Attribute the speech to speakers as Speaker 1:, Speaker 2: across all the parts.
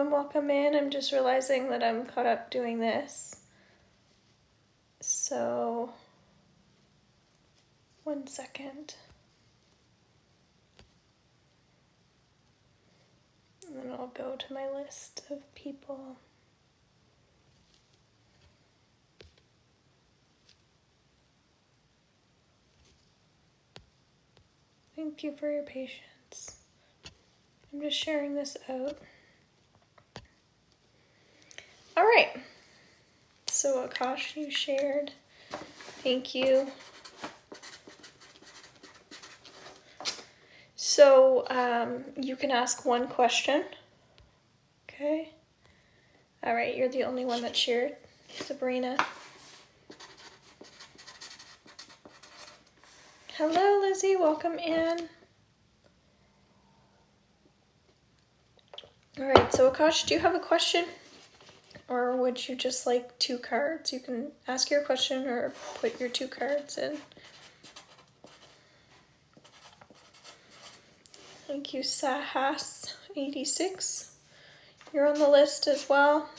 Speaker 1: everyone, welcome in. I'm just realizing that I'm caught up doing this. So, 1 second. And then I'll go to my list of people. Thank you for your patience. I'm just sharing this out. All right. So Akash, you shared. Thank you. So you can ask one question. Okay. All right, you're the only one that shared, Sabrina. Hello, Lizzie. Welcome in. All right, so Akash, do you have a question? Or would you just like 2 cards? You can ask your question or put your 2 cards in. Thank you, Sahas86. You're on the list as well.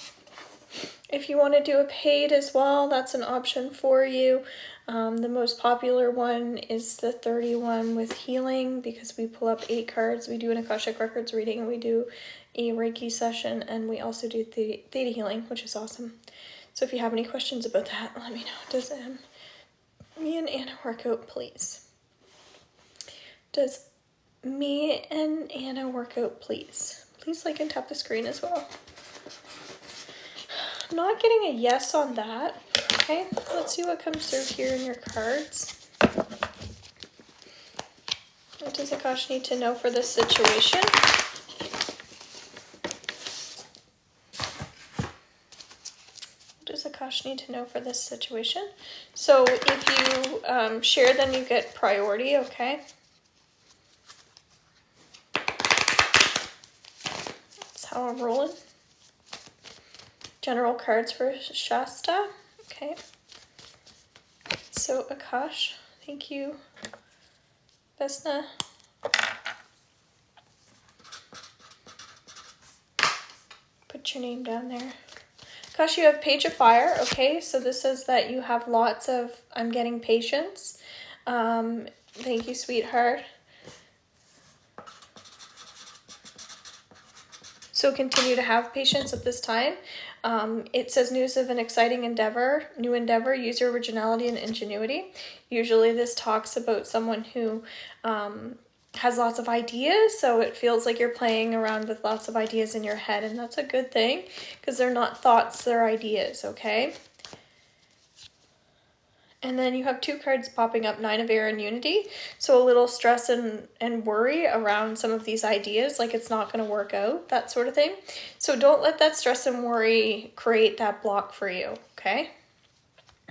Speaker 1: If you want to do a paid as well, that's an option for you. The most popular one is the 31 with healing, because we pull up 8 cards. We do an Akashic Records reading, and we do a Reiki session, and we also do Theta healing, which is awesome. So if you have any questions about that, let me know. Does me and Anna work out, please? Does me and Anna work out, please? Please like and tap the screen as well. Not getting a yes on that. Okay, let's see what comes through here in your cards. What does Akash need to know for this situation? What does Akash need to know for this situation? So if you share, then you get priority, okay? That's how I'm rolling. General cards for Shasta. Okay. So Akash, thank you. Vesna. Put your name down there. Akash, you have Page of Fire. Okay, so this says that you have lots of, I'm getting patience. Thank you, sweetheart. So continue to have patience at this time. It says news of an exciting endeavor, new endeavor, use your originality and ingenuity. Usually this talks about someone who has lots of ideas, so it feels like you're playing around with lots of ideas in your head, and that's a good thing, because they're not thoughts, they're ideas, okay? And then you have 2 cards popping up, 9 of Air and Unity. So a little stress and worry around some of these ideas, like it's not going to work out, that sort of thing. So don't let that stress and worry create that block for you, okay?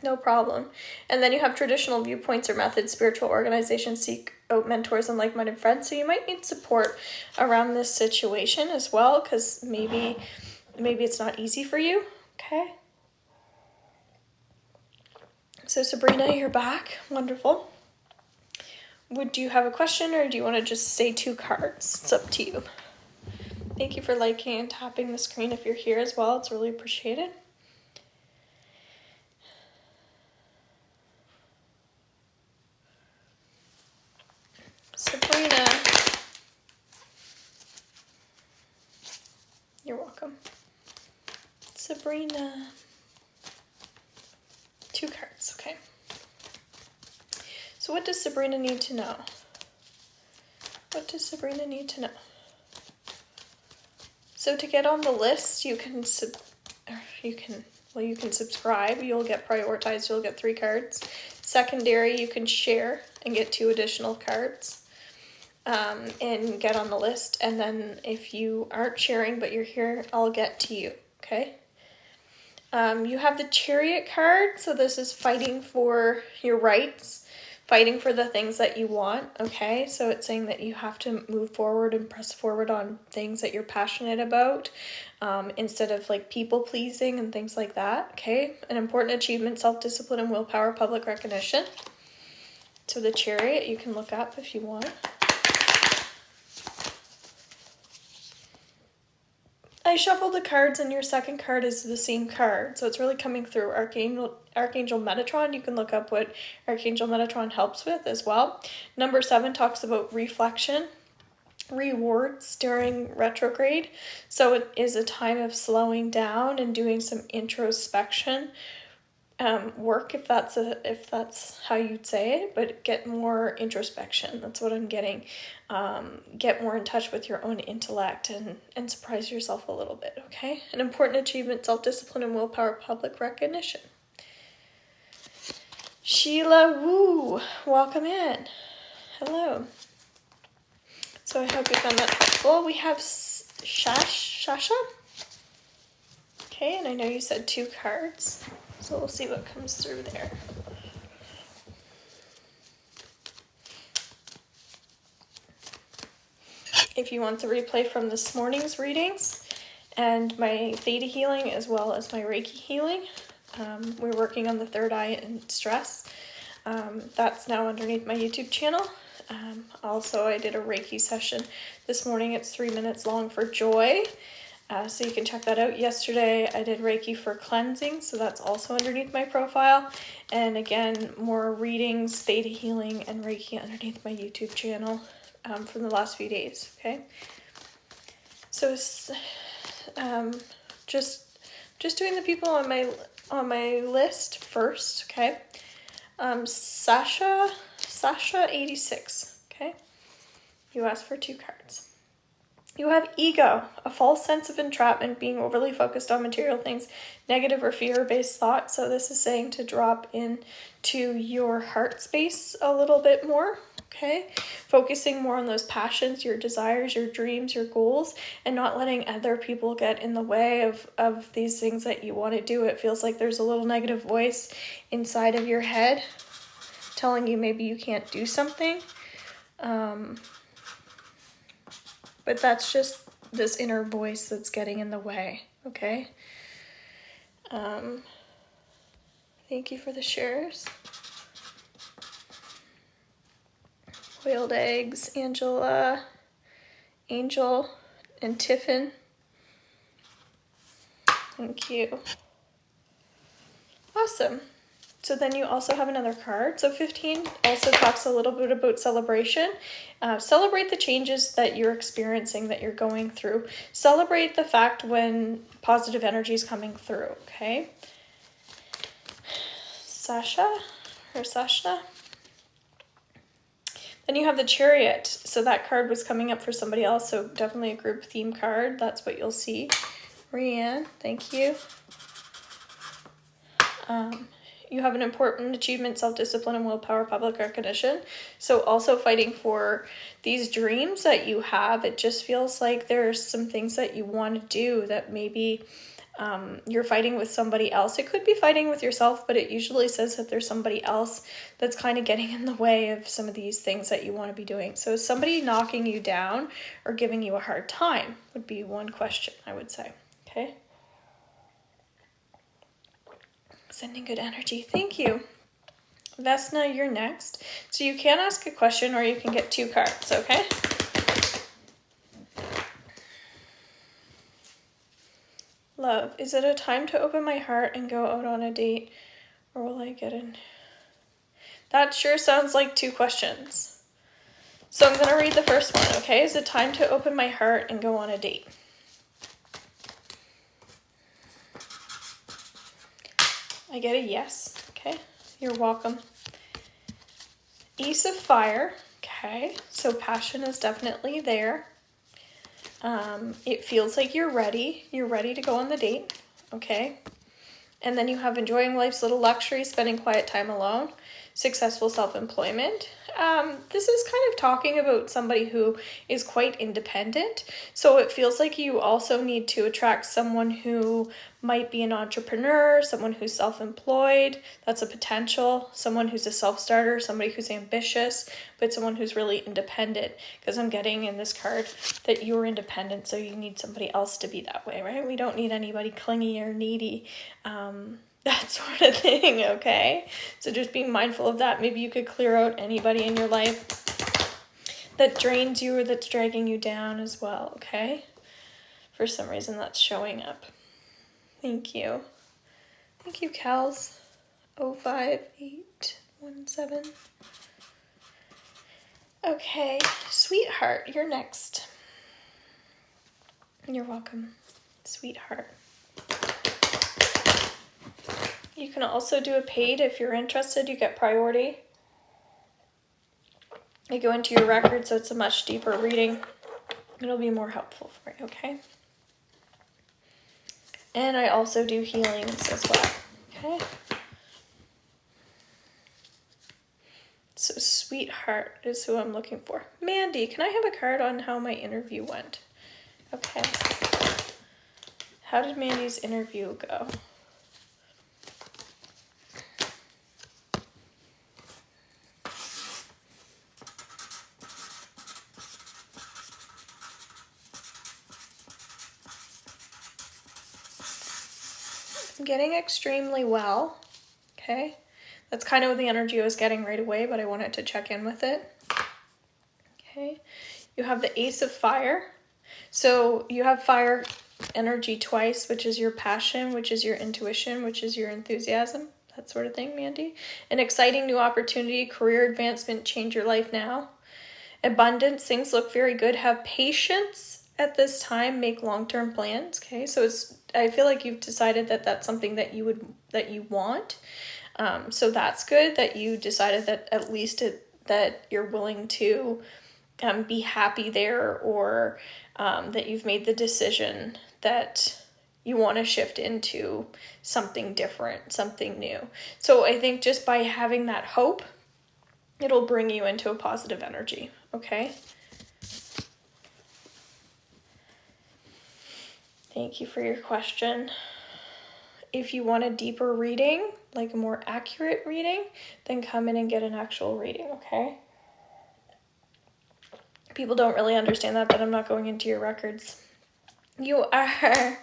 Speaker 1: No problem. And then you have traditional viewpoints or methods, spiritual organizations seek out mentors and like-minded friends. So you might need support around this situation as well, because maybe it's not easy for you, okay? So Sabrina, you're back. Wonderful. Would you have a question, or do you want to just say 2 cards? It's up to you. Thank you for liking and tapping the screen if you're here as well. It's really appreciated. Sabrina. You're welcome. Sabrina. 2 cards, okay. So what does Sabrina need to know? What does Sabrina need to know? So to get on the list, you can subscribe. You'll get prioritized. You'll get 3 cards. Secondary, you can share and get 2 additional cards and get on the list. And then if you aren't sharing but you're here, I'll get to you, okay? You have the Chariot card, so this is fighting for your rights, fighting for the things that you want, okay? So it's saying that you have to move forward and press forward on things that you're passionate about, instead of like people pleasing and things like that, okay? An important achievement, self-discipline and willpower, public recognition. So the Chariot you can look up if you want. I shuffled the cards and your second card is the same card. So it's really coming through Archangel Metatron. You can look up what Archangel Metatron helps with as well. Number 7 talks about reflection, rewards during retrograde. So it is a time of slowing down and doing some introspection work, if that's how you'd say it, but get more introspection. That's what I'm getting. Get more in touch with your own intellect and surprise yourself a little bit, okay? An important achievement, self-discipline and willpower, public recognition. Sheila Woo, welcome in. Hello. So I hope you found that helpful. We have Shasha. Okay, and I know you said 2 cards. So we'll see what comes through there. If you want the replay from this morning's readings and my Theta healing as well as my Reiki healing, we're working on the third eye and stress. That's now underneath my YouTube channel. Also, I did a Reiki session this morning. It's 3 minutes long for joy. So you can check that out. Yesterday I did Reiki for cleansing, so that's also underneath my profile. And again, more readings, Theta healing, and Reiki underneath my YouTube channel from the last few days, okay? So just doing the people on my list first, okay? Sasha 86, okay? You asked for 2 cards. You have ego, a false sense of entrapment, being overly focused on material things, negative or fear-based thoughts. So this is saying to drop into your heart space a little bit more, okay? Focusing more on those passions, your desires, your dreams, your goals, and not letting other people get in the way of these things that you want to do. It feels like there's a little negative voice inside of your head telling you maybe you can't do something. But that's just this inner voice that's getting in the way, okay? Thank you for the shares. Boiled eggs, Angela, Angel, and Tiffin. Thank you. Awesome. So then you also have another card. So 15 also talks a little bit about celebration. Celebrate the changes that you're experiencing, that you're going through. Celebrate the fact when positive energy is coming through, okay? Sasha. Then you have the Chariot. So that card was coming up for somebody else, so definitely a group theme card. That's what you'll see. Rianne, thank you. You have an important achievement, self-discipline, and willpower, public recognition. So also fighting for these dreams that you have. It just feels like there's some things that you want to do that maybe you're fighting with somebody else. It could be fighting with yourself, but it usually says that there's somebody else that's kind of getting in the way of some of these things that you want to be doing. So somebody knocking you down or giving you a hard time would be one question, I would say. Okay. Sending good energy. Thank you. Vesna, you're next. So you can ask a question or you can get 2 cards, okay? Love, is it a time to open my heart and go out on a date? Or will I get in? That sure sounds like 2 questions. So I'm going to read the first one, okay? Is it time to open my heart and go on a date? I get a yes. Okay, you're welcome. Ace of Fire. Okay, so passion is definitely there. It feels like you're ready. You're ready to go on the date. Okay. And then you have enjoying life's little luxury, spending quiet time alone, successful self-employment. This is kind of talking about somebody who is quite independent. So it feels like you also need to attract someone who might be an entrepreneur, someone who's self-employed. That's a potential. Someone who's a self-starter, somebody who's ambitious, but someone who's really independent. Because I'm getting in this card that you're independent, so you need somebody else to be that way, right? We don't need anybody clingy or needy. That sort of thing, okay? So just being mindful of that. Maybe you could clear out anybody in your life that drains you or that's dragging you down as well, okay? For some reason that's showing up. Thank you. Thank you, Cals. 05817. Okay, sweetheart, you're next. You're welcome, sweetheart. You can also do a paid if you're interested. You get priority. You go into your record, so it's a much deeper reading. It'll be more helpful for you, okay? And I also do healings as well, okay? So sweetheart is who I'm looking for. Mandy, can I have a card on how my interview went? Okay. How did Mandy's interview go? I'm getting extremely well, okay? That's kind of the energy I was getting right away, but I wanted to check in with it. Okay, you have the Ace of Fire. So you have fire energy twice, which is your passion, which is your intuition, which is your enthusiasm, that sort of thing, Mandy. An exciting new opportunity, career advancement, change your life now. Abundance, things look very good. Have patience at this time, make long-term plans, okay? So I feel like you've decided that that's something that you want. So that's good that you decided that at least that you're willing to be happy there, or that you've made the decision that you want to shift into something different, something new. So I think just by having that hope, it'll bring you into a positive energy, okay? Thank you for your question. If you want a deeper reading, like a more accurate reading, then come in and get an actual reading, okay? People don't really understand that I'm not going into your records. You are.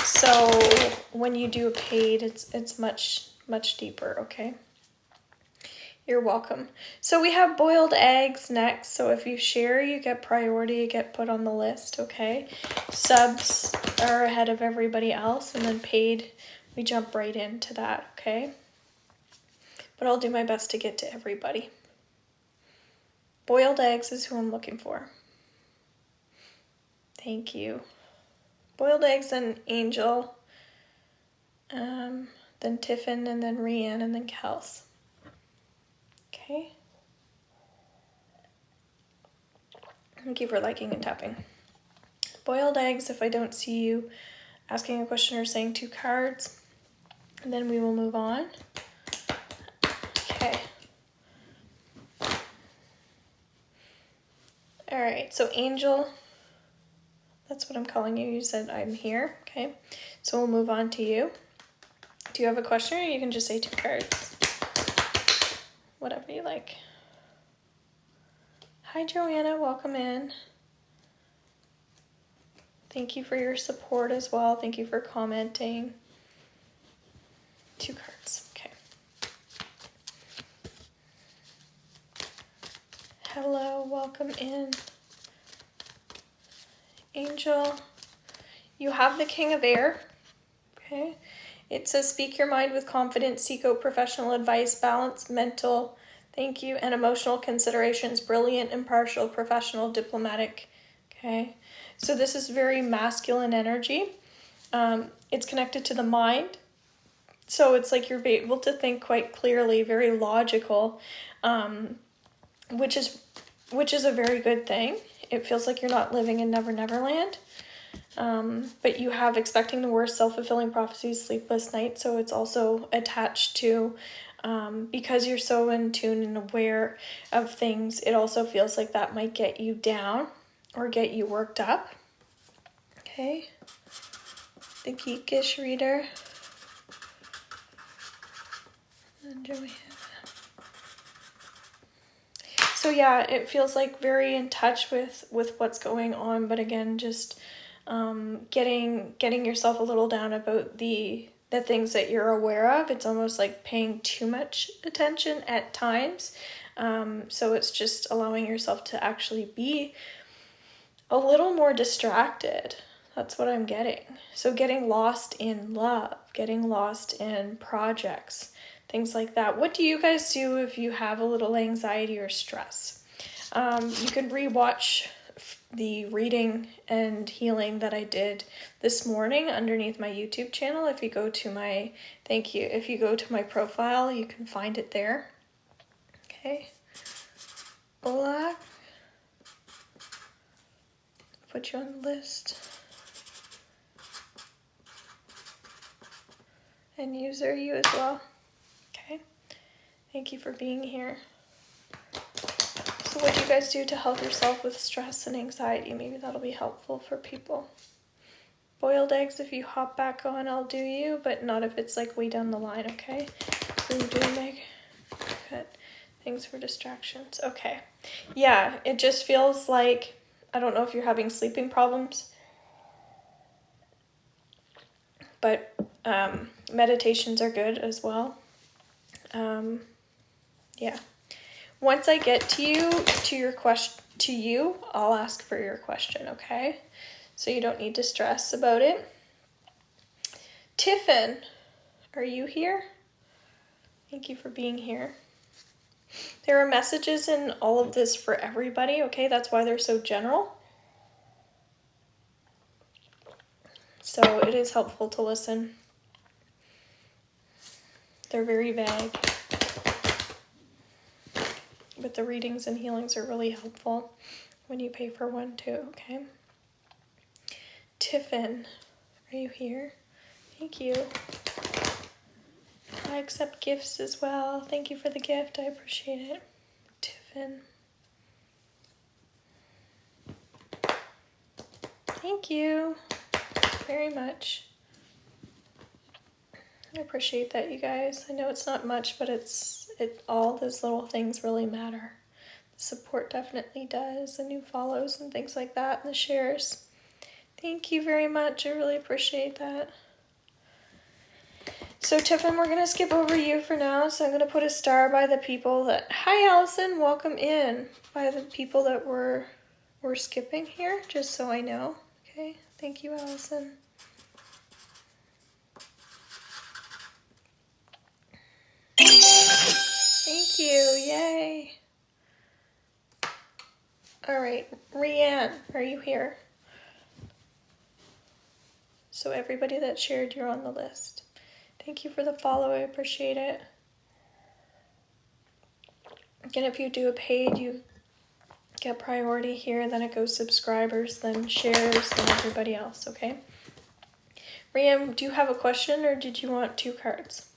Speaker 1: So when you do a paid, it's much, much deeper, okay? You're welcome. So we have boiled eggs next. So if you share, you get priority, you get put on the list, okay? Subs are ahead of everybody else, and then paid, we jump right into that, okay? But I'll do my best to get to everybody. Boiled eggs is who I'm looking for. Thank you. Boiled eggs and Angel, then Tiffin, and then Rianne, and then Kels. Okay. Thank you for liking and tapping. Boiled eggs, if I don't see you asking a question or saying 2 cards, and then we will move on. Okay. All right, so Angel, that's what I'm calling you. You said I'm here, okay? So we'll move on to you. Do you have a question, or you can just say 2 cards? Whatever you like. Hi, Joanna, welcome in. Thank you for your support as well. Thank you for commenting. 2 cards, okay. Hello, welcome in. Angel, you have the King of Air, okay? It says speak your mind with confidence, seek out professional advice, balance mental, thank you, and emotional considerations, brilliant, impartial, professional, diplomatic, okay? So this is very masculine energy. It's connected to the mind. So it's like you're able to think quite clearly, very logical, which is a very good thing. It feels like you're not living in Never Never Land. But you have expecting the worst, self-fulfilling prophecies, sleepless nights. So it's also attached to, because you're so in tune and aware of things, it also feels like that might get you down or get you worked up. Okay. The Geekish Reader. And Joanna. So yeah, it feels like very in touch with what's going on, but again, just getting yourself a little down about the things that you're aware of. It's almost like paying too much attention at times. So it's just allowing yourself to actually be a little more distracted. That's what I'm getting. So getting lost in love, getting lost in projects, things like that. What do you guys do if you have a little anxiety or stress? You can rewatch the reading and healing that I did this morning underneath my YouTube channel. If you go to my, thank you, if you go to my profile, you can find it there. Okay. Hola. Put you on the list. And user, you as well. Okay. Thank you for being here. So what do you guys do to help yourself with stress and anxiety? Maybe that'll be helpful for people. Boiled eggs, if you hop back on, I'll do you, but not if it's like way down the line, okay? So you doing, Meg? Good. Things for distractions. Okay. Yeah, it just feels like, I don't know if you're having sleeping problems, but meditations are good as well. Yeah. Once I get to your question, I'll ask for your question, okay? So you don't need to stress about it. Tiffin, are you here? Thank you for being here. There are messages in all of this for everybody, okay? That's why they're so general. So it is helpful to listen. They're very vague. But the readings and healings are really helpful when you pay for one too, okay? Tiffin, are you here? Thank you. I accept gifts as well. Thank you for the gift. I appreciate it. Tiffin. Thank you very much. I appreciate that, you guys. I know it's not much, but all those little things really matter. The support definitely does. The new follows and things like that, and the shares. Thank you very much. I really appreciate that. So Tiffin, we're going to skip over you for now. So I'm going to put a star by the people that... Hi, Allison. Welcome in. By the people that we're skipping here, just so I know. Okay. Thank you, Allison. Thank you. Yay. All right. Rianne, are you here? So everybody that shared, you're on the list. Thank you for the follow. I appreciate it. Again, if you do a paid, you get priority here. Then it goes subscribers, then shares, then everybody else, okay? Rianne, do you have a question or did you want 2 cards?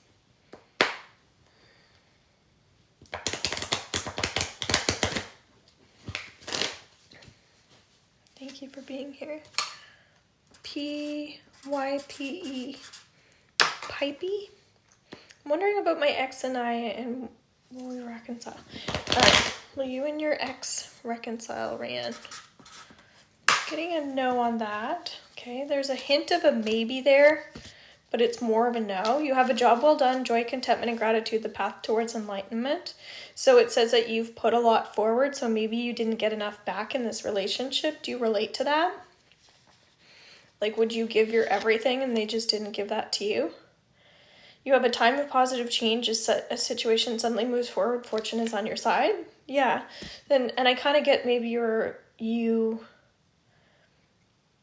Speaker 1: Thank you for being here. P-Y-P-E. Pipey? I'm wondering about my ex and I, and will we reconcile? Will you and your ex reconcile, Rianne? Getting a no on that. Okay, there's a hint of a maybe there, but it's more of a no. You have a job well done, joy, contentment, and gratitude, the path towards enlightenment. So it says that you've put a lot forward, so maybe you didn't get enough back in this relationship. Do you relate to that? Like, would you give your everything and they just didn't give that to you? You have a time of positive change as a situation suddenly moves forward. Fortune is on your side. Yeah. And I kind of get maybe you,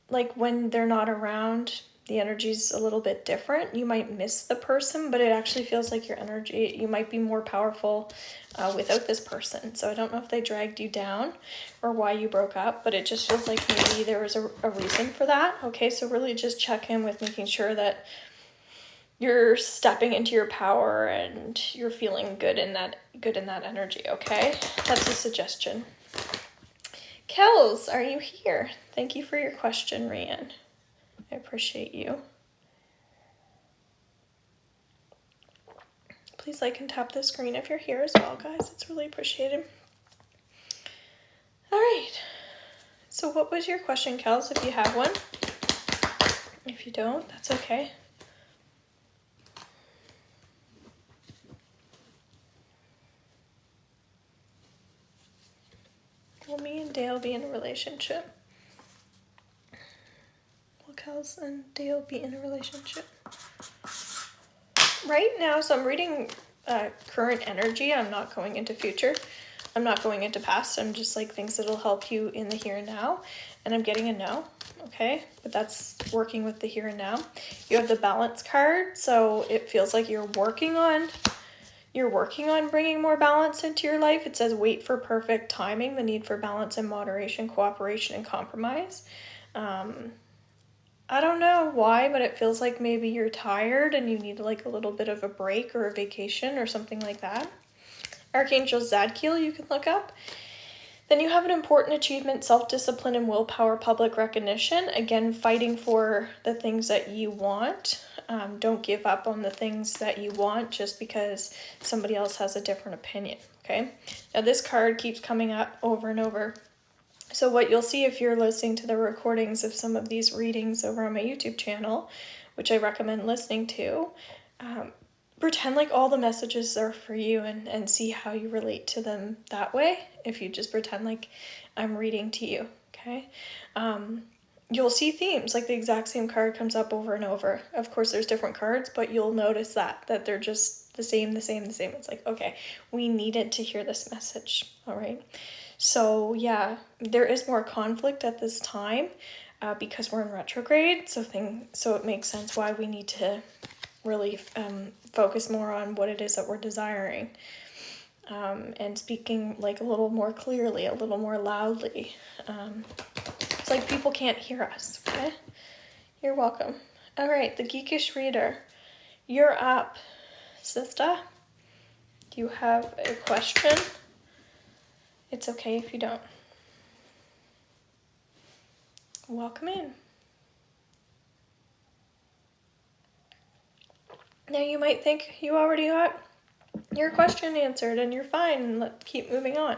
Speaker 1: like when they're not around, the energy's a little bit different. You might miss the person, but it actually feels like your energy, you might be more powerful without this person. So I don't know if they dragged you down or why you broke up, but it just feels like maybe there was a reason for that. Okay, so really just check in with making sure that you're stepping into your power and you're feeling good in that energy, okay? That's a suggestion. Kels, are you here? Thank you for your question, Rianne. I appreciate you. Please like and tap the screen if you're here as well, guys. It's really appreciated. All right. So what was your question, Kels, if you have one? If you don't, that's okay. Will me and Dale be in a relationship? feels and do you be in a relationship? Right now, so I'm reading current energy. I'm not going into future. I'm not going into past. I'm just like things that'll help you in the here and now. And I'm getting a no, okay? But that's working with the here and now. You have the balance card, so it feels like you're working on bringing more balance into your life. It says wait for perfect timing, the need for balance and moderation, cooperation, and compromise. I don't know why, but it feels like maybe you're tired and you need like a little bit of a break or a vacation or something like that. Archangel Zadkiel you can look up. Then you have an important achievement, self-discipline and willpower, public recognition. Again, fighting for the things that you want. Don't give up on the things that you want just because somebody else has a different opinion, okay? Now this card keeps coming up over and over. So what you'll see if you're listening to the recordings of some of these readings over on my YouTube channel, which I recommend listening to, pretend like all the messages are for you and see how you relate to them that way. If you just pretend like I'm reading to you, okay? You'll see themes, like the exact same card comes up over and over. Of course, there's different cards, but you'll notice that they're just the same. It's like, okay, we needed to hear this message, all right? So yeah, there is more conflict at this time because we're in retrograde, so it makes sense why we need to really focus more on what it is that we're desiring and speaking like a little more clearly, a little more loudly. It's like people can't hear us, okay? You're welcome. All right, the Geekish Reader. You're up, sister. Do you have a question? It's okay if you don't. Welcome in. Now you might think you already got your question answered and you're fine and let's keep moving on.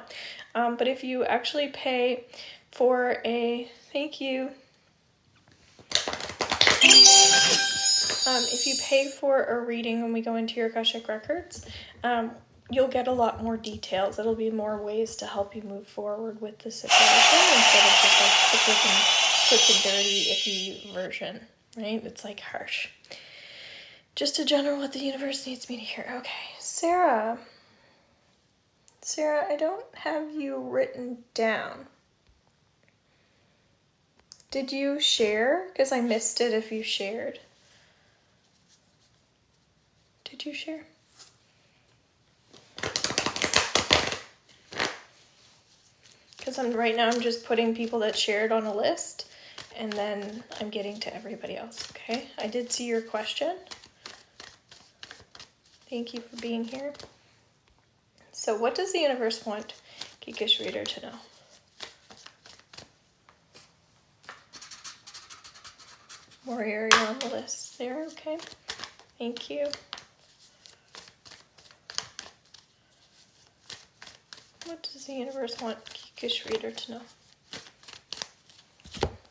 Speaker 1: But if you actually pay for thank you. If you pay for a reading when we go into your Akashic Records, you'll get a lot more details. It'll be more ways to help you move forward with the situation instead of just like the quick and dirty, icky version, right? It's like harsh. Just a general what the universe needs me to hear. Okay, Sarah, I don't have you written down. Did you share? Because I missed it if you shared. Did you share? Because right now I'm just putting people that shared on a list and then I'm getting to everybody else, okay? I did see your question. Thank you for being here. So what does the universe want Geekish Reader to know? Warrior, you're on the list there, okay? Thank you. What does the universe want Geekish Reader to know?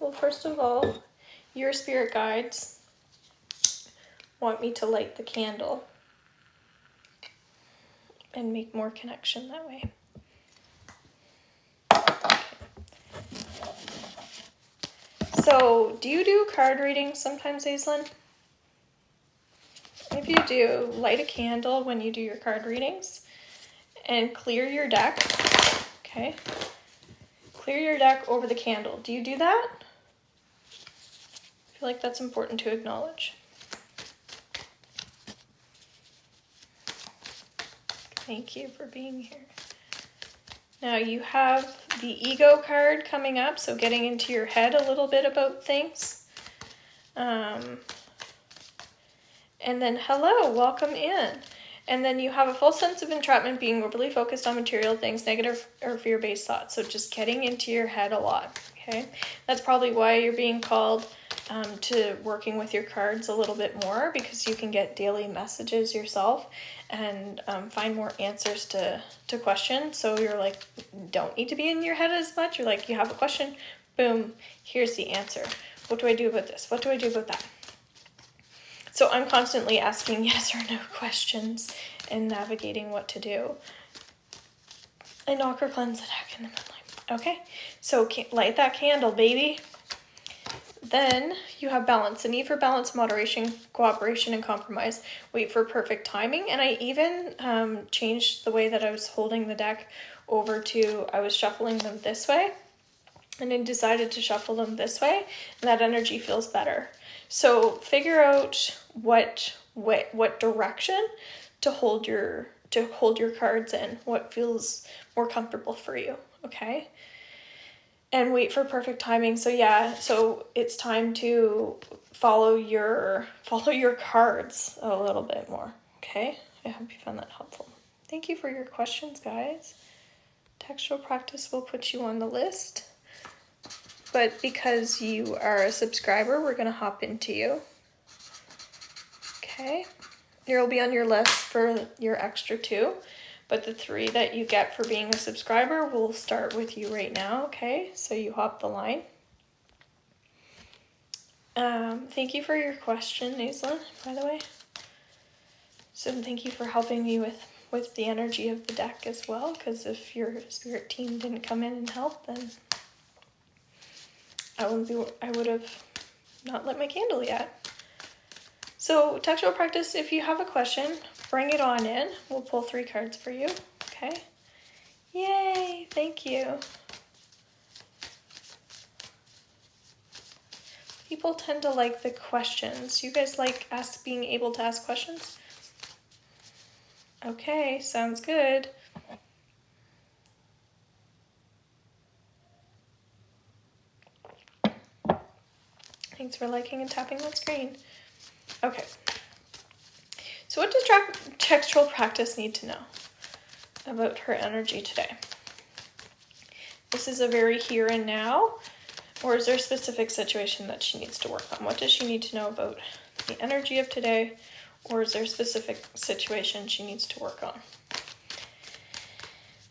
Speaker 1: Well, first of all, your spirit guides want me to light the candle and make more connection that way. Okay. So, do you do card readings sometimes, Aislinn? If you do, light a candle when you do your card readings and clear your deck, okay? Clear your deck over the candle. Do you do that? I feel like that's important to acknowledge. Thank you for being here. Now you have the ego card coming up, so getting into your head a little bit about things. And then hello, welcome in. And then you have a full sense of entrapment, being overly focused on material things, negative or fear-based thoughts. So just getting into your head a lot, okay? That's probably why you're being called to working with your cards a little bit more, because you can get daily messages yourself and find more answers to questions. So you're like, don't need to be in your head as much. You're like, you have a question, boom, here's the answer. What do I do about this? What do I do about that? So I'm constantly asking yes or no questions and navigating what to do. I knock or cleanse the deck in the moonlight. Okay, so light that candle, baby. Then you have balance. The need for balance, moderation, cooperation, and compromise. Wait for perfect timing. And I even changed the way that I was holding the deck over to, I was shuffling them this way. And I decided to shuffle them this way. And that energy feels better. So figure out what direction to hold your cards in. What feels more comfortable for you. Okay. And wait for perfect timing. So yeah, so it's time to follow your cards a little bit more. Okay? I hope you found that helpful. Thank you for your questions, guys. Textual practice will put you on the list. But because you are a subscriber, we're going to hop into you. Okay? You'll be on your list for your extra 2. But the 3 that you get for being a subscriber will start with you right now, okay? So you hop the line. Thank you for your question, Naisla, by the way. So thank you for helping me with the energy of the deck as well, because if your spirit team didn't come in and help, then I would have not lit my candle yet. So textual practice, if you have a question, bring it on in. We'll pull 3 cards for you, okay? Yay, thank you. People tend to like the questions. You guys like being able to ask questions? Okay, sounds good. Thanks for liking and tapping that screen. Okay. So what does textual practice need to know about her energy today? This is a very here and now, or is there a specific situation that she needs to work on? What does she need to know about the energy of today, or is there a specific situation she needs to work on?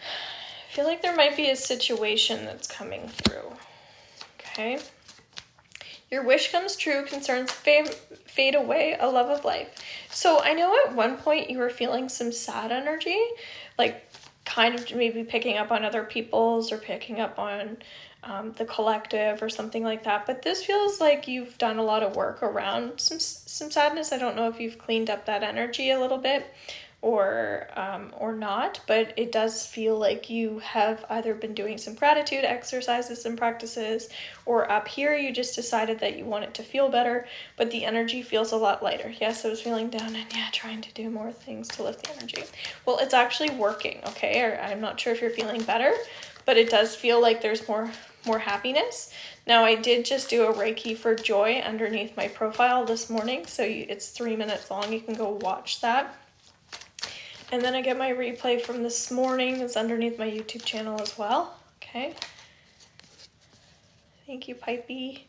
Speaker 1: I feel like there might be a situation that's coming through, okay? Your wish comes true, concerns fade away, a love of life. So I know at one point you were feeling some sad energy, like kind of maybe picking up on other people's or picking up on the collective or something like that. But this feels like you've done a lot of work around some sadness. I don't know if you've cleaned up that energy a little bit or not, but it does feel like you have either been doing some gratitude exercises and practices, or up here you just decided that you want it to feel better, but the energy feels a lot lighter. Yes, I was feeling down and trying to do more things to lift the energy. Well, it's actually working, okay? Or I'm not sure if you're feeling better, but it does feel like there's more happiness. Now, I did just do a Reiki for joy underneath my profile this morning, so it's 3 minutes long. You can go watch that. And then I get my replay from this morning. It's underneath my YouTube channel as well. Okay. Thank you, Pipey.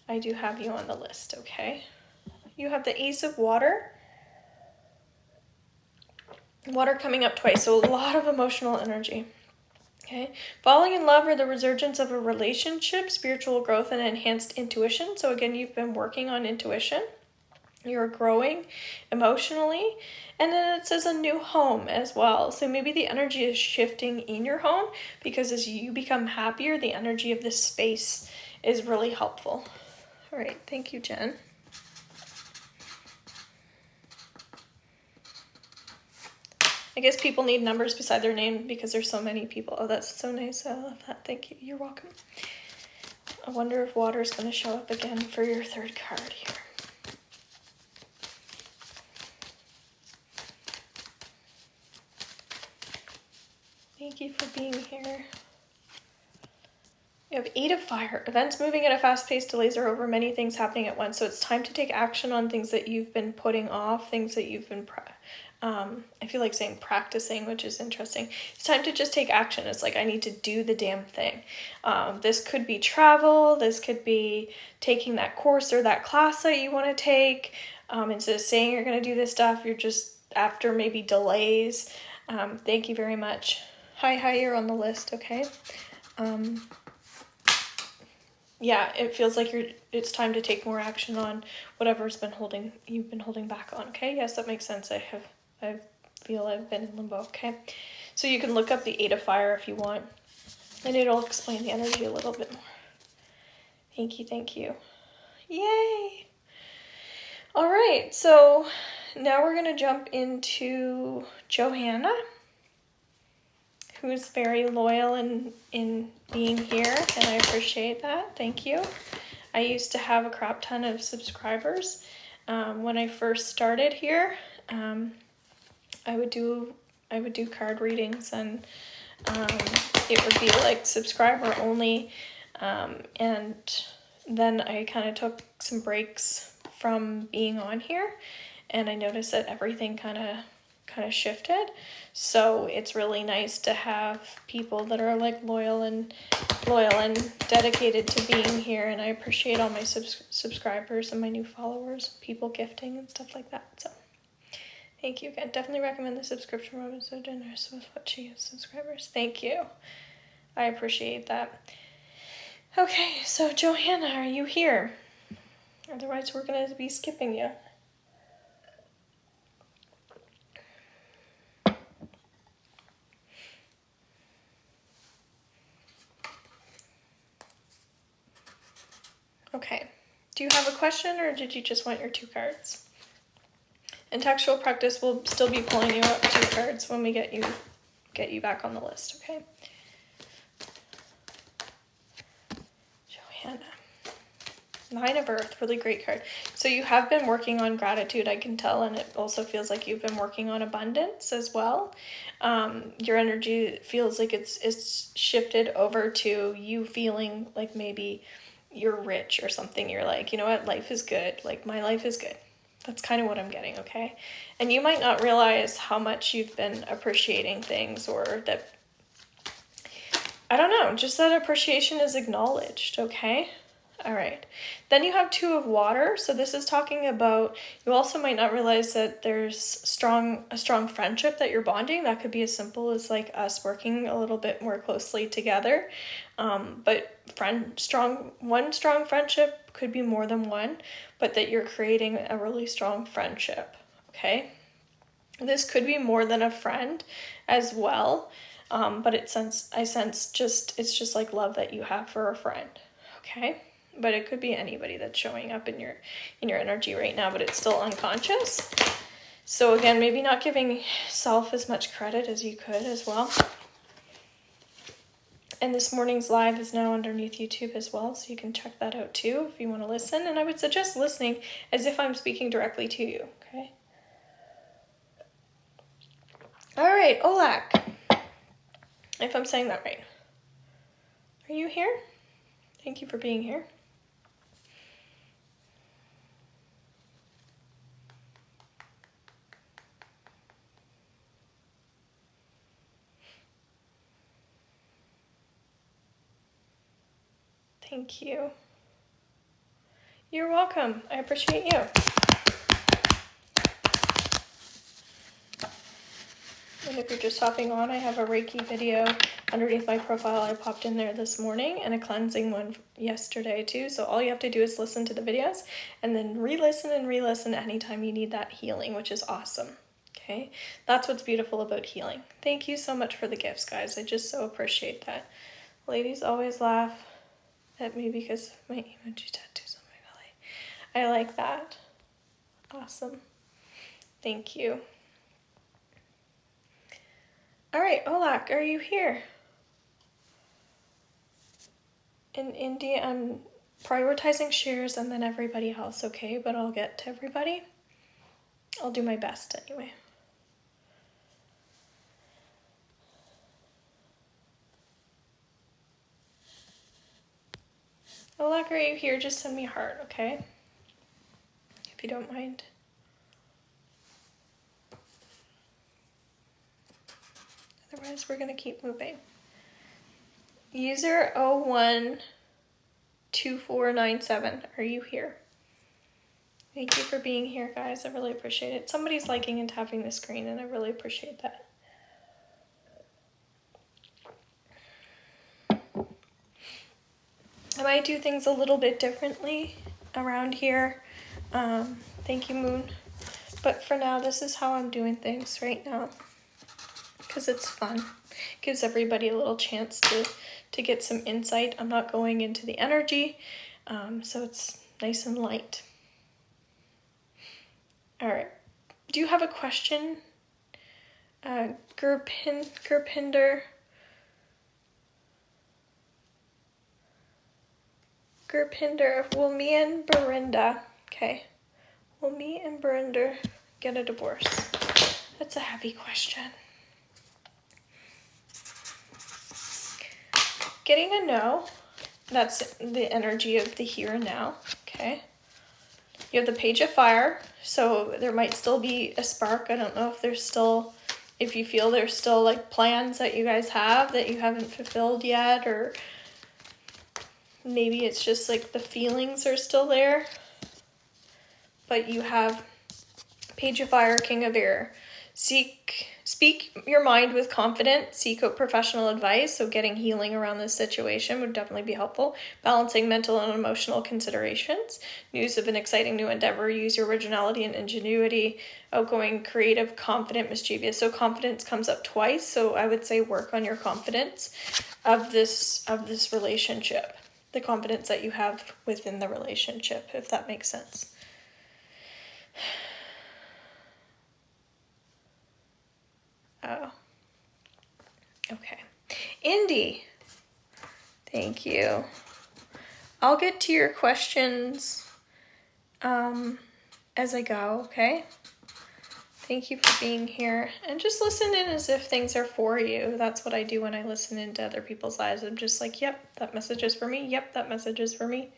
Speaker 1: I do have you on the list, okay? You have the Ace of Water. Water coming up twice, so a lot of emotional energy. Okay. Falling in love or the resurgence of a relationship, spiritual growth, and enhanced intuition. So again, you've been working on intuition. You're growing emotionally. And then it says a new home as well. So maybe the energy is shifting in your home, because as you become happier, the energy of this space is really helpful. All right. Thank you, Jen. I guess people need numbers beside their name because there's so many people. Oh, that's so nice. I love that. Thank you. You're welcome. I wonder if water is going to show up again for your 3rd card here. Thank you for being here. You have 8 of Fire. Events moving at a fast pace, delays are over, many things happening at once. So it's time to take action on things that you've been putting off, things that you've been, I feel like saying practicing, which is interesting. It's time to just take action. It's like, I need to do the damn thing. This could be travel. This could be taking that course or that class that you want to take. Instead of saying you're going to do this stuff, you're just after maybe delays. Thank you very much. Hi, you're on the list, okay? Yeah, it feels like it's time to take more action on whatever's you've been holding back on, okay? Yes, that makes sense. I feel I've been in limbo, okay? So you can look up the 8 of Fire if you want, and it'll explain the energy a little bit more. Thank you, thank you. Yay! All right, so now we're going to jump into Johanna, who's very loyal in being here, and I appreciate that. Thank you. I used to have a crap ton of subscribers. When I first started here, I would do card readings, and it would be like subscriber only, and then I kind of took some breaks from being on here, and I noticed that everything kind of shifted. So it's really nice to have people that are like loyal and dedicated to being here, and I appreciate all my subscribers and my new followers, people gifting and stuff like that. So thank you again. Definitely recommend the subscription. Robin is so generous with what she gives subscribers. Thank you. I appreciate that. Okay, so Johanna, are you here? Otherwise, we're going to be skipping you. Okay. Do you have a question, or did you just want your 2 cards? In textual practice, we'll still be pulling you up 2 cards when we get you back on the list, okay? Johanna. 9 of Earth, really great card. So you have been working on gratitude, I can tell, and it also feels like you've been working on abundance as well. Your energy feels like it's shifted over to you feeling like maybe you're rich or something. You're like, you know what, life is good. Like, my life is good. That's kind of what I'm getting, okay? And you might not realize how much you've been appreciating things, or that, I don't know, just that appreciation is acknowledged, okay? All right. Then you have 2 of Water. So this is talking about, you also might not realize that there's a strong friendship that you're bonding. That could be as simple as like us working a little bit more closely together. But one strong friendship could be more than one, but that you're creating a really strong friendship. Okay. This could be more than a friend as well. But I sense it's just like love that you have for a friend. Okay. But it could be anybody that's showing up in your energy right now, but it's still unconscious. So again, maybe not giving self as much credit as you could as well. And this morning's live is now underneath YouTube as well, so you can check that out too if you want to listen. And I would suggest listening as if I'm speaking directly to you, okay? All right, Olak, if I'm saying that right. Are you here? Thank you for being here. Thank you. You're welcome. I appreciate you. And if you're just hopping on, I have a Reiki video underneath my profile. I popped in there this morning, and a cleansing one yesterday too. So all you have to do is listen to the videos and then re-listen anytime you need that healing, which is awesome. Okay, that's what's beautiful about healing. Thank you so much for the gifts, guys. I just so appreciate that. Ladies always laugh at me because of my emoji tattoos on my belly. I like that. Awesome. Thank you. All right, Olak, are you here? In India, I'm prioritizing shares and then everybody else, okay? But I'll get to everybody. I'll do my best anyway. Olak, are you here? Just send me a heart, okay? If you don't mind. Otherwise, we're going to keep moving. User 012497, are you here? Thank you for being here, guys. I really appreciate it. Somebody's liking and tapping the screen, and I really appreciate that. I might do things a little bit differently around here. Thank you, Moon. But for now, this is how I'm doing things right now. Because it's fun. Gives everybody a little chance to get some insight. I'm not going into the energy. So it's nice and light. All right. Do you have a question? Gurpinder, will me and Belinda, okay, will me and Belinda get a divorce? That's a heavy question. Getting a no, that's the energy of the here and now, okay? You have the Page of Fire, so there might still be a spark. I don't know if there's still, if you feel there's still like plans that you guys have that you haven't fulfilled yet, or maybe it's just like the feelings are still there. But you have Page of Fire, King of Air. Speak your mind with confidence. Seek out professional advice. So getting healing around this situation would definitely be helpful. Balancing mental and emotional considerations. News of an exciting new endeavor. Use your originality and ingenuity. Outgoing, creative, confident, mischievous. So confidence comes up twice. So I would say work on your confidence of this relationship. The confidence that you have within the relationship, if that makes sense. Oh, okay. Indy, thank you. I'll get to your questions as I go, okay? Thank you for being here. And just listen in as if things are for you. That's what I do when I listen into other people's lives. I'm just like, yep, that message is for me. Yep, that message is for me.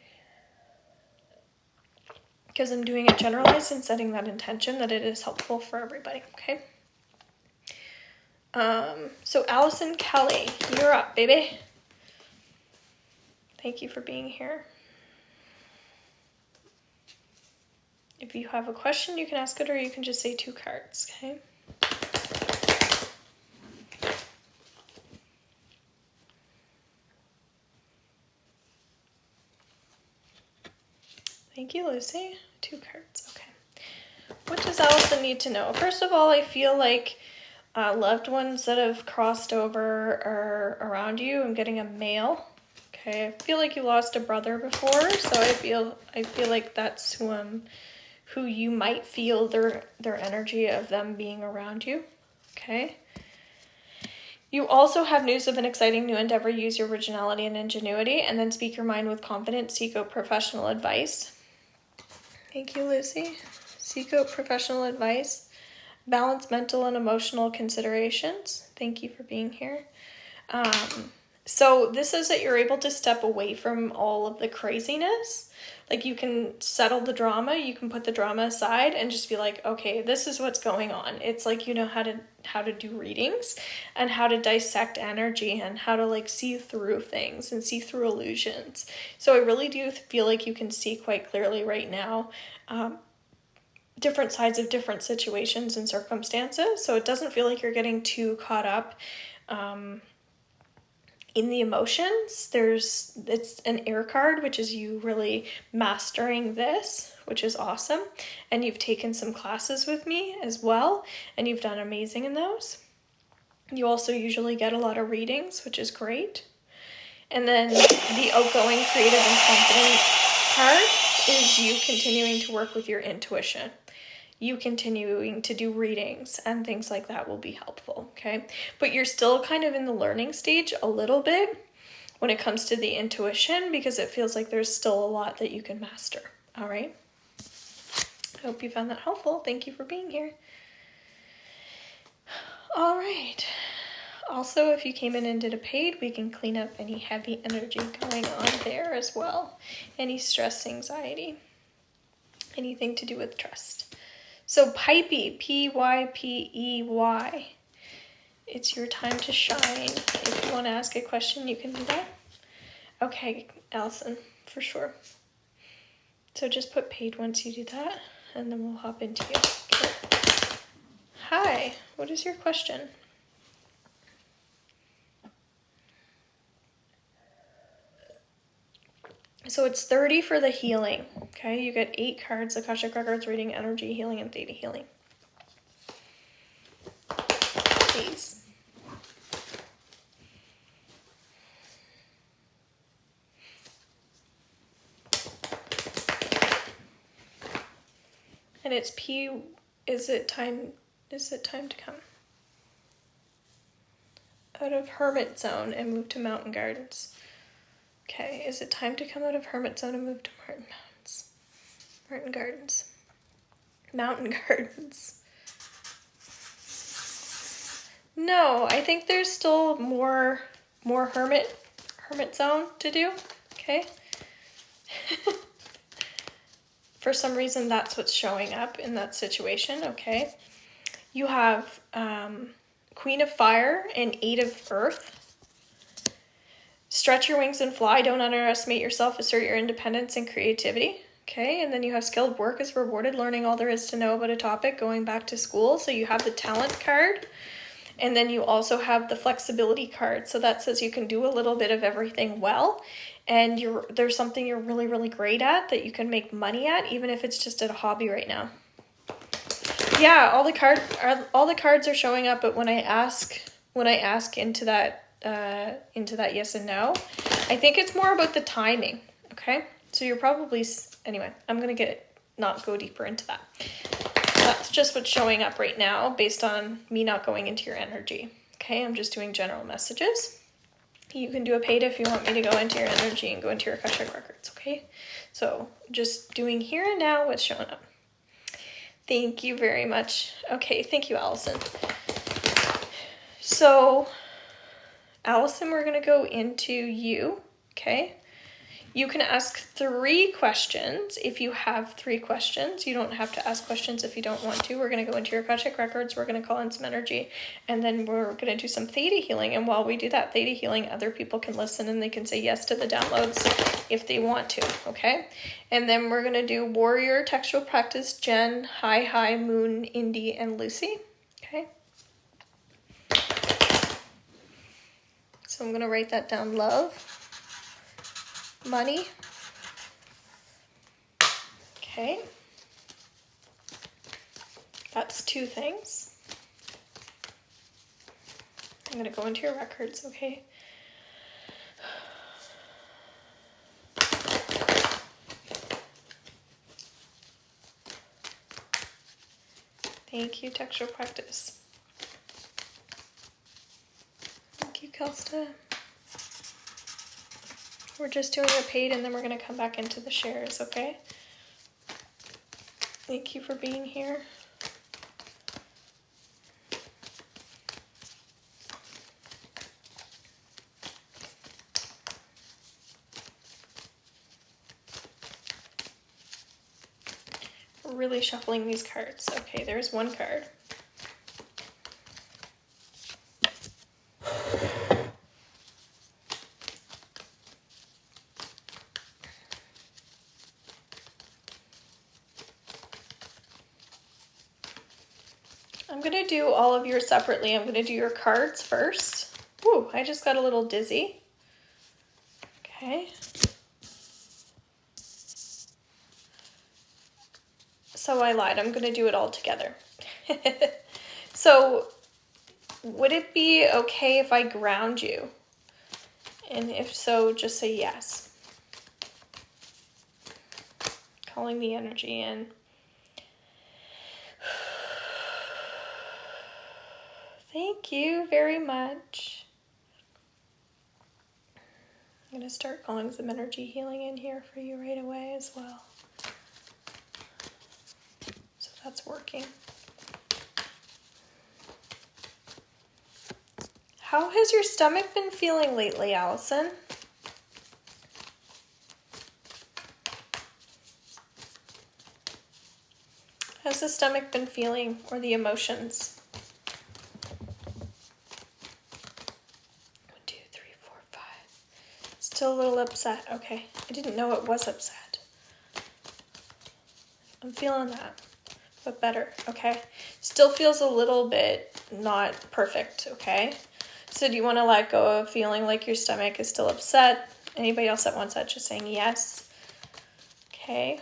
Speaker 1: Because I'm doing it generalized and setting that intention that it is helpful for everybody, okay? So Allison Kelly, you're up, baby. Thank you for being here. If you have a question, you can ask it, or you can just say 2 cards, okay? Thank you, Lucy. 2 cards, okay. What does Allison need to know? First of all, I feel like loved ones that have crossed over are around you. I'm getting a male. Okay, I feel like you lost a brother before, so I feel like that's who you might feel their energy of them being around you. Okay. You also have news of an exciting new endeavor. Use your originality and ingenuity, and then speak your mind with confidence. Seek out professional advice. Thank you, Lucy. Seek out professional advice. Balance mental and emotional considerations. Thank you for being here. So this is that you're able to step away from all of the craziness. Like you can settle the drama, you can put the drama aside and just be like, okay, this is what's going on. It's like you know how to do readings and how to dissect energy and how to like see through things and see through illusions. So I really do feel like you can see quite clearly right now different sides of different situations and circumstances. So it doesn't feel like you're getting too caught up in the emotions. It's an air card, which is you really mastering this, which is awesome. And you've taken some classes with me as well, and you've done amazing in those. You also usually get a lot of readings, which is great. And then the outgoing, creative, and confident card is you continuing to work with your intuition. You continuing to do readings and things like that will be helpful, okay? But you're still kind of in the learning stage a little bit when it comes to the intuition because it feels like there's still a lot that you can master, all right? I hope you found that helpful. Thank you for being here. All right. Also, if you came in and did a paid, we can clean up any heavy energy going on there as well. Any stress, anxiety, anything to do with trust. So Pipey, Pypey, it's your time to shine. If you want to ask a question, you can do that. Okay, Allison, for sure. So just put paid once you do that, and then we'll hop into you. Okay. Hi, what is your question? So it's 30 for the healing, okay? You get 8 cards, Akashic Records, Reading, Energy, Healing, and Theta Healing. Please. And it's P, is it time to come out of Hermit Zone and move to Mountain Gardens? Okay, is it time to come out of Hermit Zone and move to Mountain Gardens. Mountain Gardens. No, I think there's still more Hermit Zone to do, okay? For some reason, that's what's showing up in that situation, okay? You have Queen of Fire and 8 of Earth. Stretch your wings and fly. Don't underestimate yourself. Assert your independence and creativity. Okay, and then you have skilled work is rewarded. Learning all there is to know about a topic. Going back to school. So you have the talent card. And then you also have the flexibility card. So that says you can do a little bit of everything well. And there's something you're really, really great at that you can make money at, even if it's just at a hobby right now. Yeah, all the cards are showing up, but when I ask into that yes and no, I think it's more about the timing. Okay, so you're probably, anyway, I'm gonna not go deeper into that. That's just what's showing up right now based on me not going into your energy. Okay, I'm just doing general messages. You can do a paid if you want me to go into your energy and go into your Akashic records. Okay, so just doing here and now what's showing up. Thank you very much. Okay, thank you, Allison. So, Allison, we're going to go into you, okay? You can ask 3 questions if you have 3 questions. You don't have to ask questions if you don't want to. We're going to go into your Akashic records. We're going to call in some energy, and then we're going to do some Theta healing. And while we do that Theta healing, other people can listen and they can say yes to the downloads if they want to, okay? And then we're going to do Warrior, Textual Practice, Jen, Hi, Moon, Indy, and Lucy, okay? So I'm going to write that down. Love, money, okay? That's 2 things. I'm going to go into your records, okay? Thank you, Textual Practice. Thank you, Kelsta. We're just doing a paid and then we're going to come back into the shares, okay? Thank you for being here. We're really shuffling these cards. Okay, there's 1 card. I'm going to do all of yours separately. I'm going to do your cards first. Ooh, I just got a little dizzy. Okay. So I lied. I'm going to do it all together. So would it be okay if I ground you? And if so, just say yes. Calling the energy in. Thank you very much. I'm going to start calling some energy healing in here for you right away as well. So that's working. How has your stomach been feeling lately, Allison? How's the stomach been feeling, or the emotions? 1, 2, 3, 4, 5. Still a little upset. Okay. I didn't know it was upset. I'm feeling that, but better. Okay. Still feels a little bit not perfect. Okay. So do you want to let go of feeling like your stomach is still upset? Anybody else that wants that, just saying yes. Okay.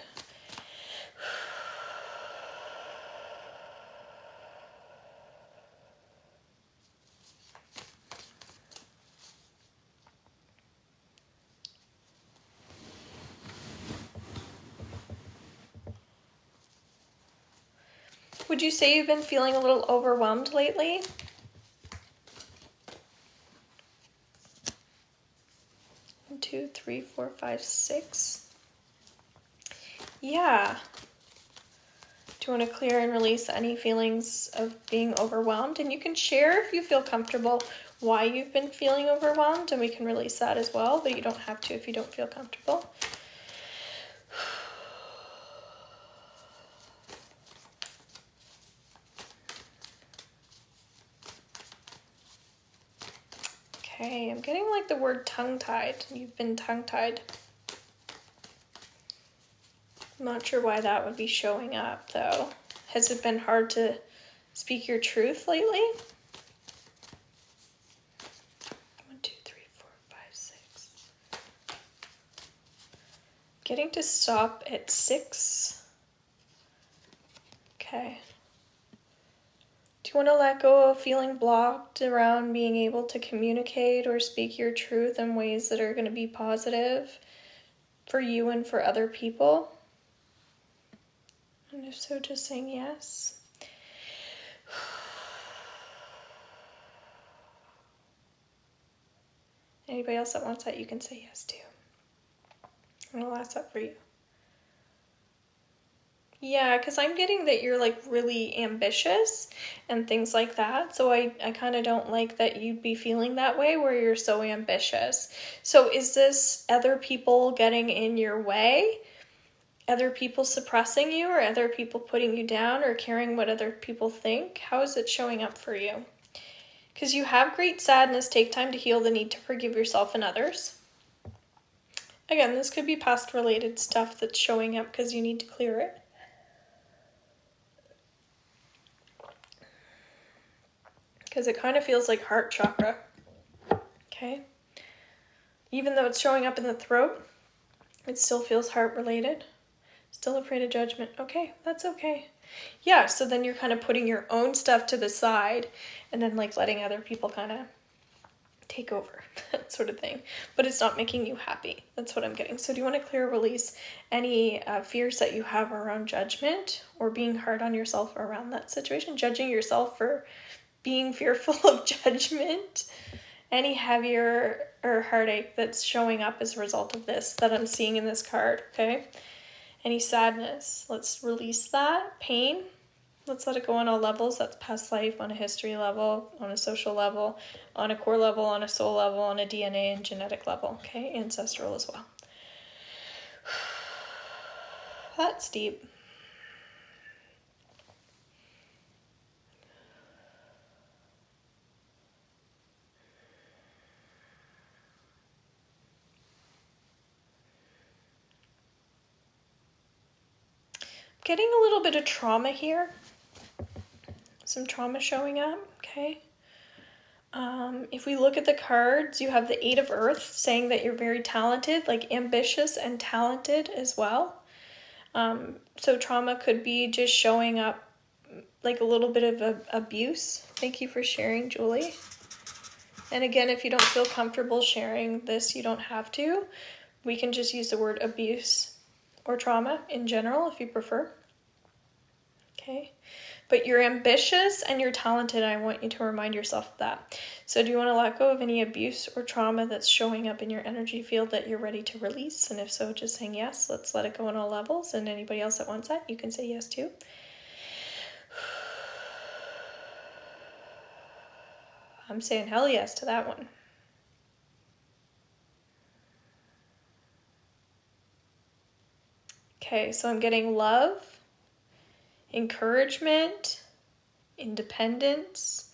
Speaker 1: Would you say you've been feeling a little overwhelmed lately? One, two, three, four, five, six. Yeah. Do you want to clear and release any feelings of being overwhelmed? And you can share if you feel comfortable why you've been feeling overwhelmed, and we can release that as well, but you don't have to if you don't feel comfortable. Okay, I'm getting like the word tongue-tied. You've been tongue-tied. I'm not sure why that would be showing up though. Has it been hard to speak your truth lately? 1, 2, 3, 4, 5, 6. Getting to stop at 6. Okay. Do you want to let go of feeling blocked around being able to communicate or speak your truth in ways that are going to be positive for you and for other people? And if so, just saying yes. Anybody else that wants that, you can say yes to. And I'll ask that for you. Yeah, because I'm getting that you're like really ambitious and things like that. So I kind of don't like that you'd be feeling that way where you're so ambitious. So is this other people getting in your way? Other people suppressing you, or other people putting you down, or caring what other people think? How is it showing up for you? Because you have great sadness. Take time to heal the need to forgive yourself and others. Again, this could be past related stuff that's showing up because you need to clear it. Because it kind of feels like heart chakra. Okay? Even though it's showing up in the throat, it still feels heart related. Still afraid of judgment. Okay, that's okay. Yeah, so then you're kind of putting your own stuff to the side and then like letting other people kind of take over, that sort of thing. But it's not making you happy. That's what I'm getting. So do you want to clear, release any fears that you have around judgment or being hard on yourself around that situation? Judging yourself for being fearful of judgment? Any heavier or heartache that's showing up as a result of this that I'm seeing in this card, okay? Any sadness, let's release that. Pain, let's let it go on all levels. That's past life, on a history level, on a social level, on a core level, on a soul level, on a DNA and genetic level, okay? Ancestral as well. That's deep. Getting a little bit of trauma here. Some trauma showing up, okay? If we look at the cards, you have the 8 of Earth saying that you're very talented, like ambitious and talented as well. So trauma could be just showing up like a little bit of abuse. Thank you for sharing, Julie. And again, if you don't feel comfortable sharing this, you don't have to. We can just use the word abuse or trauma in general if you prefer. Okay. But you're ambitious and you're talented. I want you to remind yourself of that. So do you want to let go of any abuse or trauma that's showing up in your energy field that you're ready to release? And if so, just saying yes. Let's let it go on all levels. And anybody else that wants that, you can say yes too. I'm saying hell yes to that one. Okay, so I'm getting love, encouragement, independence,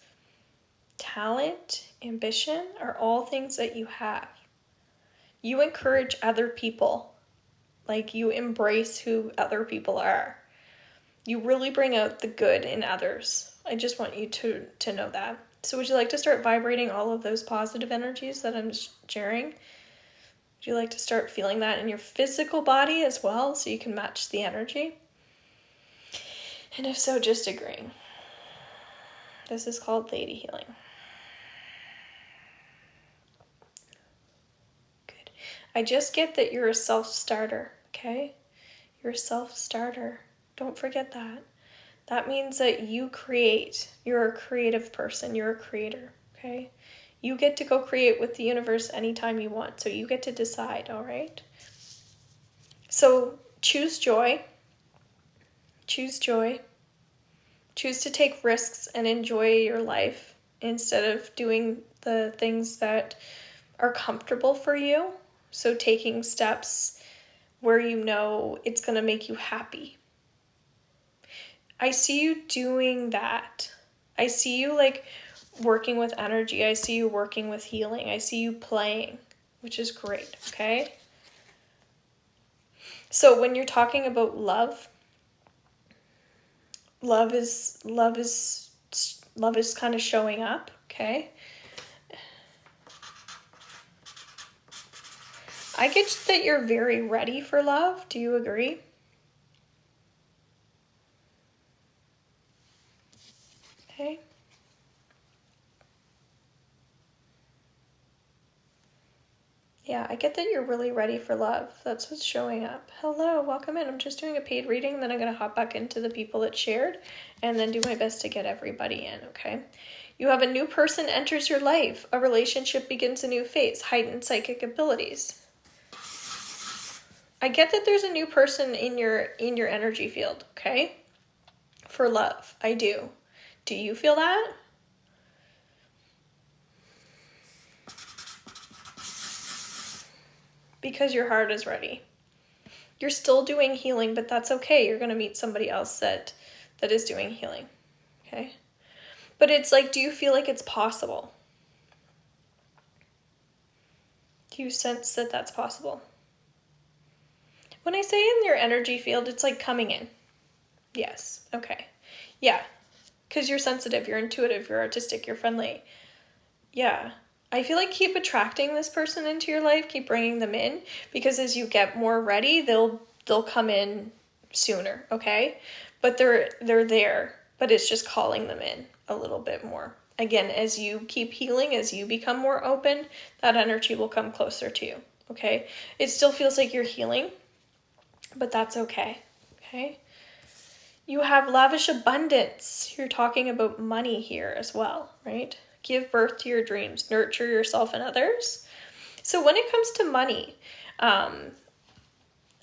Speaker 1: talent, ambition are all things that you have. You encourage other people. Like you embrace who other people are. You really bring out the good in others. I just want you to know that. So would you like to start vibrating all of those positive energies that I'm sharing? Would you like to start feeling that in your physical body as well so you can match the energy? And if so, just agreeing. This is called Theta healing. Good. I just get that you're a self-starter, okay? You're a self-starter. Don't forget that. That means that you create. You're a creative person. You're a creator, okay? You get to go create with the universe anytime you want. So you get to decide, all right? So choose joy. Choose joy. Choose to take risks and enjoy your life instead of doing the things that are comfortable for you. So taking steps where you know it's going to make you happy. I see you doing that. I see you like working with energy. I see you working with healing. I see you playing, which is great, okay? So when you're talking about love is kind of showing up, okay? I get that you're very ready for love. Do you agree? Okay. Yeah, I get that you're really ready for love. That's what's showing up. Hello, welcome in. I'm just doing a paid reading, then I'm going to hop back into the people that shared and then do my best to get everybody in, okay? You have a new person enters your life. A relationship begins a new phase. Heightened psychic abilities. I get that there's a new person in your energy field, okay? For love. I do. Do you feel that? Because your heart is ready. You're still doing healing, but that's okay. You're going to meet somebody else that is doing healing. Okay? But it's like, do you feel like it's possible? Do you sense that that's possible? When I say in your energy field, it's like coming in. Yes. Okay. Yeah. Because you're sensitive, you're intuitive, you're artistic, you're friendly. Yeah. I feel like keep attracting this person into your life, keep bringing them in, because as you get more ready, they'll come in sooner, okay? But they're there, but it's just calling them in a little bit more. Again, as you keep healing, as you become more open, that energy will come closer to you, okay? It still feels like you're healing, but that's okay, okay? You have lavish abundance. You're talking about money here as well, right? Give birth to your dreams, nurture yourself and others. So when it comes to money, I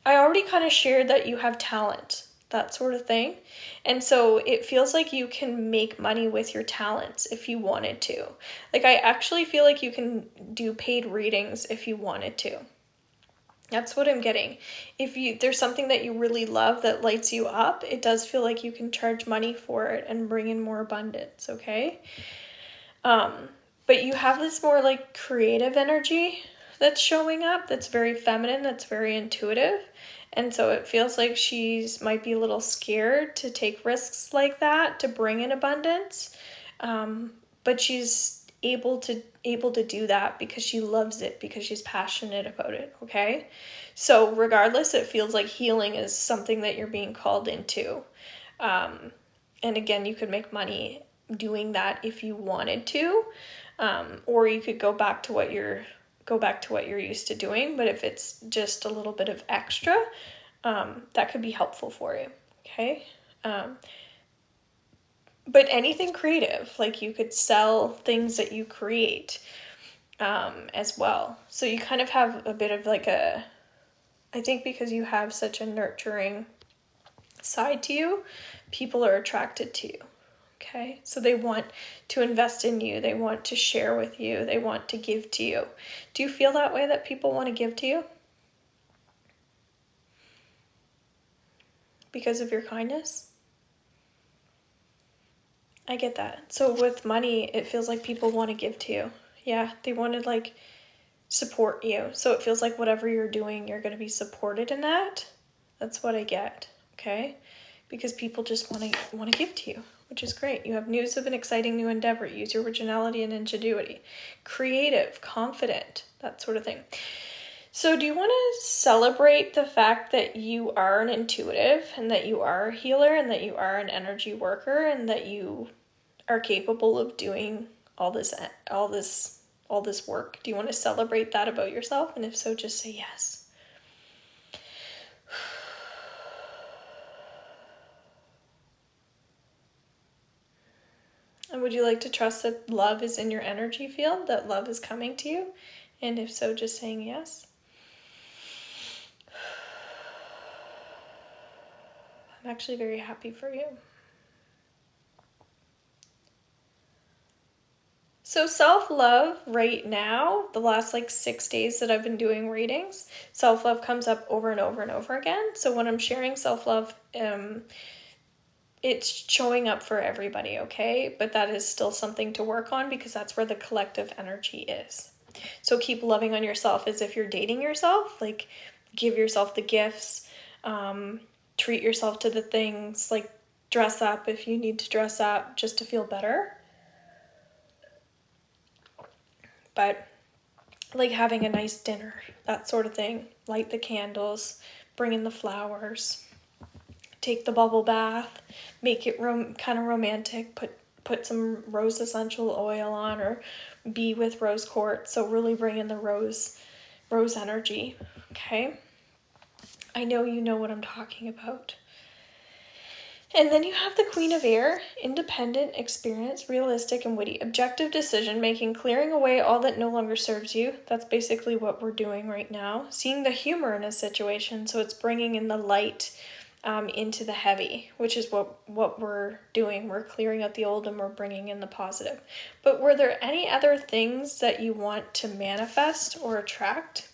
Speaker 1: already kind of shared that you have talent, that sort of thing. And so it feels like you can make money with your talents if you wanted to. Like I actually feel like you can do paid readings if you wanted to. That's what I'm getting. If there's something that you really love that lights you up, it does feel like you can charge money for it and bring in more abundance, okay? But you have this more like creative energy that's showing up, that's very feminine, that's very intuitive. And so it feels like might be a little scared to take risks like that to bring in abundance. But she's able to do that because she loves it, because she's passionate about it, okay? So regardless, it feels like healing is something that you're being called into. And again, you could make money doing that if you wanted to, or you could go back to what you're used to doing. But if it's just a little bit of extra, that could be helpful for you, okay? But anything creative, like you could sell things that you create as well. So you kind of have a bit of like I think because you have such a nurturing side to you, people are attracted to you. Okay, so they want to invest in you. They want to share with you. They want to give to you. Do you feel that way, that people want to give to you? Because of your kindness? I get that. So with money, it feels like people want to give to you. Yeah, they want to like support you. So it feels like whatever you're doing, you're going to be supported in that. That's what I get, okay? Because people just want to give to you, which is great. You have news of an exciting new endeavor. Use your originality and ingenuity. Creative, confident, that sort of thing. So do you want to celebrate the fact that you are an intuitive and that you are a healer and that you are an energy worker and that you are capable of doing all this work? Do you want to celebrate that about yourself? And if so, just say yes. Would you like to trust that love is in your energy field, that love is coming to you? And if so, just saying yes. I'm actually very happy for you. So self-love right now, the last like 6 days that I've been doing readings, self-love comes up over and over and over again. So when I'm sharing self-love, it's showing up for everybody, okay? But that is still something to work on because that's where the collective energy is. So keep loving on yourself as if you're dating yourself. Like, give yourself the gifts, treat yourself to the things, like dress up if you need to dress up just to feel better. But like having a nice dinner, that sort of thing. Light the candles, bring in the flowers, take the bubble bath, make it kind of romantic, put some rose essential oil on, or be with rose quartz. So really bring in the rose energy, okay? I know you know what I'm talking about. And then you have the Queen of Air, independent, experienced, realistic, and witty. Objective decision making, clearing away all that no longer serves you. That's basically what we're doing right now. Seeing the humor in a situation, so it's bringing in the light into the heavy, which is what we're doing. We're clearing out the old and we're bringing in the positive. But were there any other things that you want to manifest or attract?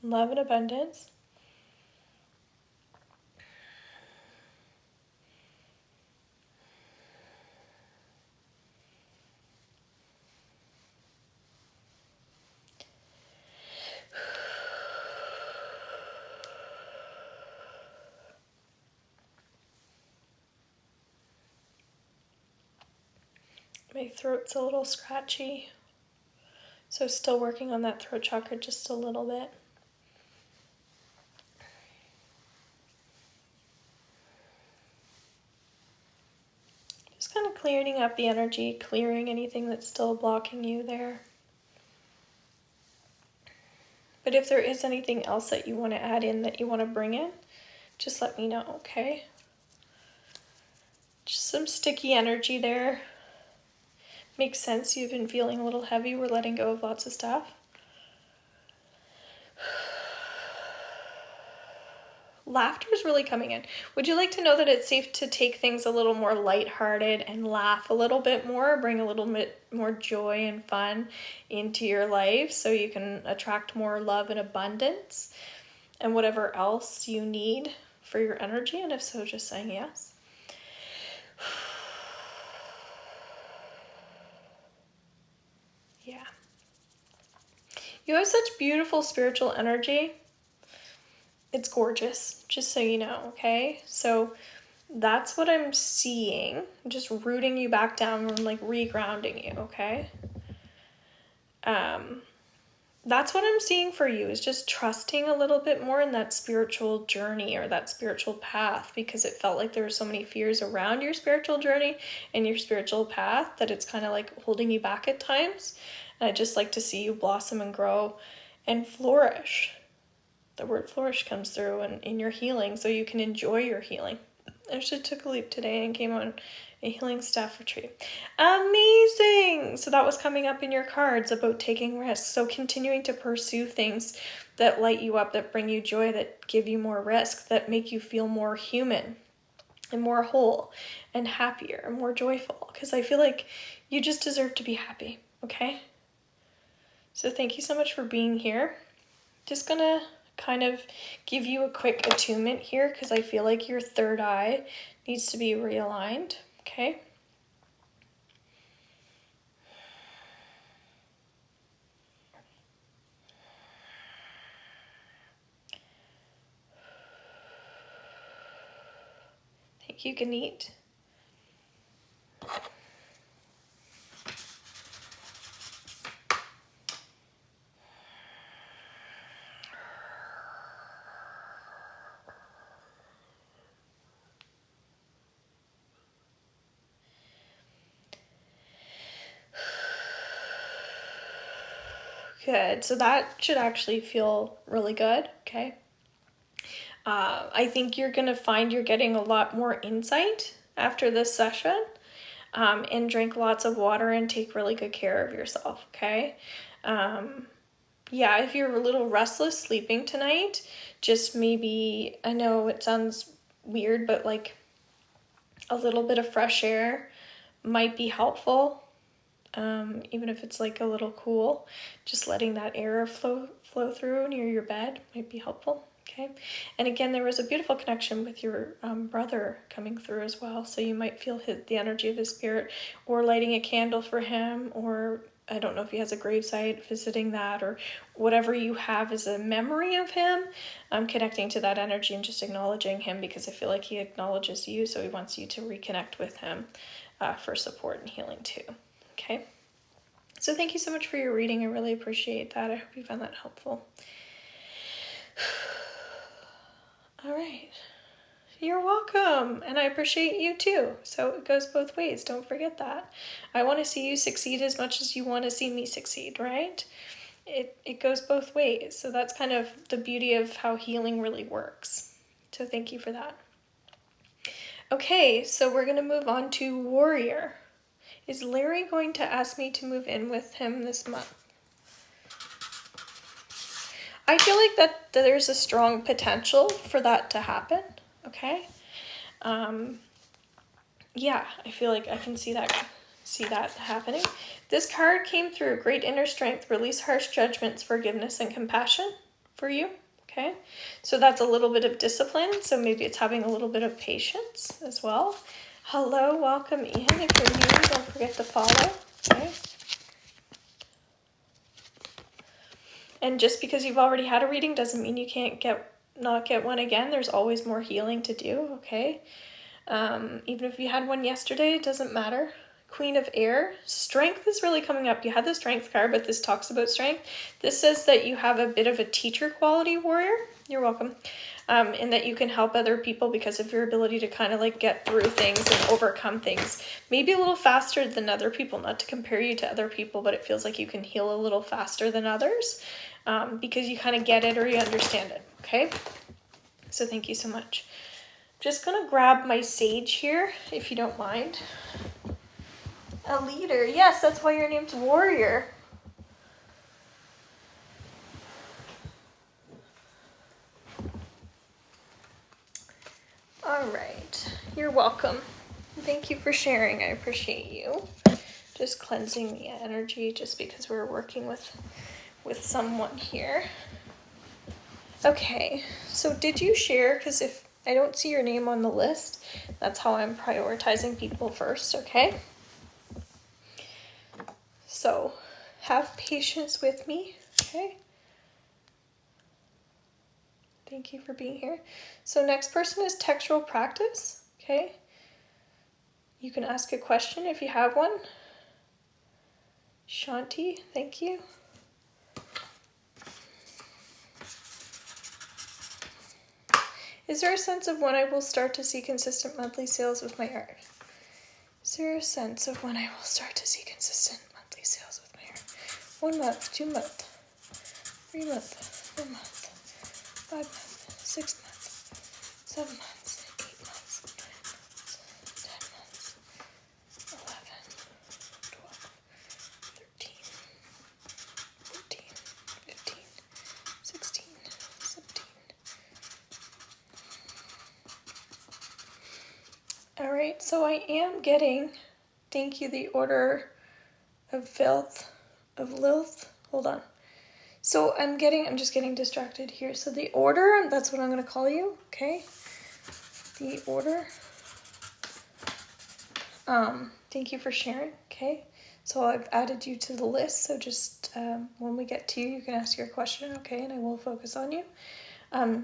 Speaker 1: Love and abundance. My throat's a little scratchy, so still working on that throat chakra just a little bit. Just kind of clearing up the energy, clearing anything that's still blocking you there. But if there is anything else that you want to add in, that you want to bring in, just let me know, okay? Just some sticky energy there. Makes sense, you've been feeling a little heavy. We're letting go of lots of stuff. Laughter is really coming in. Would you like to know that it's safe to take things a little more lighthearted and laugh a little bit more, bring a little bit more joy and fun into your life so you can attract more love and abundance and whatever else you need for your energy? And if so, just saying yes. Yeah. You have such beautiful spiritual energy. It's gorgeous, just so you know, okay? So that's what I'm seeing. I'm just rooting you back down and like regrounding you, okay? That's what I'm seeing for you, is just trusting a little bit more in that spiritual journey or that spiritual path, because it felt like there were so many fears around your spiritual journey and your spiritual path that it's kind of like holding you back at times. And I just like to see you blossom and grow and flourish. The word flourish comes through in your healing, so you can enjoy your healing. I actually took a leap today and came on a healing staff retreat. Amazing! So that was coming up in your cards about taking risks. So continuing to pursue things that light you up, that bring you joy, that give you more risk, that make you feel more human and more whole and happier and more joyful. Because I feel like you just deserve to be happy, okay? So thank you so much for being here. Just gonna kind of give you a quick attunement here because I feel like your third eye needs to be realigned, okay? Thank you, Ganeet. Good, so that should actually feel really good, okay? I think you're going to find you're getting a lot more insight after this session. And drink lots of water and take really good care of yourself, okay? Yeah, if you're a little restless sleeping tonight, just maybe, I know it sounds weird, but like a little bit of fresh air might be helpful. Even if it's like a little cool, just letting that air flow through near your bed might be helpful. Okay. And again, there was a beautiful connection with your brother coming through as well. So you might feel the energy of his spirit, or lighting a candle for him, or I don't know if he has a gravesite, visiting that, or whatever you have as a memory of him. Connecting to that energy and just acknowledging him, because I feel like he acknowledges you. So he wants you to reconnect with him for support and healing too. Okay. So thank you so much for your reading. I really appreciate that. I hope you found that helpful. All right. You're welcome. And I appreciate you too. So it goes both ways. Don't forget that. I want to see you succeed as much as you want to see me succeed, right? It goes both ways. So that's kind of the beauty of how healing really works. So thank you for that. Okay, so we're going to move on to Warrior. Is Larry going to ask me to move in with him this month? I feel like that there's a strong potential for that to happen, okay? Yeah, I feel like I can see that happening. This card came through: great inner strength, release harsh judgments, forgiveness, and compassion for you, okay? So that's a little bit of discipline, so maybe it's having a little bit of patience as well. Hello, welcome in. If you're new, don't forget to follow, okay? And just because you've already had a reading doesn't mean you can't not get one again. There's always more healing to do, okay? Even if you had one yesterday, it doesn't matter. Queen of Air. Strength is really coming up. You had the Strength card, but this talks about strength. This says that you have a bit of a teacher quality, Warrior. You're welcome. And that you can help other people because of your ability to kind of like get through things and overcome things. Maybe a little faster than other people, not to compare you to other people, but it feels like you can heal a little faster than others because you kind of get it or you understand it, okay? So thank you so much. Just gonna grab my sage here, if you don't mind. A leader, yes, that's why your name's Warrior. All right, you're welcome. Thank you for sharing, I appreciate you. Just cleansing the energy just because we're working with someone here. Okay, so did you share? Because if I don't see your name on the list, that's how I'm prioritizing people first, okay? So have patience with me, okay? Thank you for being here. So next person is textual practice, okay? You can ask a question if you have one. Shanti, thank you. Is there a sense of when I will start to see consistent monthly sales with my art? Is there a sense of when I will start to see consistent monthly sales with my art? 1 month, 2 months, 3 months, 4 months, 5 months, 6 months, 7 months, 8 months, 9 months, 10 months, 11, 12, 13, 14, 15, 16, 17. All right, so I am getting, thank you, the Order of Filth, of Lilith. Hold on. So I'm just getting distracted here. So the Order, that's what I'm going to call you, okay? The Order. Thank you for sharing, okay? So I've added you to the list, so just when we get to you, you can ask your question, okay? And I will focus on you.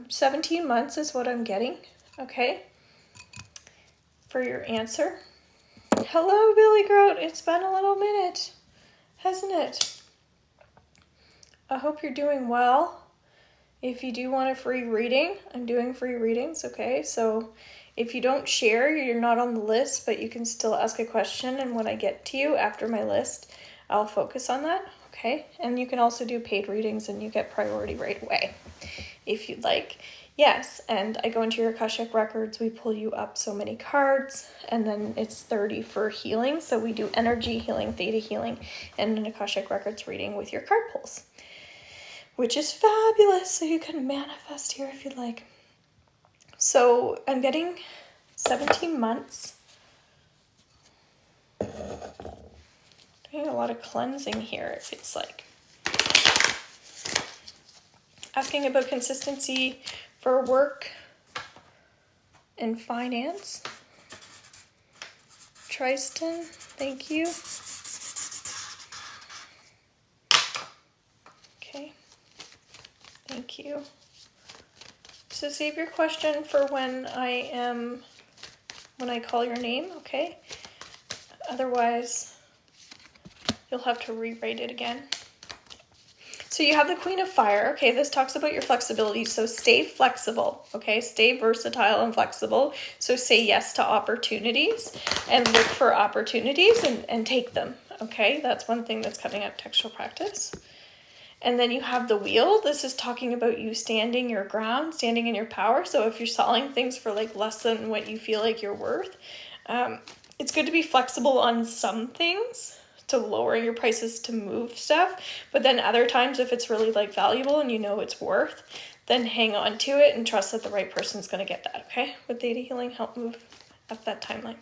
Speaker 1: 17 months is what I'm getting, okay? For your answer. Hello, Billy Groat. It's been a little minute, hasn't it? I hope you're doing well. If you do want a free reading, I'm doing free readings, okay? So if you don't share, you're not on the list, but you can still ask a question, and when I get to you after my list, I'll focus on that, okay? And you can also do paid readings, and you get priority right away if you'd like. Yes, and I go into your Akashic records, we pull you up so many cards, and then it's 30 for healing. So we do energy healing, theta healing, and an Akashic records reading with your card pulls, which is fabulous. So you can manifest here if you'd like. So I'm getting 17 months. Doing a lot of cleansing here, it feels like. Asking about consistency for work and finance. Tristan, thank you. Okay, thank you. So save your question for when I call your name, okay? Otherwise, you'll have to rewrite it again. So you have the Queen of Fire. Okay, this talks about your flexibility. So stay flexible, okay? Stay versatile and flexible. So say yes to opportunities and look for opportunities and take them, okay? That's one thing that's coming up textual practice. And then you have the Wheel. This is talking about you standing your ground, standing in your power. So if you're selling things for like less than what you feel like you're worth, it's good to be flexible on some things, to lower your prices to move stuff, but then other times if it's really like valuable and you know it's worth, then hang on to it and trust that the right person's going to get that, okay? Would theta healing help move up that timeline?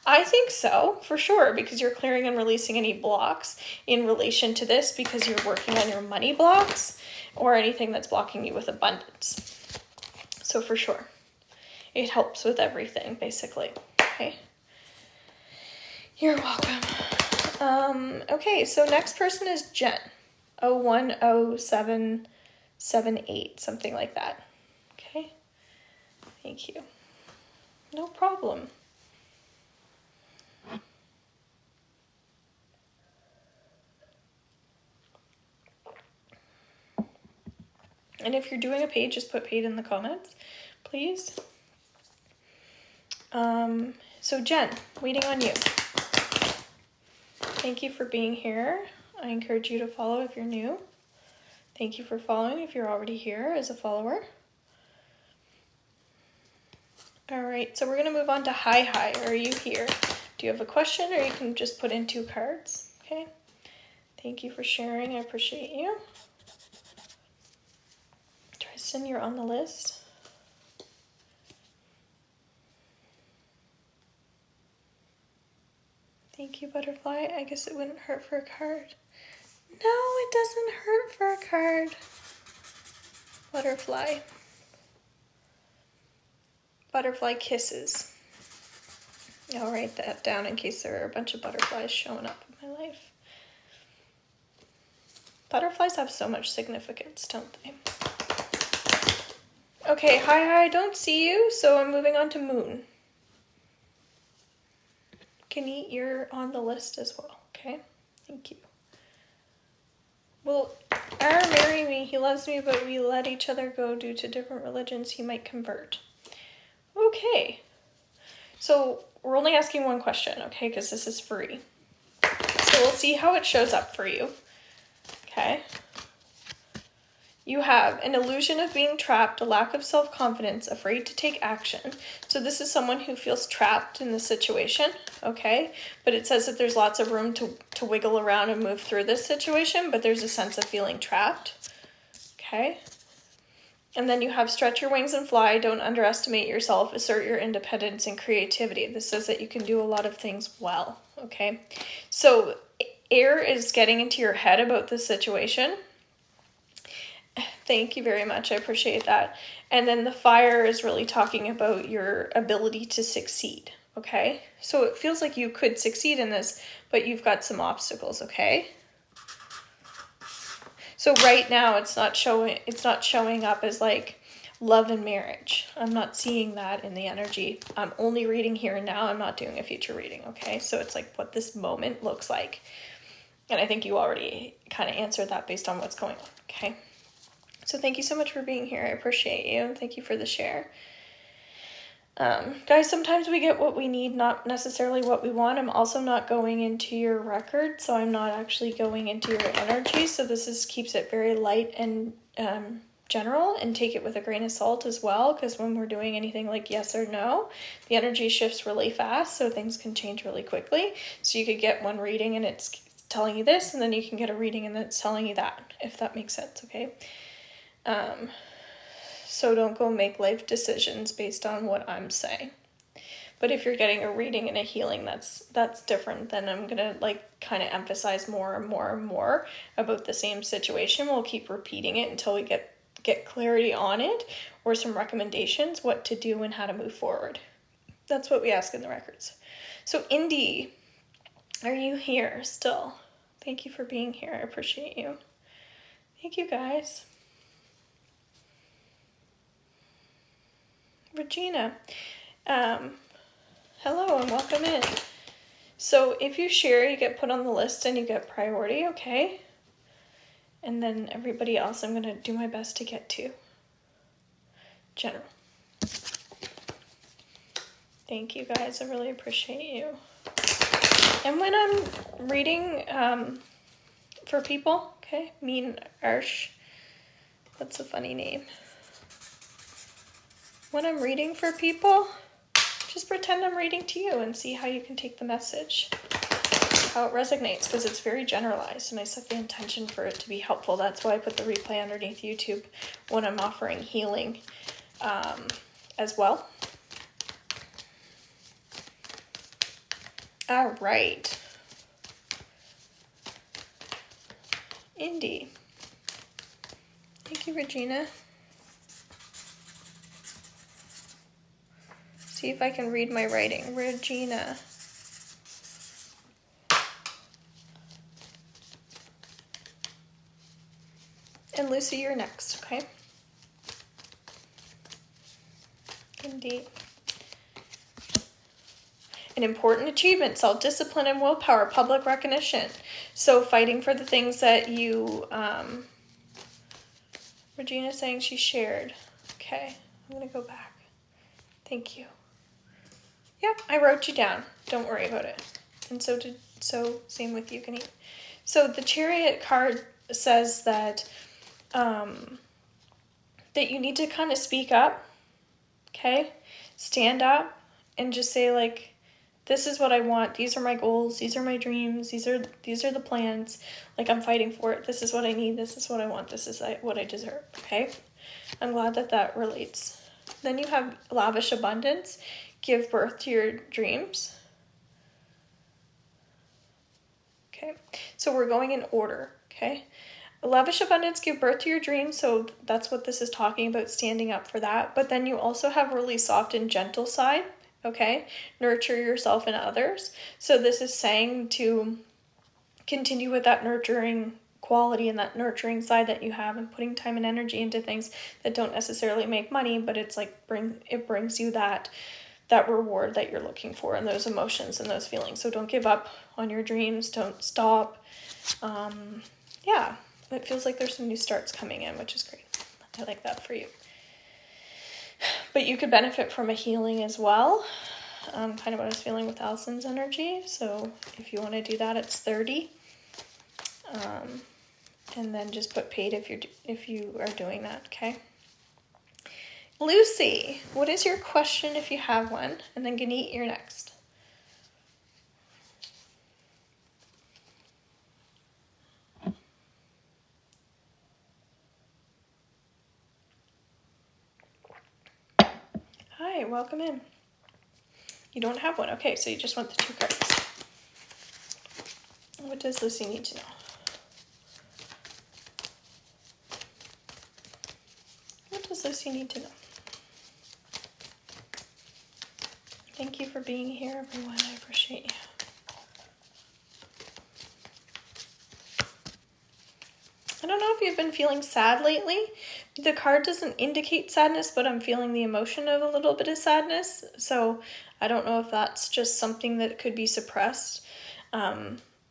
Speaker 1: I think so, for sure, because you're clearing and releasing any blocks in relation to this, because you're working on your money blocks or anything that's blocking you with abundance. So for sure, it helps with everything, basically, okay? You're welcome. Okay, so next person is Jen. 010778, something like that. Okay, thank you. No problem. And if you're doing a paid, just put paid in the comments, please. So Jen, waiting on you. Thank you for being here. I encourage you to follow if you're new. Thank you for following if you're already here as a follower. All right, so we're going to move on to Hi. Are you here? Do you have a question, or you can just put in 2 cards? Okay. Thank you for sharing. I appreciate you. Tristan, you're on the list. Thank you, Butterfly. I guess it wouldn't hurt for a card. No, it doesn't hurt for a card. Butterfly. Butterfly kisses. I'll write that down in case there are a bunch of butterflies showing up in my life. Butterflies have so much significance, don't they? Okay, Hi, I don't see you, so I'm moving on to Moon. Kenny, you're on the list as well, okay? Thank you. Will Ara marry me? He loves me, but we let each other go due to different religions. He might convert. Okay. So we're only asking one question, okay? Because this is free. So we'll see how it shows up for you. Okay. You have an illusion of being trapped, a lack of self-confidence, afraid to take action. So this is someone who feels trapped in the situation, okay? But it says that there's lots of room to wiggle around and move through this situation, but there's a sense of feeling trapped, okay? And then you have stretch your wings and fly, don't underestimate yourself, assert your independence and creativity. This says that you can do a lot of things well, okay? So air is getting into your head about this situation. Thank you very much. I appreciate that. And then the fire is really talking about your ability to succeed, okay? So it feels like you could succeed in this, but you've got some obstacles, okay? So right now it's not showing up as like love and marriage. I'm not seeing that in the energy. I'm only reading here and now. I'm not doing a future reading, okay? So it's like what this moment looks like. And I think you already kind of answered that based on what's going on, okay? So thank you so much for being here. I appreciate you. Thank you for the share. Guys, sometimes we get what we need, not necessarily what we want. I'm also not going into your record, so I'm not actually going into your energy. So this keeps it very light and general, and take it with a grain of salt as well, because when we're doing anything like yes or no, the energy shifts really fast, so things can change really quickly. So you could get one reading and it's telling you this, and then you can get a reading and it's telling you that, if that makes sense, okay? So don't go make life decisions based on what I'm saying. But if you're getting a reading and a healing, that's different. Then I'm gonna like kind of emphasize more and more and more about the same situation. We'll keep repeating it until we get clarity on it, or some recommendations what to do and how to move forward. That's what we ask in the records. So Indy, are you here still? Thank you for being here. I appreciate you. Thank you, guys. Regina, hello and welcome in. So if you share, you get put on the list and you get priority, okay? And then everybody else I'm going to do my best to get to. General. Thank you, guys. I really appreciate you. And when I'm reading for people, okay, Mean Arsh, that's a funny name. When I'm reading for people, just pretend I'm reading to you and see how you can take the message, how it resonates, because it's very generalized and I set the intention for it to be helpful. That's why I put the replay underneath YouTube when I'm offering healing as well. All right. Indy. Thank you, Regina. See if I can read my writing. Regina. And Lucy, you're next, okay? Indeed. An important achievement, self-discipline and willpower, public recognition. So fighting for the things that you, Regina's saying she shared. Okay, I'm going to go back. Thank you. Yep, I wrote you down. Don't worry about it. And so same with you, Ganeet. So the Chariot card says that that you need to kind of speak up, okay? Stand up and just say like, this is what I want. These are my goals. These are my dreams. These are the plans. Like, I'm fighting for it. This is what I need. This is what I want. This is what I deserve, okay? I'm glad that relates. Then you have lavish abundance. Give birth to your dreams. Okay, so we're going in order, okay? Lavish abundance, give birth to your dreams, so that's what this is talking about, standing up for that. But then you also have really soft and gentle side, okay? Nurture yourself and others. So this is saying to continue with that nurturing quality and that nurturing side that you have, and putting time and energy into things that don't necessarily make money, but it's like it brings you that reward that you're looking for, and those emotions and those feelings. So don't give up on your dreams. Don't stop. Yeah, it feels like there's some new starts coming in, which is great. I like that for you. But you could benefit from a healing as well. Kind of what I was feeling with Allison's energy. So if you want to do that, it's 30. And then just put paid if you are doing that, okay? Lucy, what is your question if you have one? And then Ganeet, you're next. Hi, welcome in. You don't have one. Okay, so you just want the 2 cards. What does Lucy need to know? What does Lucy need to know? Thank you for being here, everyone. I appreciate you. I don't know if you've been feeling sad lately. The card doesn't indicate sadness, but I'm feeling the emotion of a little bit of sadness. So I don't know if that's just something that could be suppressed.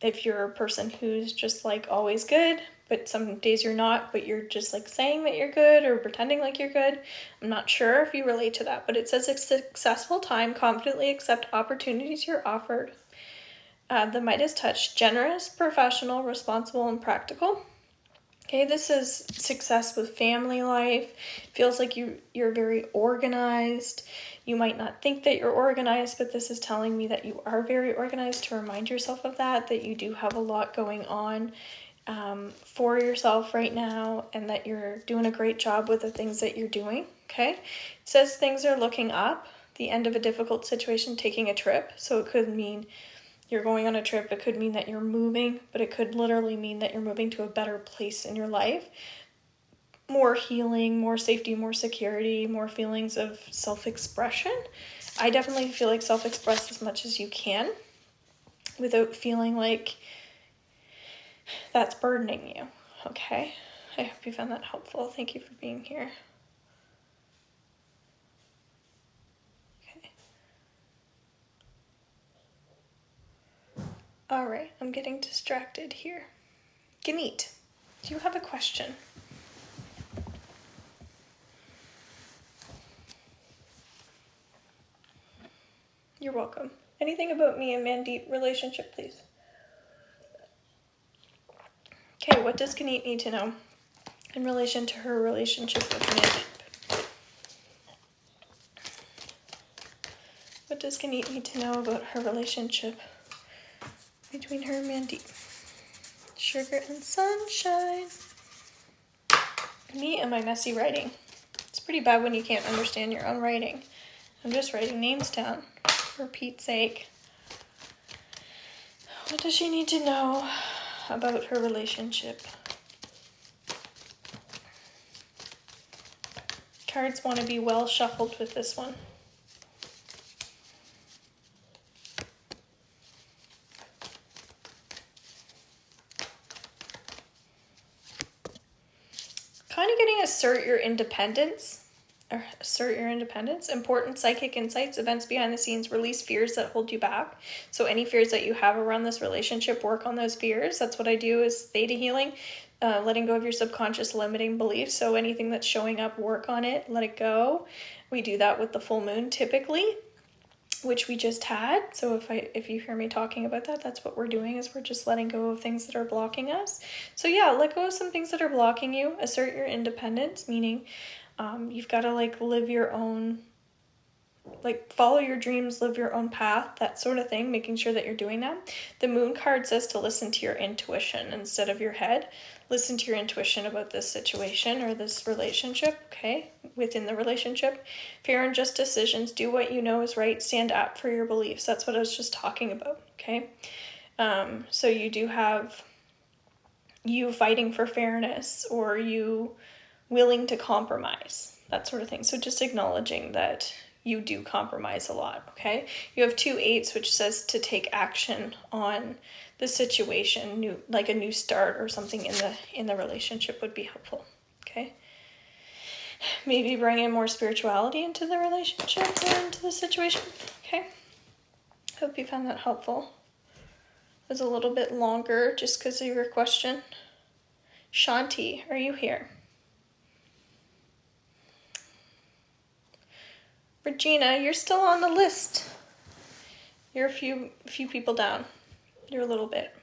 Speaker 1: If you're a person who's just like always good, but some days you're not, but you're just like saying that you're good or pretending like you're good. I'm not sure if you relate to that, but it says a successful time, confidently accept opportunities you're offered. The Midas touch, generous, professional, responsible, and practical. Okay, this is success with family life. Feels like you're very organized. You might not think that you're organized, but this is telling me that you are very organized, to remind yourself of that you do have a lot going on for yourself right now, and that you're doing a great job with the things that you're doing, okay? It says things are looking up, the end of a difficult situation, taking a trip. So it could mean you're going on a trip. It could mean that you're moving, but it could literally mean that you're moving to a better place in your life. More healing, more safety, more security, more feelings of self-expression. I definitely feel like self-express as much as you can without feeling like that's burdening you, okay? I hope you found that helpful. Thank you for being here. Okay. All right, I'm getting distracted here. Ganeet, do you have a question? You're welcome. Anything about me and Mandeep relationship, please? Okay, what does Ganeet need to know in relation to her relationship with Mandeep? What does Ganeet need to know about her relationship between her and Mandeep? Sugar and sunshine. Me and my messy writing. It's pretty bad when you can't understand your own writing. I'm just writing names down, for Pete's sake. What does she need to know about her relationship? Cards want to be well shuffled with this one. Kind of getting assert your independence. Important psychic insights, events behind the scenes, release fears that hold you back. So any fears that you have around this relationship, work on those fears. That's what I do is theta healing, letting go of your subconscious limiting beliefs. So anything that's showing up, work on it, let it go. We do that with the full moon typically, which we just had. So if you hear me talking about that, that's what we're doing, is we're just letting go of things that are blocking us. So yeah, let go of some things that are blocking you. Assert your independence, meaning you've got to live your own, follow your dreams, live your own path, that sort of thing, making sure that you're doing that. The moon card says to listen to your intuition instead of your head. Listen to your intuition about this situation or this relationship, okay, within the relationship. Fear and just decisions, do what you know is right, stand up for your beliefs. That's what I was just talking about, okay? So you do have you fighting for fairness, or you willing to compromise, that sort of thing. So just acknowledging that you do compromise a lot, okay? You have 2 8s, which says to take action on the situation, like a new start or something in the relationship would be helpful, okay? Maybe bring in more spirituality into the relationship or into the situation, okay? Hope you found that helpful. It was a little bit longer just because of your question. Shanti, are you here? Regina, you're still on the list. You're a few people down. You're a little bit.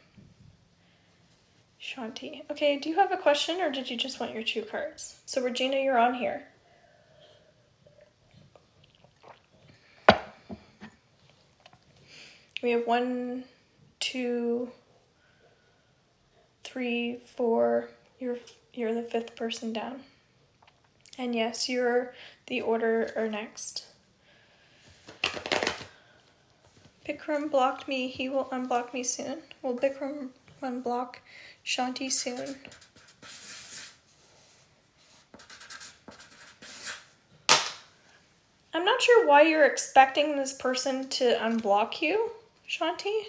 Speaker 1: Shanti. Okay, do you have a question, or did you just want your 2 cards? So Regina, you're on here. We have 1, 2, 3, 4. You're the 5th person down. And yes, you're the order or next. Bikram blocked me. He will unblock me soon. Will Bikram unblock Shanti soon? I'm not sure why you're expecting this person to unblock you, Shanti.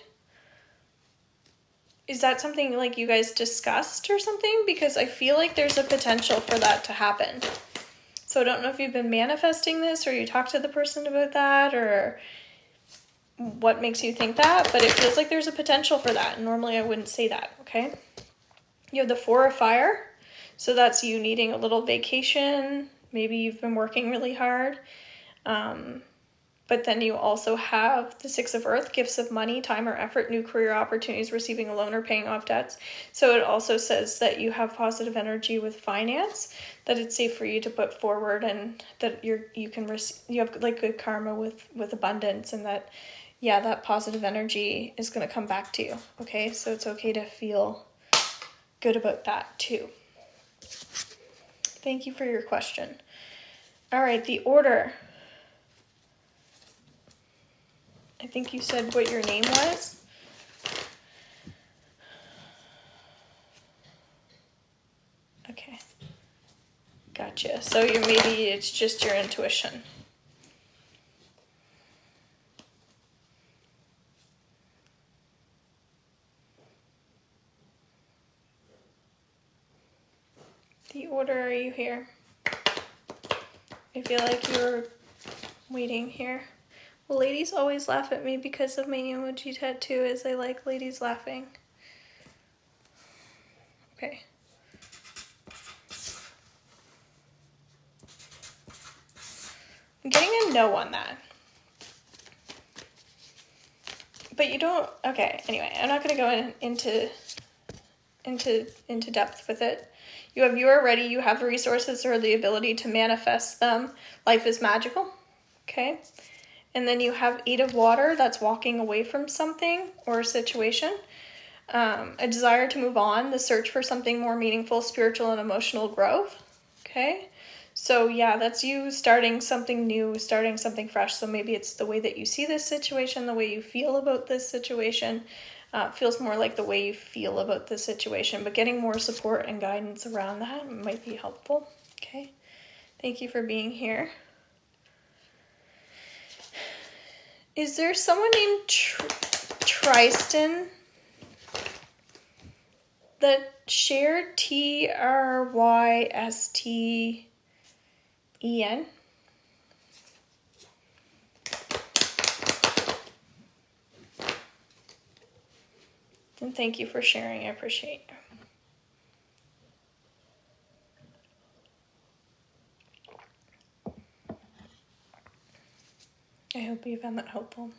Speaker 1: Is that something you guys discussed or something? Because I feel like there's a potential for that to happen. So I don't know if you've been manifesting this, or you talked to the person about that, or what makes you think that, but it feels like there's a potential for that. Normally I wouldn't say that, okay? You have the 4 of fire. So that's you needing a little vacation. Maybe you've been working really hard. But then you also have the Six of Earth, gifts of money, time or effort, new career opportunities, receiving a loan or paying off debts. So it also says that you have positive energy with finance, that it's safe for you to put forward, and that you have like good karma with abundance, and that, yeah, that positive energy is going to come back to you. Okay, so it's okay to feel good about that too. Thank you for your question. All right, the order. I think you said what your name was. Okay. Gotcha. So maybe it's just your intuition. The order, are you here? I feel like you're waiting here. Well, ladies always laugh at me because of my emoji tattoo, as I like ladies laughing. Okay. I'm getting a no on that. But you don't, okay, anyway, I'm not going to go into depth with it. You are ready, you have the resources or the ability to manifest them. Life is magical, okay? And then you have 8 of water, that's walking away from something or a situation. A desire to move on, the search for something more meaningful, spiritual and emotional growth, okay? So yeah, that's you starting something new, starting something fresh. So maybe it's the way that you see this situation, the way you feel about this situation. Feels more like the way you feel about the situation, but getting more support and guidance around that might be helpful. Okay, thank you for being here. Is there someone named Tristan that shared Trysten? And thank you for sharing. I appreciate you. I hope you found that helpful.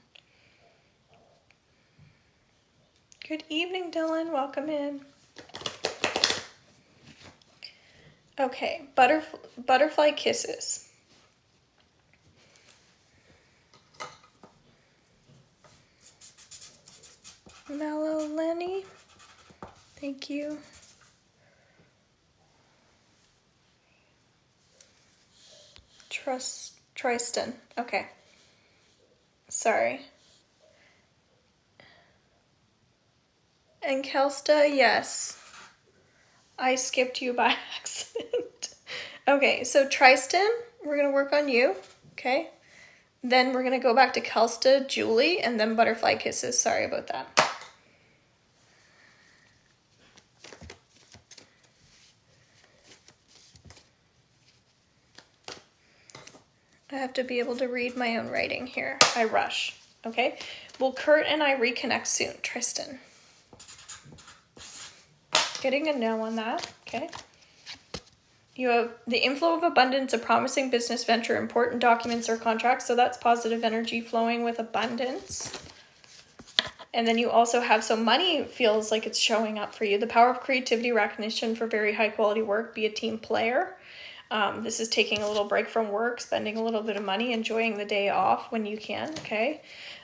Speaker 1: Good evening, Dylan. Welcome in. Okay, butterfly kisses. Mellow Lenny, thank you. Tristan, okay. Sorry. And Kelsta, yes. I skipped you by accident. Okay, so Tristan, we're going to work on you, okay? Then we're going to go back to Kelsta, Julie, and then butterfly kisses. Sorry about that. I have to be able to read my own writing here. I rush, okay? Will Kurt and I reconnect soon? Tristan. Getting a no on that, okay? You have the inflow of abundance, a promising business venture, important documents or contracts. So that's positive energy flowing with abundance. And then you also have, so money feels like it's showing up for you. The power of creativity, recognition for very high quality work, be a team player. This is taking a little break from work, spending a little bit of money, enjoying the day off when you can, okay?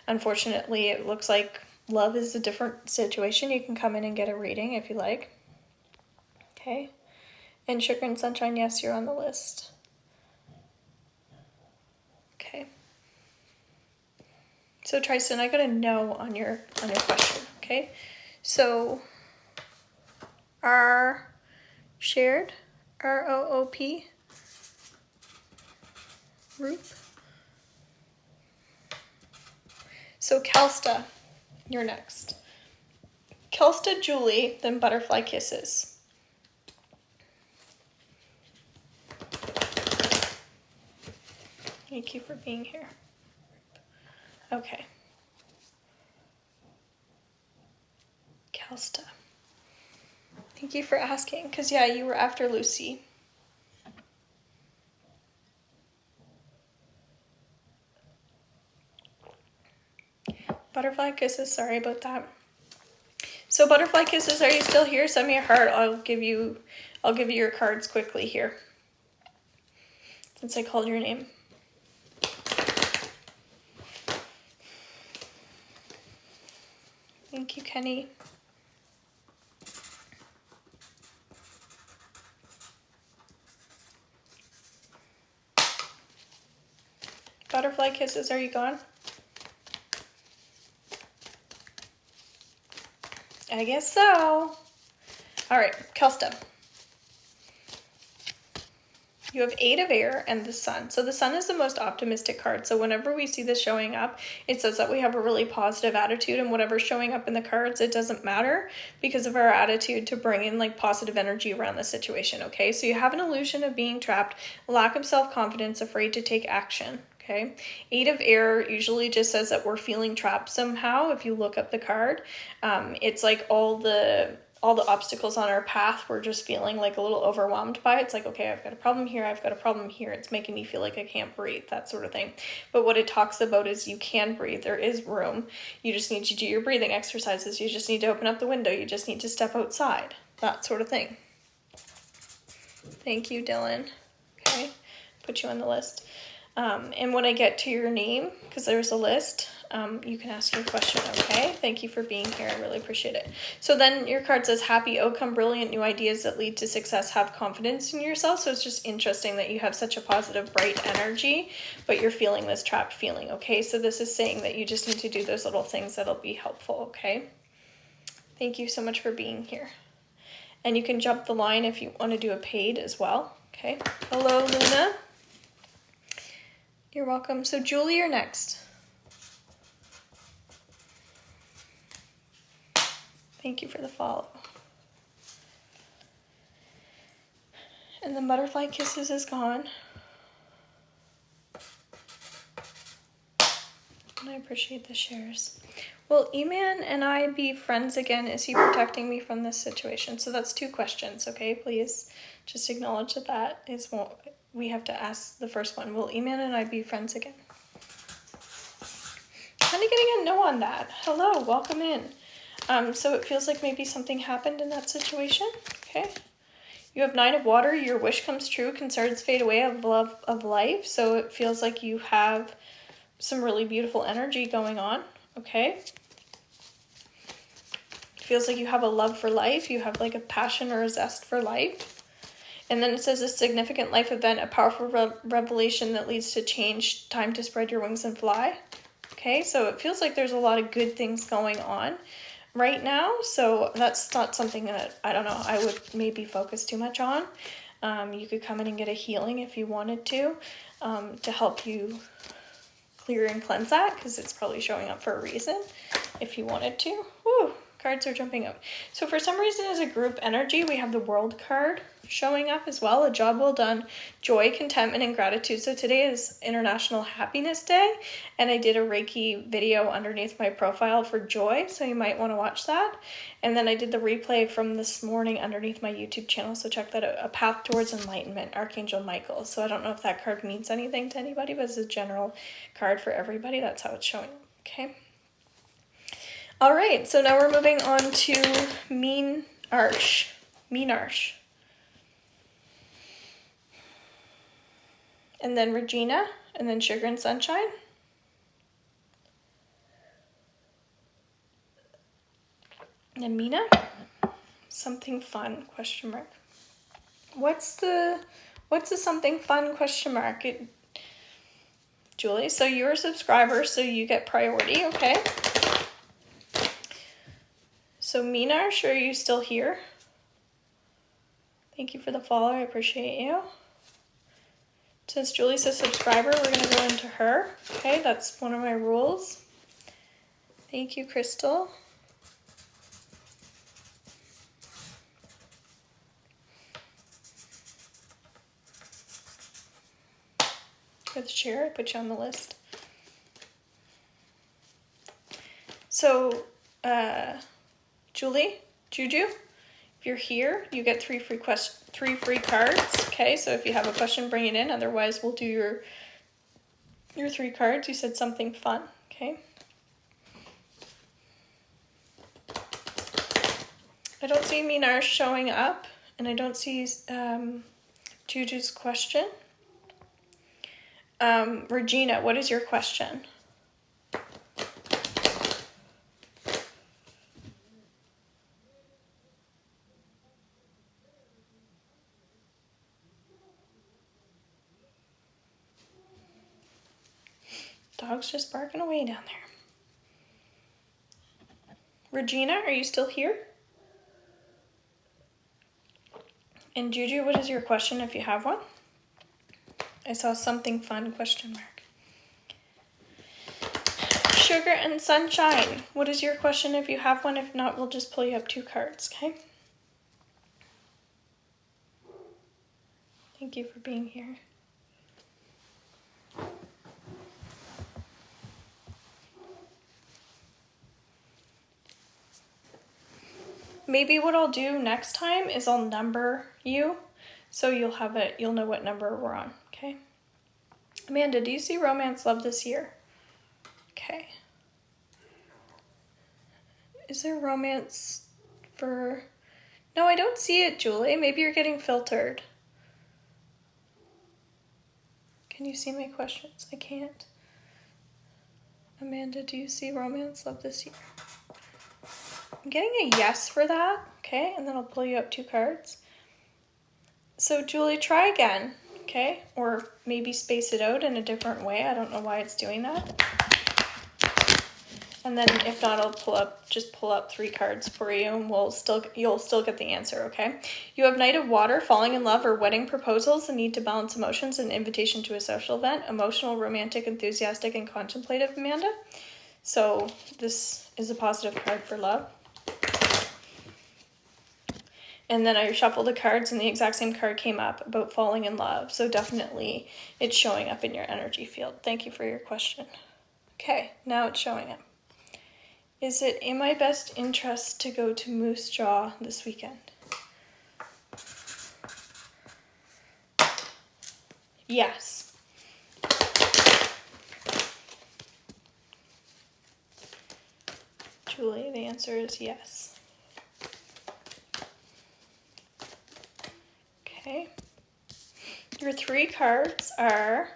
Speaker 1: Unfortunately, it looks like love is a different situation. You can come in and get a reading if you like. Okay. And Sugar and Sunshine, yes, you're on the list. Okay. So Tristan, I got a no on your question, okay? So R shared, ROOP, Roop. So Kelsta, you're next. Kelsta, Julie, then butterfly kisses. Thank you for being here. Okay. Kelsta. Thank you for asking, because yeah, you were after Lucy. Butterfly Kisses, sorry about that. So Butterfly Kisses, are you still here? Send me a heart. I'll give you your cards quickly here, since I called your name. Thank you, Kenny. Butterfly Kisses, are you gone? I guess so. All right, Kelsta. You have 8 of air and the sun. So the sun is the most optimistic card. So whenever we see this showing up, it says that we have a really positive attitude, and whatever's showing up in the cards, it doesn't matter because of our attitude to bring in like positive energy around the situation, okay? So you have an illusion of being trapped, lack of self-confidence, afraid to take action. Okay, 8 of air usually just says that we're feeling trapped somehow. If you look up the card, it's like all the obstacles on our path, we're just feeling like a little overwhelmed by it. It's like, okay, I've got a problem here, I've got a problem here. It's making me feel like I can't breathe, that sort of thing. But what it talks about is you can breathe. There is room. You just need to do your breathing exercises. You just need to open up the window. You just need to step outside, that sort of thing. Thank you, Dylan. Okay, put you on the list. And when I get to your name, because there's a list, you can ask your question, okay? Thank you for being here. I really appreciate it. So then your card says, happy outcome, brilliant new ideas that lead to success, have confidence in yourself. So it's just interesting that you have such a positive, bright energy, but you're feeling this trapped feeling, okay? So this is saying that you just need to do those little things that'll be helpful, okay? Thank you so much for being here. And you can jump the line if you want to do a paid as well, okay? Hello, Luna. You're welcome. So Julie, you're next. Thank you for the follow. And the Butterfly Kisses is gone. And I appreciate the shares. Will E-Man and I be friends again? Is he protecting me from this situation? So that's 2 questions, okay? Please just acknowledge that is what we have to ask. The first one, will E-Man and I be friends again? Kind of getting a no on that. Hello, welcome in. So it feels like maybe something happened in that situation, okay? You have 9 of water, your wish comes true, concerns fade away of love of life. So it feels like you have some really beautiful energy going on, okay? It feels like you have a love for life, you have like a passion or a zest for life. And then it says a significant life event, a powerful revelation that leads to change, time to spread your wings and fly. Okay, so it feels like there's a lot of good things going on right now. So that's not something that, I don't know, I would maybe focus too much on. You could come in and get a healing if you wanted to help you clear and cleanse that, because it's probably showing up for a reason if you wanted to. Woo, cards are jumping out. So for some reason, as a group energy, we have the World card showing up as well. A job well done, joy, contentment, and gratitude. So today is International Happiness Day, and I did a Reiki video underneath my profile for joy, so you might want to watch that. And then I did the replay from this morning underneath my YouTube channel, so check that out. A path towards enlightenment, Archangel Michael. So I don't know if that card means anything to anybody, but it's a general card for everybody. That's how it's showing, okay? All right, so now we're moving on to Mean Arsh. And then Regina, and then Sugar and Sunshine. And then Mina, something fun, question mark. What's the something fun, question mark? Julie, so you're a subscriber, so you get priority, okay? So Mina, are you still here? Thank you for the follow, I appreciate you. Since Julie's a subscriber, we're going to go into her. Okay, that's one of my rules. Thank you, Crystal. For the share, I put you on the list. So, Juju, if you're here, you get 3 free cards. Okay, so if you have a question, bring it in. Otherwise, we'll do your 3 cards. You said something fun. Okay. I don't see Minar showing up, and I don't see Juju's question. Regina, what is your question? Dog's just barking away down there. Regina, are you still here? And Juju, what is your question if you have one? I saw something fun, question mark. Sugar and Sunshine, what is your question if you have one? If not, we'll just pull you up 2 cards, okay? Thank you for being here. Maybe what I'll do next time is I'll number you, so you'll know what number we're on, okay? Amanda, do you see romance love this year? Okay. Is there romance for... No, I don't see it, Julie. Maybe you're getting filtered. Can you see my questions? I can't. Amanda, do you see romance love this year? I'm getting a yes for that, okay? And then I'll pull you up 2 cards. So, Julie, try again, okay? Or maybe space it out in a different way. I don't know why it's doing that. And then if not, I'll pull up 3 cards for you, and you'll still get the answer, okay? You have Knight of Water, falling in love or wedding proposals, the need to balance emotions, an invitation to a social event, emotional, romantic, enthusiastic, and contemplative, Amanda. So this is a positive card for love. And then I shuffled the cards and the exact same card came up about falling in love. So definitely it's showing up in your energy field. Thank you for your question. Okay, now it's showing up. Is it in my best interest to go to Moose Jaw this weekend? Yes. Julie, the answer is yes. Okay. Your 3 cards are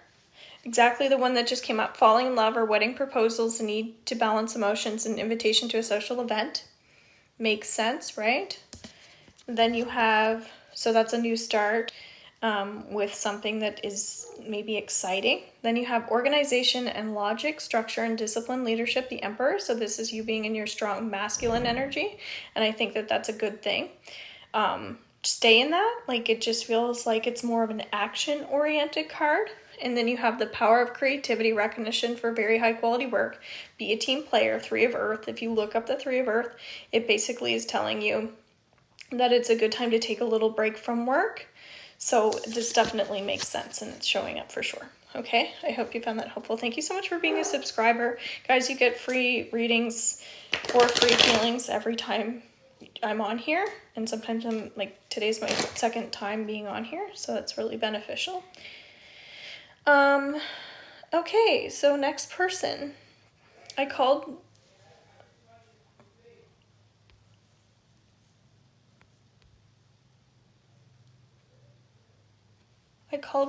Speaker 1: exactly the one that just came up. Falling in love or wedding proposals, the need to balance emotions, an invitation to a social event. Makes sense, right? Then you have, so that's a new start with something that is maybe exciting. Then you have organization and logic, structure and discipline, leadership, the Emperor. So this is you being in your strong masculine energy. And I think that that's a good thing. Stay in that. Like, it just feels like it's more of an action-oriented card. And then you have the power of creativity, recognition for very high quality work. Be a team player, 3 of Earth. If you look up the 3 of Earth, it basically is telling you that it's a good time to take a little break from work. So this definitely makes sense, and it's showing up for sure. Okay, I hope you found that helpful. Thank you so much for being a subscriber. Guys, you get free readings or free healings every time I'm on here. And sometimes I'm like, today's my 2nd time being on here, so that's really beneficial. Okay, so next person. I called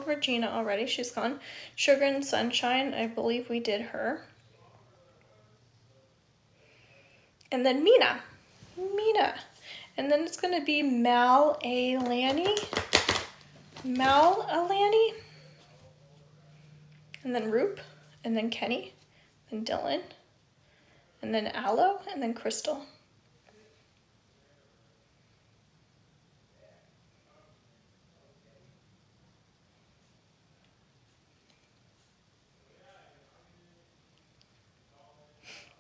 Speaker 1: Regina already. She's gone. Sugar and Sunshine, I believe we did her. And then Mina. And then it's going to be Mal-A-Lani. And then Roop. And then Kenny. And Dylan. And then Aloe. And then Crystal.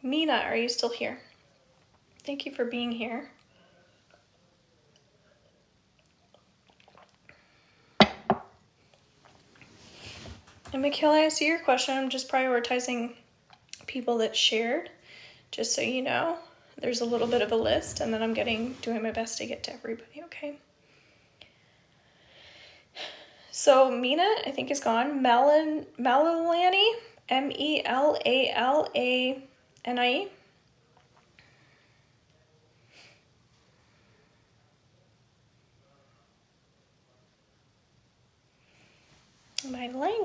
Speaker 1: Mina, are you still here? Thank you for being here. And Mikhail, I see your question. I'm just prioritizing people that shared, just so you know. There's a little bit of a list, and then I'm doing my best to get to everybody, okay? So Mina, I think, is gone. Mal-A-Lani, Melalani.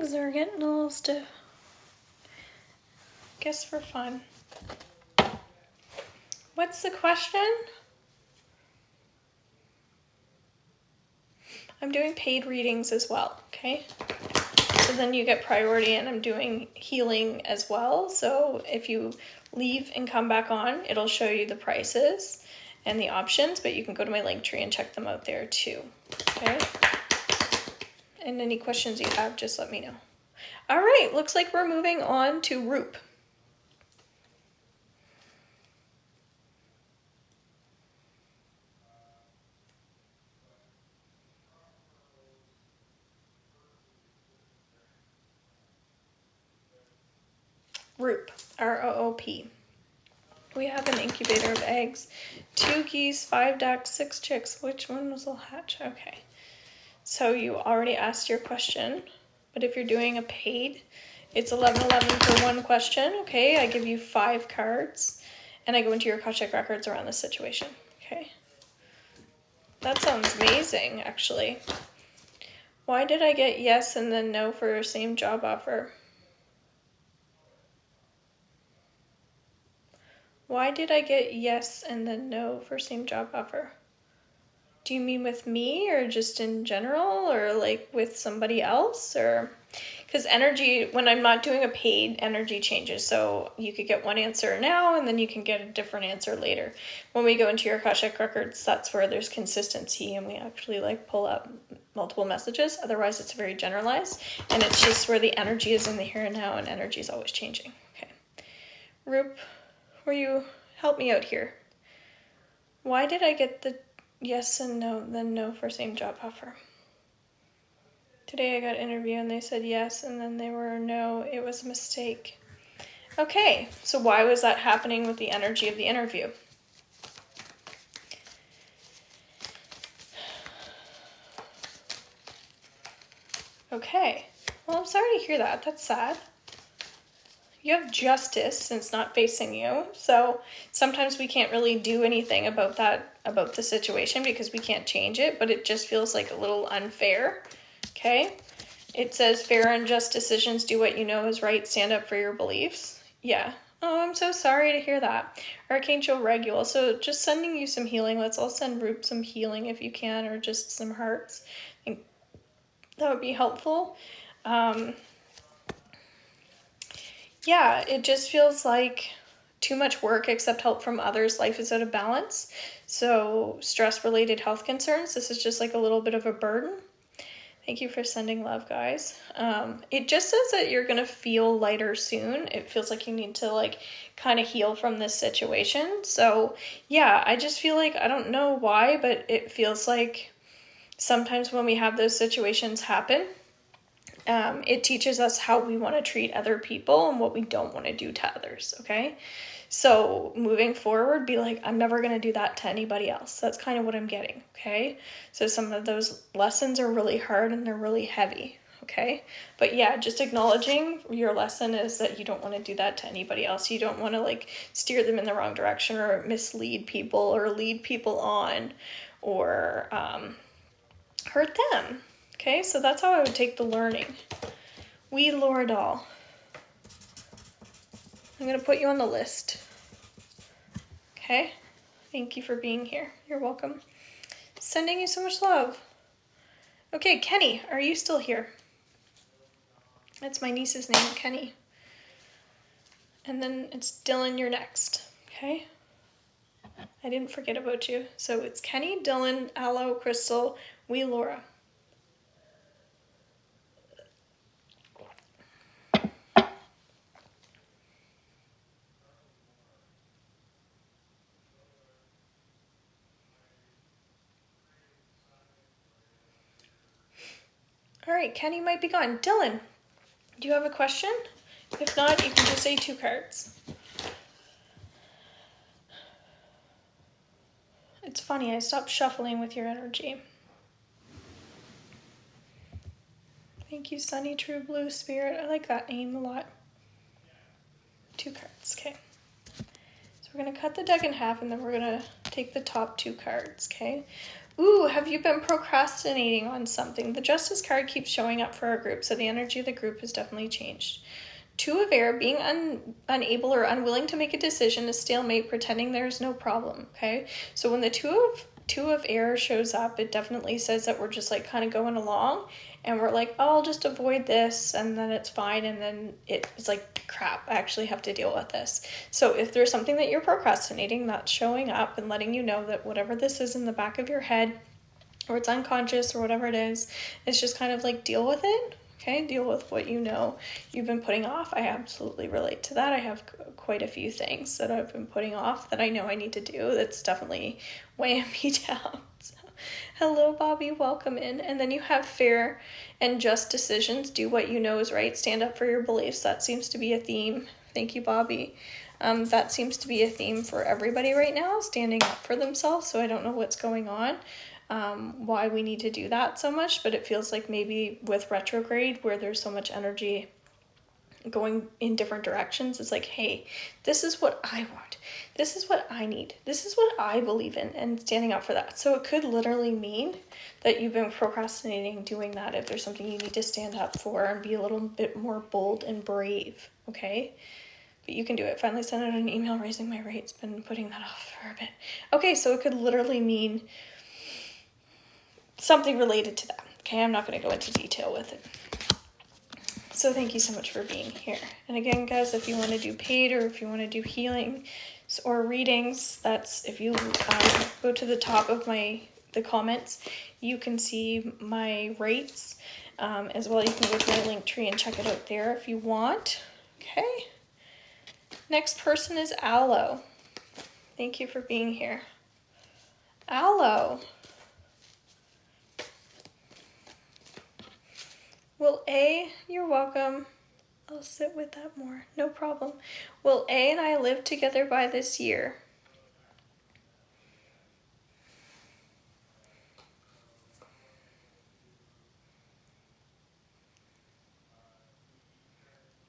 Speaker 1: legs are getting a little stiff. Guess for fun. What's the question? I'm doing paid readings as well, okay? So then you get priority, and I'm doing healing as well. So if you leave and come back on, it'll show you the prices and the options, but you can go to my link tree and check them out there too, okay? And any questions you have, just let me know. All right, looks like we're moving on to Roop. Roop, R-O-O-P. We have an incubator of eggs, 2 geese, 5 ducks, 6 chicks. Which one will hatch? Okay. So you already asked your question, but if you're doing a paid, it's 11.11 for one question. Okay, I give you 5 cards, and I go into your Akashic records around this situation. Okay. That sounds amazing, actually. Why did I get yes and then no for same job offer? Why did I get yes and then no for same job offer? Do you mean with me, or just in general, or like with somebody else? Or because energy, when I'm not doing a paid, energy changes. So you could get one answer now and then you can get a different answer later. When we go into your Akashic records, that's where there's consistency, and we actually like pull up multiple messages. Otherwise it's very generalized, and it's just where the energy is in the here and now, and energy is always changing. Okay. Roop, will you help me out here? Why did I get the yes and no, then no for same job offer? Today I got an interview and they said yes and then they were no. It was a mistake. Okay, so why was that happening with the energy of the interview? Okay, well, I'm sorry to hear that. That's sad. You have justice and it's not facing you. So sometimes we can't really do anything about that, about the situation, because we can't change it, but it just feels like a little unfair. Okay. It says fair and just decisions, do what you know is right, stand up for your beliefs. Yeah. Oh, I'm so sorry to hear that. Archangel Regulus. So just sending you some healing. Let's all send Roop some healing if you can, or just some hearts. I think that would be helpful. Yeah, it just feels like too much work, accept help from others. Life is out of balance. So stress-related health concerns. This is just like a little bit of a burden. Thank you for sending love, guys. It just says that you're going to feel lighter soon. It feels like you need to like kind of heal from this situation. So yeah, I just feel like, I don't know why, but it feels like sometimes when we have those situations happen, it teaches us how we want to treat other people and what we don't want to do to others, okay? So moving forward, be like, I'm never going to do that to anybody else. That's kind of what I'm getting, okay? So some of those lessons are really hard and they're really heavy, okay? But yeah, just acknowledging your lesson is that you don't want to do that to anybody else. You don't want to like steer them in the wrong direction or mislead people or lead people on or hurt them. Okay, so that's how I would take the learning. We Lord all. I'm going to put you on the list. Okay? Thank you for being here. You're welcome. Sending you so much love. Okay, Kenny, are you still here? That's my niece's name, Kenny. And then it's Dylan, you're next. Okay? I didn't forget about you. So it's Kenny, Dylan, Aloe, Crystal, we Laura. All right, Kenny might be gone. Dylan, do you have a question? If not, you can just say 2 cards. It's funny, I stopped shuffling with your energy. Thank you, Sunny True Blue Spirit. I like that name a lot. 2 cards, okay. So we're going to cut the deck in half and then we're going to take the top 2 cards, okay? Ooh, have you been procrastinating on something? The Justice card keeps showing up for our group, so the energy of the group has definitely changed. Two of Air, being unable or unwilling to make a decision, a stalemate, pretending there's no problem, okay? So when the two of Air shows up, it definitely says that we're just like kind of going along, and we're like, oh, I'll just avoid this, and then it's fine, and then it's like, crap, I actually have to deal with this. So if there's something that you're procrastinating, that's showing up and letting you know that whatever this is in the back of your head, or it's unconscious, or whatever it is, it's just kind of like deal with it. Okay, deal with what you know you've been putting off. I absolutely relate to that. I have quite a few things that I've been putting off that I know I need to do. That's definitely weighing me down. So, hello, Bobby. Welcome in. And then you have fair and just decisions. Do what you know is right. Stand up for your beliefs. That seems to be a theme. Thank you, Bobby. That seems to be a theme for everybody right now, standing up for themselves. So I don't know what's going on. Why we need to do that so much, but it feels like maybe with retrograde, where there's so much energy going in different directions, it's like, hey, this is what I want, this is what I need, this is what I believe in, and standing up for that. So it could literally mean that you've been procrastinating doing that if there's something you need to stand up for and be a little bit more bold and brave, okay? But you can do it. Finally sent out an email raising my rates. Been putting that off for a bit. Okay, so it could literally mean something related to that. Okay, I'm not going to go into detail with it. So thank you so much for being here. And again, guys, if you want to do paid or if you want to do healing or readings, that's if you go to the top of the comments, you can see my rates. As well, you can go to my link tree and check it out there if you want. Okay. Next person is Aloe. Thank you for being here. Aloe. Will A, you're welcome. I'll sit with that more, no problem. Will A and I live together by this year?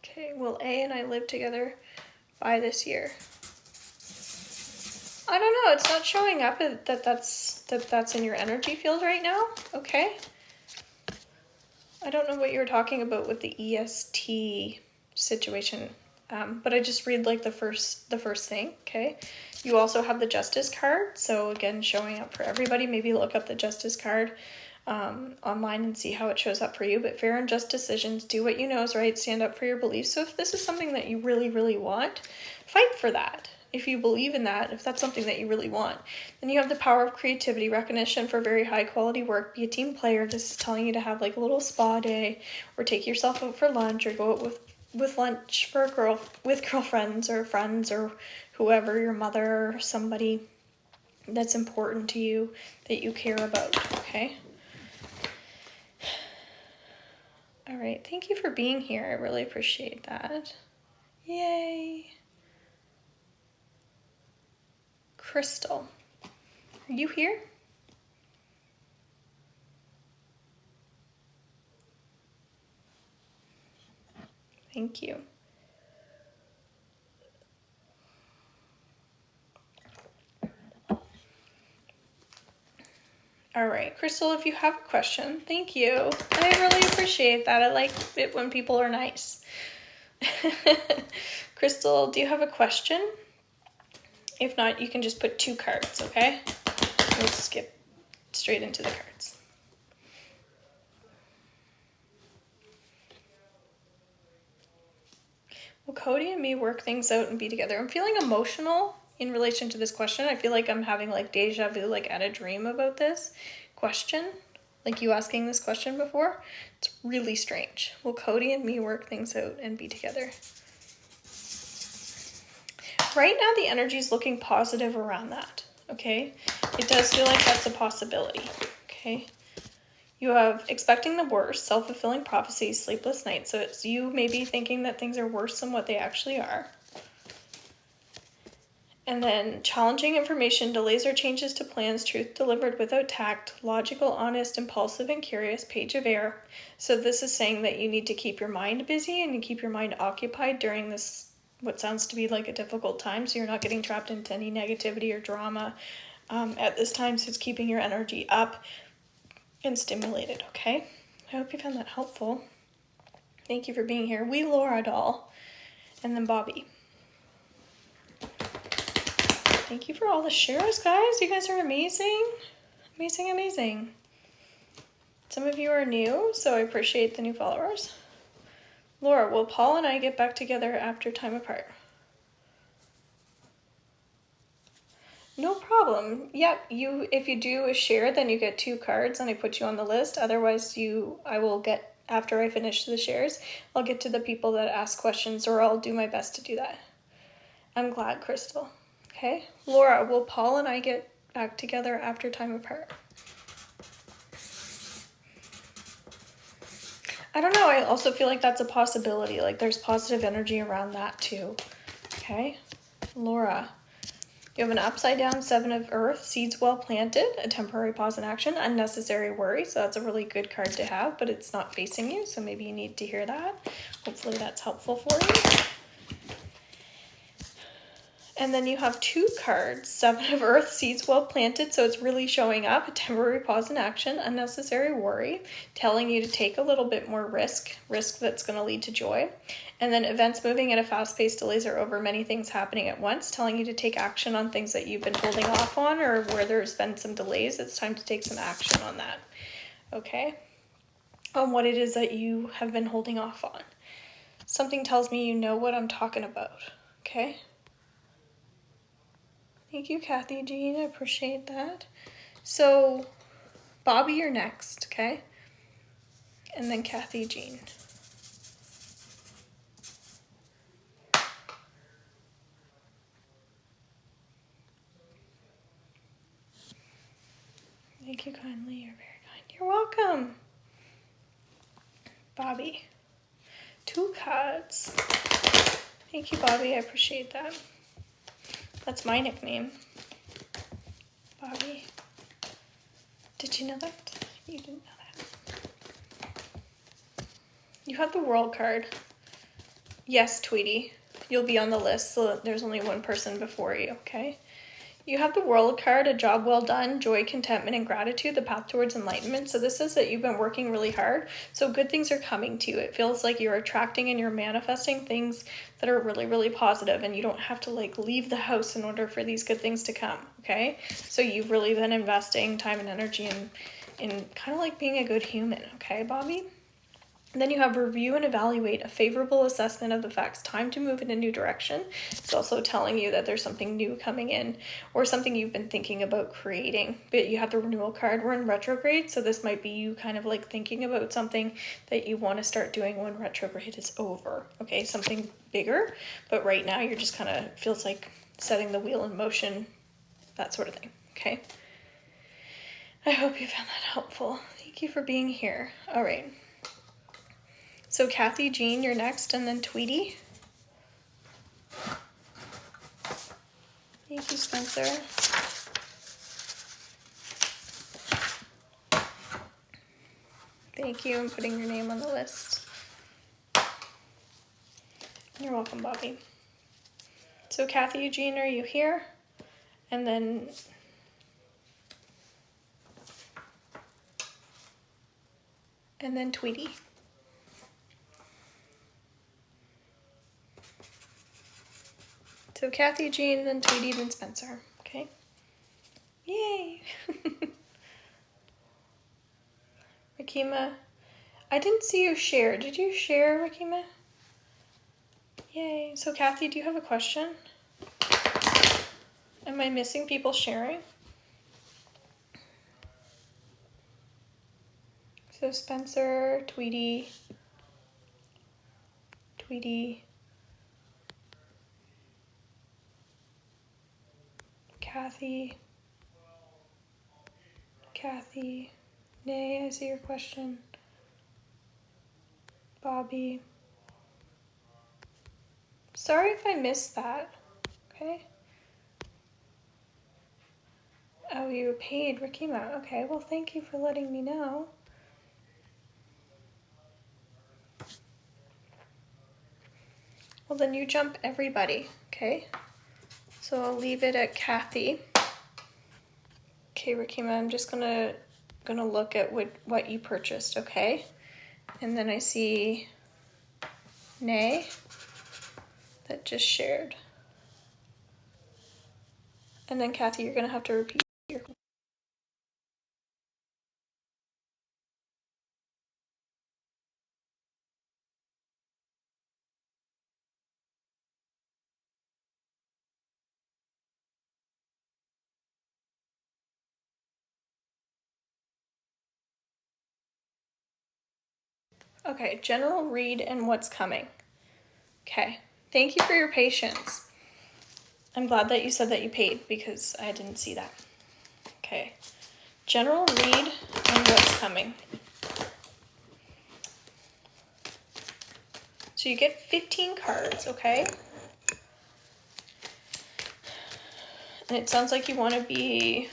Speaker 1: Okay, will A and I live together by this year? I don't know, it's not showing up that's in your energy field right now, okay? I don't know what you were talking about with the EST situation, but I just read like the first thing, okay? You also have the Justice card, so again, showing up for everybody. Maybe look up the Justice card online and see how it shows up for you. But fair and just decisions, do what you know is right, stand up for your beliefs. So if this is something that you really, really want, fight for that. If you believe in that, if that's something that you really want, then you have the power of creativity, recognition for very high quality work, be a team player. This is telling you to have like a little spa day, or take yourself out for lunch, or go out with lunch for with girlfriends or friends or whoever, your mother or somebody that's important to you that you care about, okay? All right, thank you for being here. I really appreciate that. Yay. Crystal, are you here? Thank you. All right, Crystal, if you have a question, thank you. I really appreciate that. I like it when people are nice. Crystal, do you have a question? If not, you can just put 2 cards, okay? We'll skip straight into the cards. Will Cody and me work things out and be together? I'm feeling emotional in relation to this question. I feel like I'm having like deja vu, like at a dream about this question. Like you asking this question before. It's really strange. Will Cody and me work things out and be together? Right now, the energy is looking positive around that, okay? It does feel like that's a possibility, okay? You have expecting the worst, self-fulfilling prophecy, sleepless nights. So it's you maybe thinking that things are worse than what they actually are. And then challenging information, delays or changes to plans, truth delivered without tact, logical, honest, impulsive, and curious, Page of Air. So this is saying that you need to keep your mind busy and you keep your mind occupied during this, what sounds to be like a difficult time, so you're not getting trapped into any negativity or drama at this time, so it's keeping your energy up and stimulated, okay? I hope you found that helpful. Thank you for being here. We Laura doll, and then Bobby. Thank you for all the shares, guys. You guys are amazing. Amazing, amazing. Some of you are new, so I appreciate the new followers. Laura, will Paul and I get back together after time apart? No problem. Yep, if you do a share, then you get 2 cards and I put you on the list. Otherwise, I will get, after I finish the shares, I'll get to the people that ask questions, or I'll do my best to do that. I'm glad, Crystal. Okay. Laura, will Paul and I get back together after time apart? I don't know. I also feel like that's a possibility. Like there's positive energy around that too. Okay. Laura, you have an upside down 7 of Earth, seeds well planted, a temporary pause in action, unnecessary worry. So that's a really good card to have, but it's not facing you. So maybe you need to hear that. Hopefully that's helpful for you. And then you have 2 cards, 7 of Earth, seeds well planted, so it's really showing up, a temporary pause in action, unnecessary worry, telling you to take a little bit more risk that's going to lead to joy. And then events moving at a fast pace, delays are over, many things happening at once, telling you to take action on things that you've been holding off on, or where there's been some delays. It's time to take some action on that, okay? On what it is that you have been holding off on. Something tells me you know what I'm talking about, okay? Thank you, Kathy Jean. I appreciate that. So, Bobby, you're next, okay? And then Kathy Jean. Thank you kindly. You're very kind. You're welcome. Bobby. 2 cards. Thank you, Bobby. I appreciate that. That's my nickname. Bobby. Did you know that? You didn't know that. You have the World card. Yes, Tweety. You'll be on the list, so there's only one person before you, okay? You have the World card, a job well done, joy, contentment, and gratitude, the path towards enlightenment. So this is that you've been working really hard, so good things are coming to you. It feels like you're attracting and you're manifesting things that are really, really positive, and you don't have to like leave the house in order for these good things to come, okay? So you've really been investing time and energy in kind of like being a good human, okay, Bobby? And then you have review and evaluate, a favorable assessment of the facts, time to move in a new direction. It's also telling you that there's something new coming in or something you've been thinking about creating. But you have the renewal card. We're in retrograde, so this might be you kind of like thinking about something that you want to start doing when retrograde is over. Okay, something bigger, but right now you're just kind of feels like setting the wheel in motion, that sort of thing. Okay. I hope you found that helpful. Thank you for being here. All right. So Kathy Jean, you're next, and then Tweety. Thank you, Spencer. Thank you, I'm putting your name on the list. You're welcome, Bobby. So Kathy Jean, are you here? And then Tweety. So Kathy Jean, then Tweety, then Spencer. Okay. Yay. Rakima, I didn't see you share. Did you share, Rakima? Yay. So Kathy, do you have a question? Am I missing people sharing? So Spencer, Tweety, Kathy, Nay, I see your question. Bobby. Sorry if I missed that, okay? Oh, you were paid, Rakima. Okay, well, thank you for letting me know. Well, then you jump everybody, okay? So I'll leave it at Kathy. Okay, Rakima, I'm just gonna look at what you purchased, okay? And then I see Nay that just shared. And then Kathy, you're gonna have to repeat your. Okay, general read and what's coming. Okay, thank you for your patience. I'm glad that you said that you paid because I didn't see that. Okay, general read and what's coming. So you get 15 cards, okay? And it sounds like you want to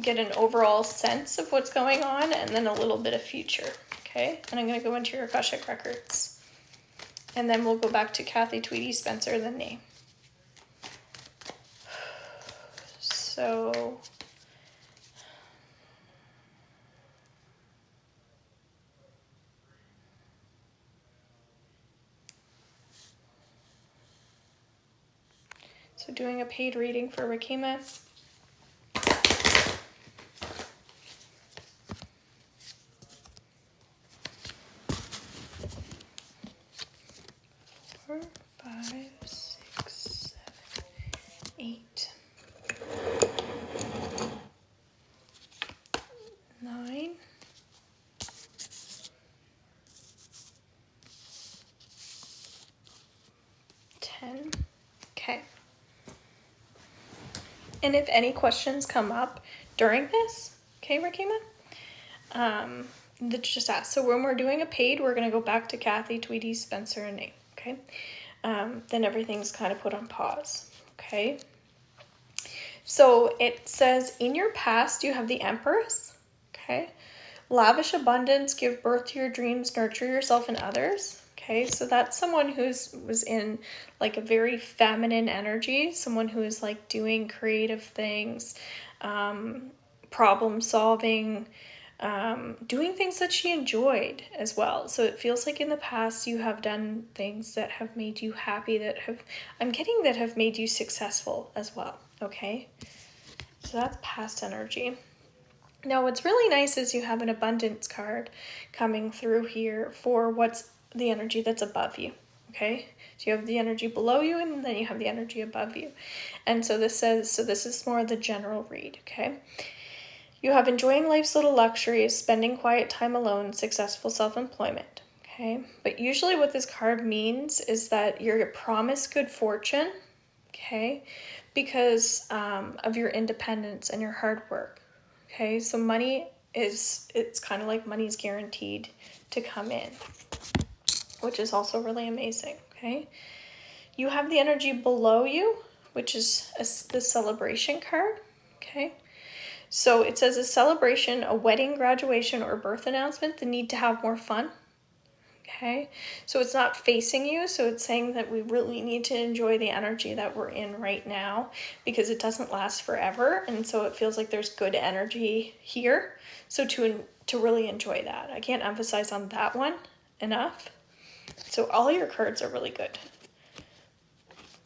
Speaker 1: get an overall sense of what's going on and then a little bit of future, okay? And I'm going to go into your Akashic Records. And then we'll go back to Kathy, Tweety, Spencer, then name. So doing a paid reading for Rakima. Four, 5, 6, 7, 8, 9, 10. Okay. And if any questions come up during this, okay, Rakima, just ask. So when we're doing a paid, we're going to go back to Kathy, Tweety, Spencer, and Nate, okay? Then everything's kind of put on pause, okay? So it says, in your past, you have the Empress, okay? Lavish abundance, give birth to your dreams, nurture yourself and others. Okay, so that's someone was in like a very feminine energy, someone who is like doing creative things, problem solving, doing things that she enjoyed as well. So it feels like in the past you have done things that have made you happy, that have made you successful as well. Okay, so that's past energy. Now, what's really nice is you have an abundance card coming through here for what's the energy that's above you, okay? So you have the energy below you and then you have the energy above you. And so this is more of the general read, okay? You have enjoying life's little luxuries, spending quiet time alone, successful self-employment, okay? But usually what this card means is that you're promised good fortune, okay? Because of your independence and your hard work. Okay, so it's kind of like money's guaranteed to come in, which is also really amazing, okay? You have the energy below you, which is the celebration card, okay? So it says a celebration, a wedding, graduation, or birth announcement, the need to have more fun, okay? So it's not facing you, so it's saying that we really need to enjoy the energy that we're in right now because it doesn't last forever, and so it feels like there's good energy here. So to really enjoy that. I can't emphasize on that one enough. So all your cards are really good.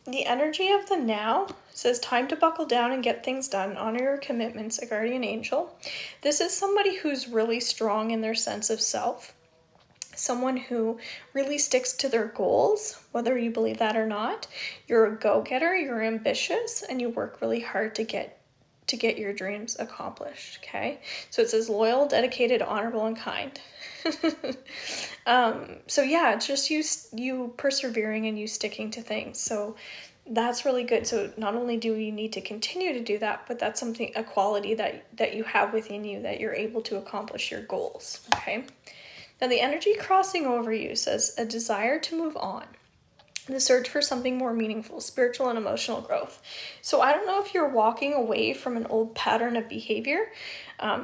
Speaker 1: The energy of the now says time to buckle down and get things done. Honor your commitments, a guardian angel. This is somebody who's really strong in their sense of self. Someone who really sticks to their goals, whether you believe that or not. You're a go-getter, you're ambitious, and you work really hard to get your dreams accomplished, okay? So it says loyal, dedicated, honorable, and kind. So yeah, it's just you persevering and you sticking to things. So that's really good. So not only do you need to continue to do that, but that's a quality that you have within you that you're able to accomplish your goals, okay? Now, the energy crossing over you says a desire to move on, the search for something more meaningful, spiritual and emotional growth. So I don't know if you're walking away from an old pattern of behavior.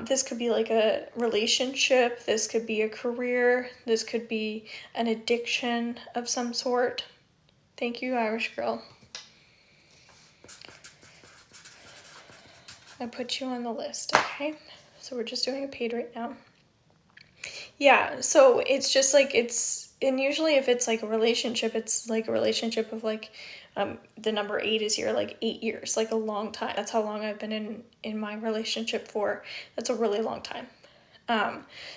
Speaker 1: This could be like a relationship. This could be a career. This could be an addiction of some sort. Thank you, Irish girl. I put you on the list, okay? So we're just doing a paid right now. Yeah, so it's just like and usually if it's like a relationship, it's like a relationship of like, the number 8 is here, like 8 years, like a long time. That's how long I've been in my relationship for. That's a really long time.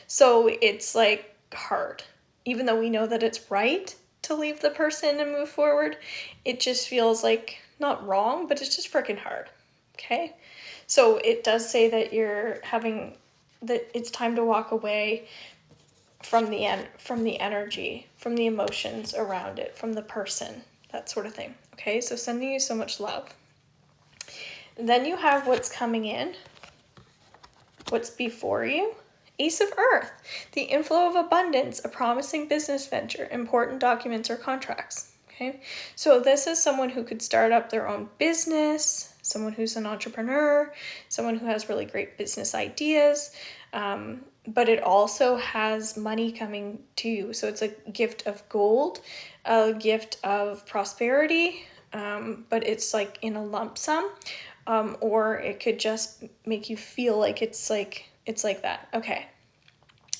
Speaker 1: So it's like hard. Even though we know that it's right to leave the person and move forward, it just feels like not wrong, but it's just freaking hard. Okay? So it does say that that it's time to walk away from the energy, from the emotions around it, from the person, that sort of thing. Okay? So sending you so much love. Then you have what's coming in, what's before you. Ace of Earth, the inflow of abundance, a promising business venture, important documents or contracts. Okay, so this is someone who could start up their own business, someone who's an entrepreneur, someone who has really great business ideas, but it also has money coming to you. So it's a gift of gold, a gift of prosperity, but it's like in a lump sum, or it could just make you feel like it's like that. Okay.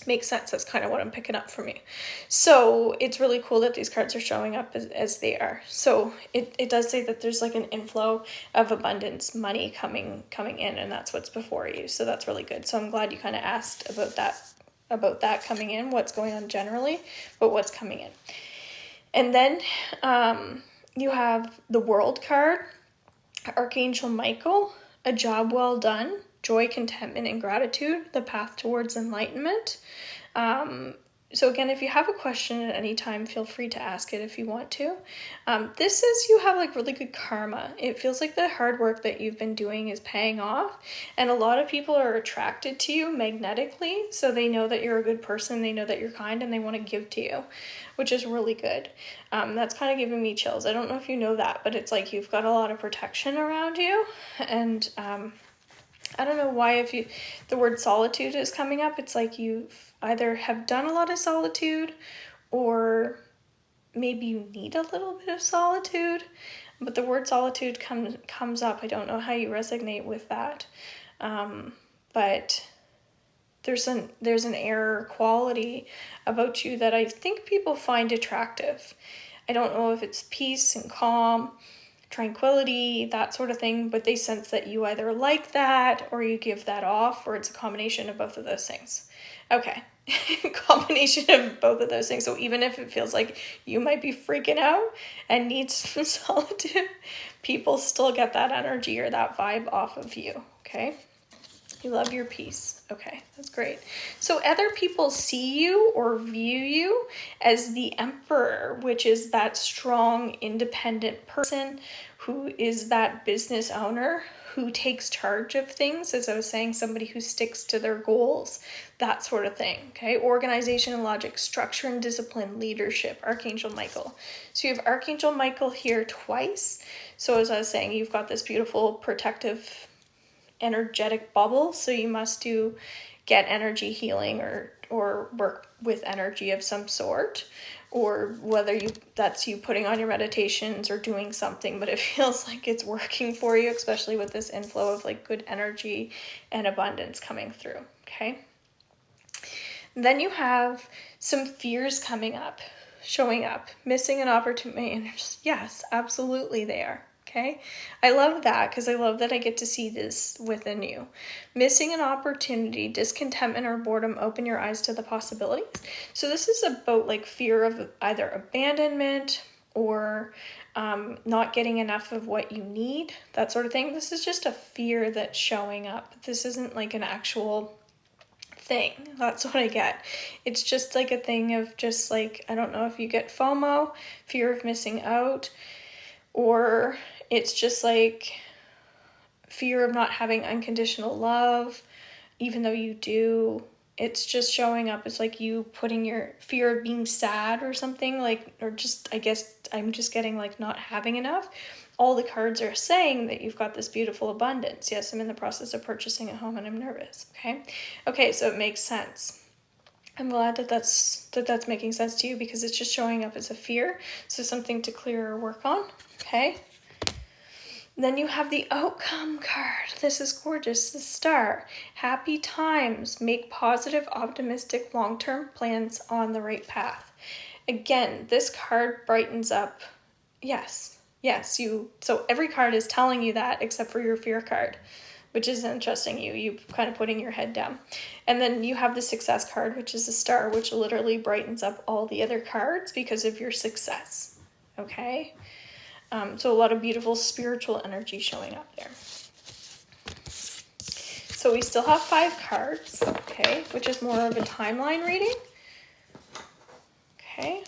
Speaker 1: Makes sense. That's kind of what I'm picking up from you. So it's really cool that these cards are showing up as they are. So it does say that there's like an inflow of abundance, money coming in, and that's what's before you. So that's really good. So I'm glad you kind of asked about that coming in, what's going on generally, but what's coming in. And then you have the World card, Archangel Michael, a job well done, joy, contentment, and gratitude, the path towards enlightenment. So again, if you have a question at any time, feel free to ask it if you want to. This says you have like really good karma. It feels like the hard work that you've been doing is paying off, and a lot of people are attracted to you magnetically, so they know that you're a good person, they know that you're kind, and they want to give to you, which is really good. That's kind of giving me chills. I don't know if you know that, but it's like you've got a lot of protection around you, and I don't know why the word solitude is coming up. It's like you either have done a lot of solitude or maybe you need a little bit of solitude, but the word solitude comes up. I don't know how you resonate with that, but there's an air quality about you that I think people find attractive. I don't know if it's peace and calm, tranquility, that sort of thing, but they sense that you either like that or you give that off, or it's a combination of both of those things. Okay, combination of both of those things. So even if it feels like you might be freaking out and need some solitude, people still get that energy or that vibe off of you, okay? You love your peace. Okay, that's great. So other people see you or view you as the emperor, which is that strong, independent person who is that business owner who takes charge of things. As I was saying, somebody who sticks to their goals, that sort of thing. Okay, organization and logic, structure and discipline, leadership, Archangel Michael. So you have Archangel Michael here twice. So as I was saying, you've got this beautiful protective energetic bubble, so you must get energy healing or work with energy of some sort, or whether that's you putting on your meditations or doing something, but it feels like it's working for you, especially with this inflow of like good energy and abundance coming through. Okay, then you have some fears showing up, missing an opportunity, and yes, absolutely they are. Okay, I love that because I love that I get to see this within you. Missing an opportunity, discontentment, or boredom, open your eyes to the possibilities. So this is about like fear of either abandonment or not getting enough of what you need, that sort of thing. This is just a fear that's showing up. This isn't like an actual thing. That's what I get. It's just like a thing of just like, I don't know if you get FOMO, fear of missing out, or it's just like fear of not having unconditional love, even though you do. It's just showing up as like you putting your fear of being sad or something, like, or just, I guess I'm just getting like not having enough. All the cards are saying that you've got this beautiful abundance. Yes, I'm in the process of purchasing a home and I'm nervous. Okay, so it makes sense. I'm glad that that's making sense to you, because it's just showing up as a fear. So something to clear or work on. Okay. Then you have the outcome card. This is gorgeous. The star. Happy times. Make positive, optimistic, long-term plans on the right path. Again, this card brightens up. Yes, so every card is telling you that except for your fear card, which is interesting. You kind of putting your head down. And then you have the success card, which is a star, which literally brightens up all the other cards because of your success. Okay? So a lot of beautiful spiritual energy showing up there. So we still have 5 cards, okay, which is more of a timeline reading. Okay.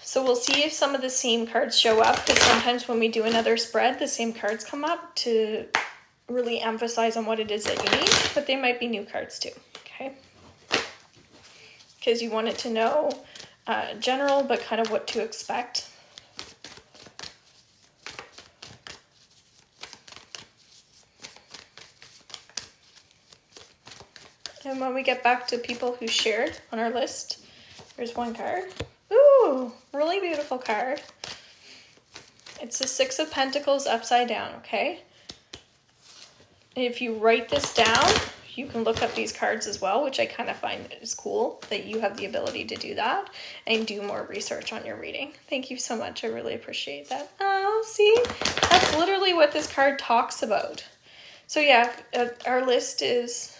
Speaker 1: So we'll see if some of the same cards show up, because sometimes when we do another spread, the same cards come up to really emphasize on what it is that you need, but they might be new cards too, okay? Because you want it to know general, but kind of what to expect. And when we get back to people who shared on our list, there's one card. Ooh, really beautiful card. It's the 6 of Pentacles upside down, okay? If you write this down, you can look up these cards as well, which I kind of find is cool that you have the ability to do that and do more research on your reading. Thank you so much. I really appreciate that. Oh, see? That's literally what this card talks about. So yeah, our list is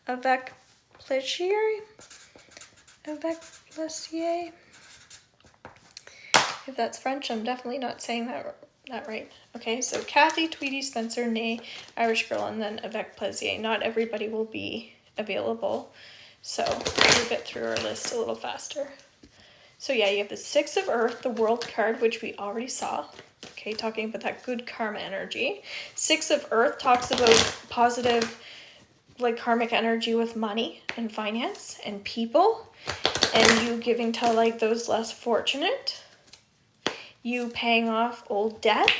Speaker 1: avec plaisir. Avec plaisir. If that's French, I'm definitely not saying that right. Okay, so Kathy, Tweety, Spencer, Nay, Irish Girl, and then avec plaisir. Not everybody will be available, so we'll get through our list a little faster. So yeah, you have the 6 of Earth, the World card, which we already saw. Okay, talking about that good karma energy. 6 of Earth talks about positive, like karmic energy with money and finance and people, and you giving to like those less fortunate. You paying off old debt,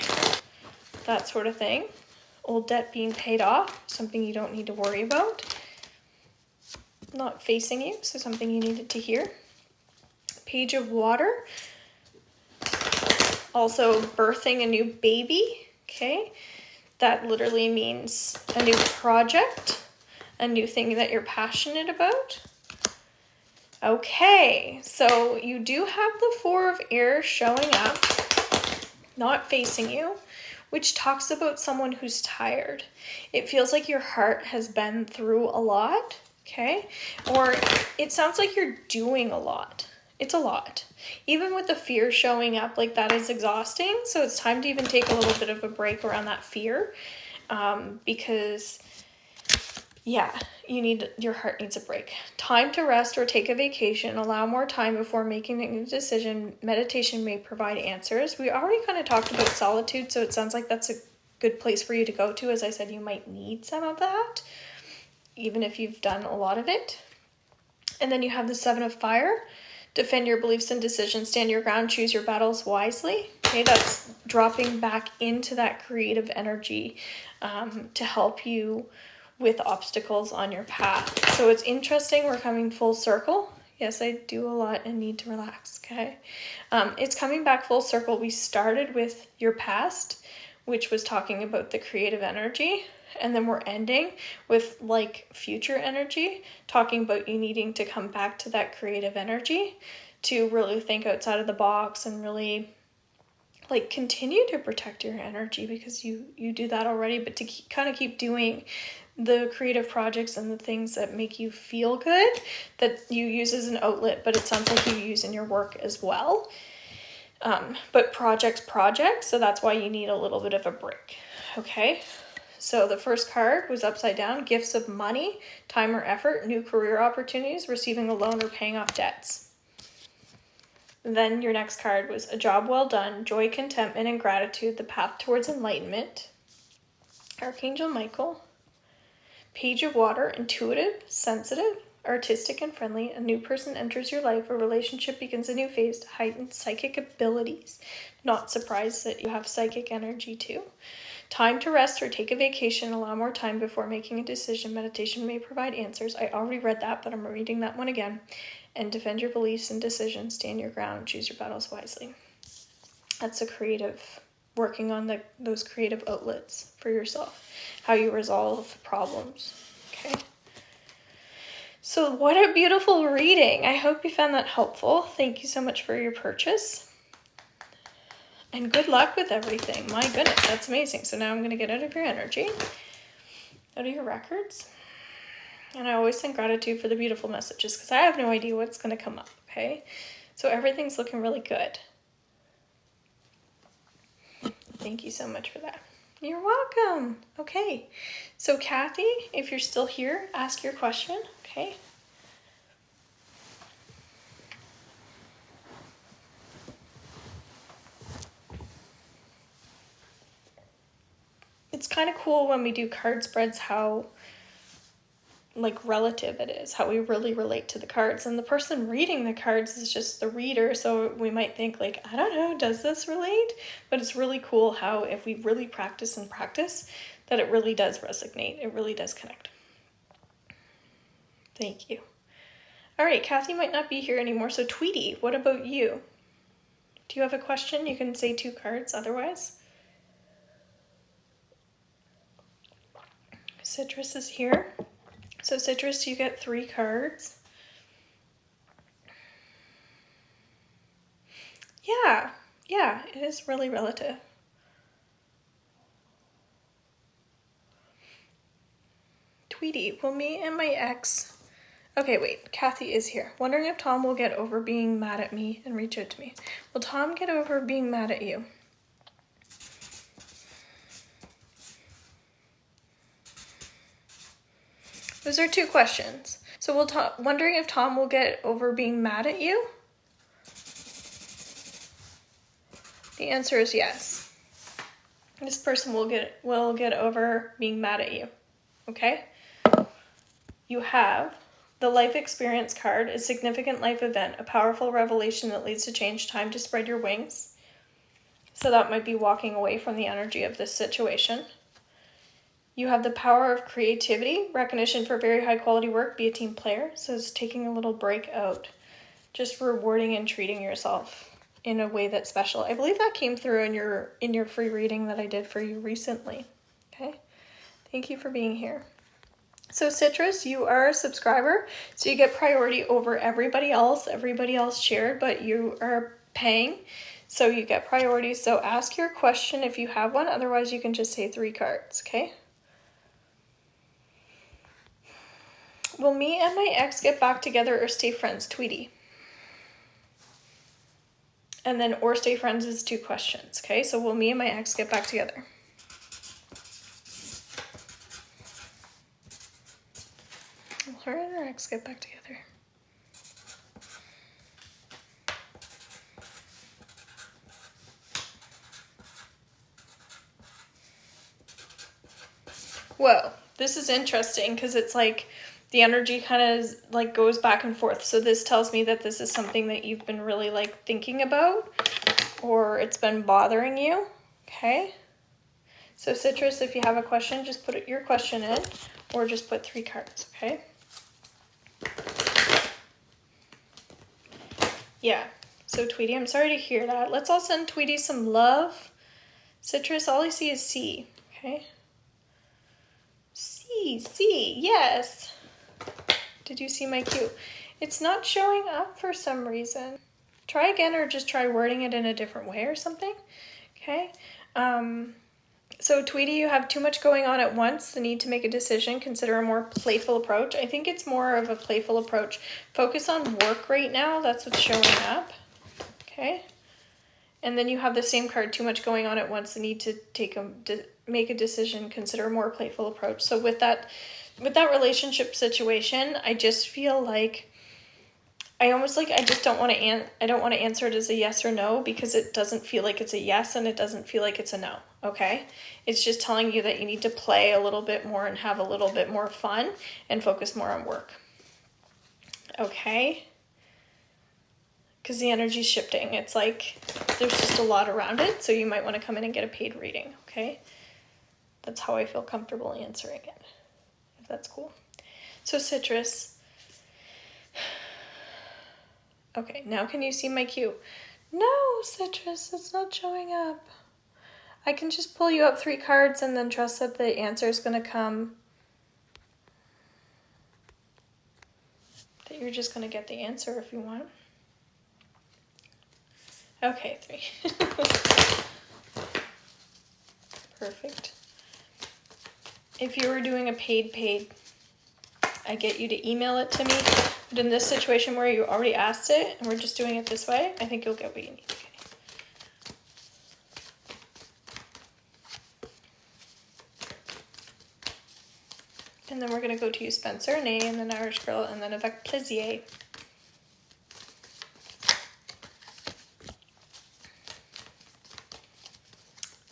Speaker 1: that sort of thing. Old debt being paid off, something you don't need to worry about. Not facing you, so something you needed to hear. Page of Water. Also birthing a new baby, okay? That literally means a new project, a new thing that you're passionate about. Okay, so you do have the 4 of Air showing up, not facing you, which talks about someone who's tired. It feels like your heart has been through a lot, okay? Or it sounds like you're doing a lot. It's a lot. Even with the fear showing up, like that is exhausting. So it's time to even take a little bit of a break around that fear, because yeah, your heart needs a break. Time to rest or take a vacation. Allow more time before making a decision. Meditation may provide answers. We already kind of talked about solitude, so it sounds like that's a good place for you to go to. As I said, you might need some of that, even if you've done a lot of it. And then you have the 7 of Fire. Defend your beliefs and decisions. Stand your ground. Choose your battles wisely. Okay, that's dropping back into that creative energy to help you with obstacles on your path. So it's interesting, we're coming full circle. Yes, I do a lot and need to relax, okay? It's coming back full circle. We started with your past, which was talking about the creative energy, and then we're ending with like future energy, talking about you needing to come back to that creative energy to really think outside of the box and really like continue to protect your energy, because you do that already, but to kind of keep doing the creative projects and the things that make you feel good, that you use as an outlet, but it sounds like you use in your work as well. But projects, so that's why you need a little bit of a break. Okay, so the first card was upside down. Gifts of money, time or effort, new career opportunities, receiving a loan or paying off debts. Then your next card was a job well done, joy, contentment, and gratitude, the path towards enlightenment. Archangel Michael. Page of Water, intuitive, sensitive, artistic, and friendly. A new person enters your life. A relationship begins a new phase. Heightened psychic abilities. Not surprised that you have psychic energy too. Time to rest or take a vacation. Allow more time before making a decision. Meditation may provide answers. I already read that, but I'm reading that one again. And defend your beliefs and decisions. Stand your ground. Choose your battles wisely. That's a creative, working on those creative outlets for yourself, how you resolve problems. Okay. So what a beautiful reading. I hope you found that helpful. Thank you so much for your purchase. And good luck with everything. My goodness, that's amazing. So now I'm going to get out of your energy, out of your records. And I always send gratitude for the beautiful messages because I have no idea what's going to come up, okay? So everything's looking really good. Thank you so much for that. You're welcome. Okay. So Kathy, if you're still here, ask your question, okay? It's kind of cool when we do card spreads how like relative it is, how we really relate to the cards. And the person reading the cards is just the reader, so we might think like, I don't know, does this relate? But it's really cool how if we really practice and practice, that it really does resonate. It really does connect. Thank you. All right, Kathy might not be here anymore, so Tweety, what about you? Do you have a question? You can say 2 cards otherwise. Citrus is here. So Citrus, you get 3 cards. Yeah, it is really relative. Tweety, will me and my ex... Okay, wait, Kathy is here. Wondering if Tom will get over being mad at me and reach out to me. Will Tom get over being mad at you? Those are 2 questions. So wondering if Tom will get over being mad at you? The answer is yes. This person will get over being mad at you. Okay? You have the life experience card, a significant life event, a powerful revelation that leads to change, time to spread your wings. So that might be walking away from the energy of this situation. You have the power of creativity, recognition for very high quality work, be a team player. So it's taking a little break out, just rewarding and treating yourself in a way that's special. I believe that came through in your free reading that I did for you recently. Okay, thank you for being here. So Citrus, you are a subscriber, so you get priority over everybody else. Everybody else shared, but you are paying, so you get priority. So ask your question if you have one, otherwise you can just say 3 cards, okay? Will me and my ex get back together or stay friends? Tweety. And then or stay friends is 2 questions, okay? So will me and my ex get back together? Will her and her ex get back together? Whoa, this is interesting because it's like the energy kind of like goes back and forth. So this tells me that this is something that you've been really like thinking about, or it's been bothering you. Okay. So Citrus, if you have a question, just put your question in, or just put 3 cards. Okay. Yeah. So Tweety, I'm sorry to hear that. Let's all send Tweety some love. Citrus, all I see is C. Okay. C, yes. Did you see my cue? It's not showing up for some reason. Try again, or just try wording it in a different way or something. Okay. So Tweety, you have too much going on at once. The need to make a decision. Consider a more playful approach. I think it's more of a playful approach. Focus on work right now. That's what's showing up. Okay. And then you have the same card, too much going on at once. The need to make a decision. Consider a more playful approach. So with that relationship situation, I just feel like I just don't want to I don't want to answer it as a yes or no, because it doesn't feel like it's a yes and it doesn't feel like it's a no. Okay? It's just telling you that you need to play a little bit more and have a little bit more fun and focus more on work. Okay? Because the energy's shifting. It's like there's just a lot around it, so you might want to come in and get a paid reading. Okay? That's how I feel comfortable answering it, if that's cool. So Citrus. Okay, now can you see my cue? No, Citrus, it's not showing up. I can just pull you up 3 cards and then trust that the answer is going to come. That you're just going to get the answer if you want. Okay, 3. Perfect. If you were doing a paid, I get you to email it to me. But in this situation where you already asked it and we're just doing it this way, I think you'll get what you need. Okay. And then we're going to go to you, Spencer, an A, and then Irish Girl, and then avec plaisir.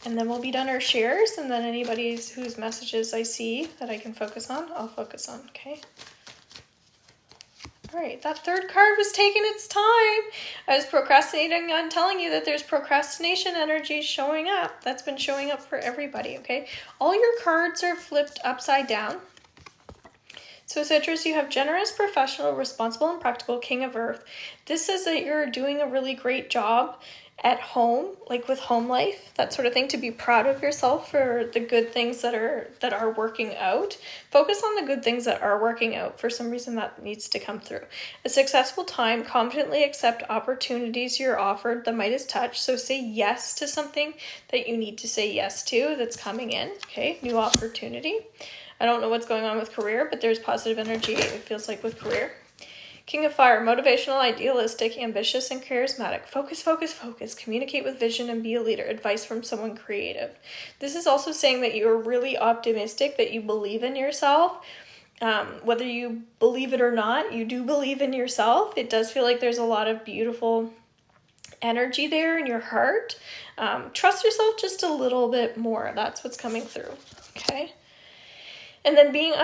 Speaker 1: And then we'll be done our shares, and then anybody whose messages I see that I can focus on, I'll focus on, okay? All right, that 3rd card was taking its time. I was procrastinating on telling you that there's procrastination energy showing up. That's been showing up for everybody, okay? All your cards are flipped upside down. So Citrus, you have generous, professional, responsible, and practical, King of Earth. This says that you're doing a really great job at home, like with home life, that sort of thing, to be proud of yourself for the good things that are working out. Focus on the good things that are working out. For some reason that needs to come through. A successful time, confidently accept opportunities you're offered, the Midas touch. So say yes to something that you need to say yes to that's coming in, okay? New opportunity. I don't know what's going on with career, but there's positive energy, it feels like, with career. King of Fire, motivational, idealistic, ambitious, and charismatic. Focus, focus, focus. Communicate with vision and be a leader. Advice from someone creative. This is also saying that you're really optimistic, that you believe in yourself. Whether you believe it or not, you do believe in yourself. It does feel like there's a lot of beautiful energy there in your heart. Trust yourself just a little bit more. That's what's coming through, okay? And then being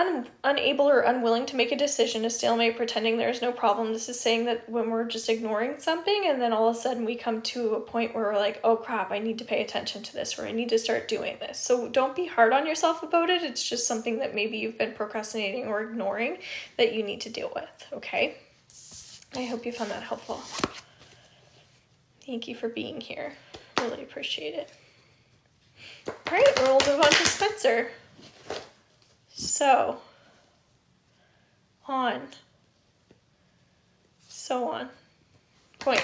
Speaker 1: unable or unwilling to make a decision, a stalemate, pretending there's no problem. This is saying that when we're just ignoring something and then all of a sudden we come to a point where we're like, oh crap, I need to pay attention to this, or I need to start doing this. So don't be hard on yourself about it. It's just something that maybe you've been procrastinating or ignoring that you need to deal with, okay? I hope you found that helpful. Thank you for being here. Really appreciate it. All right, we'll move on to Spencer. So on, point.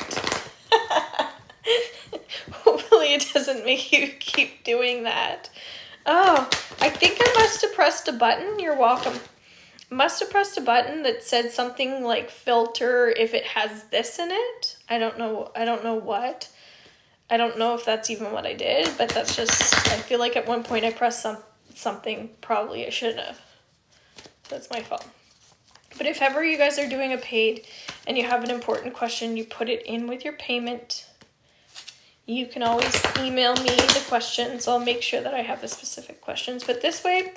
Speaker 1: Hopefully it doesn't make you keep doing that. Oh, I think I must have pressed a button. You're welcome. Must have pressed a button that said something like filter if it has this in it. I don't know what. I don't know if that's even what I did, but that's just, I feel like at one point I pressed something probably I shouldn't have. So that's my fault. But if ever you guys are doing a paid and you have an important question, you put it in with your payment. You can always email me the questions. I'll make sure that I have the specific questions. But this way,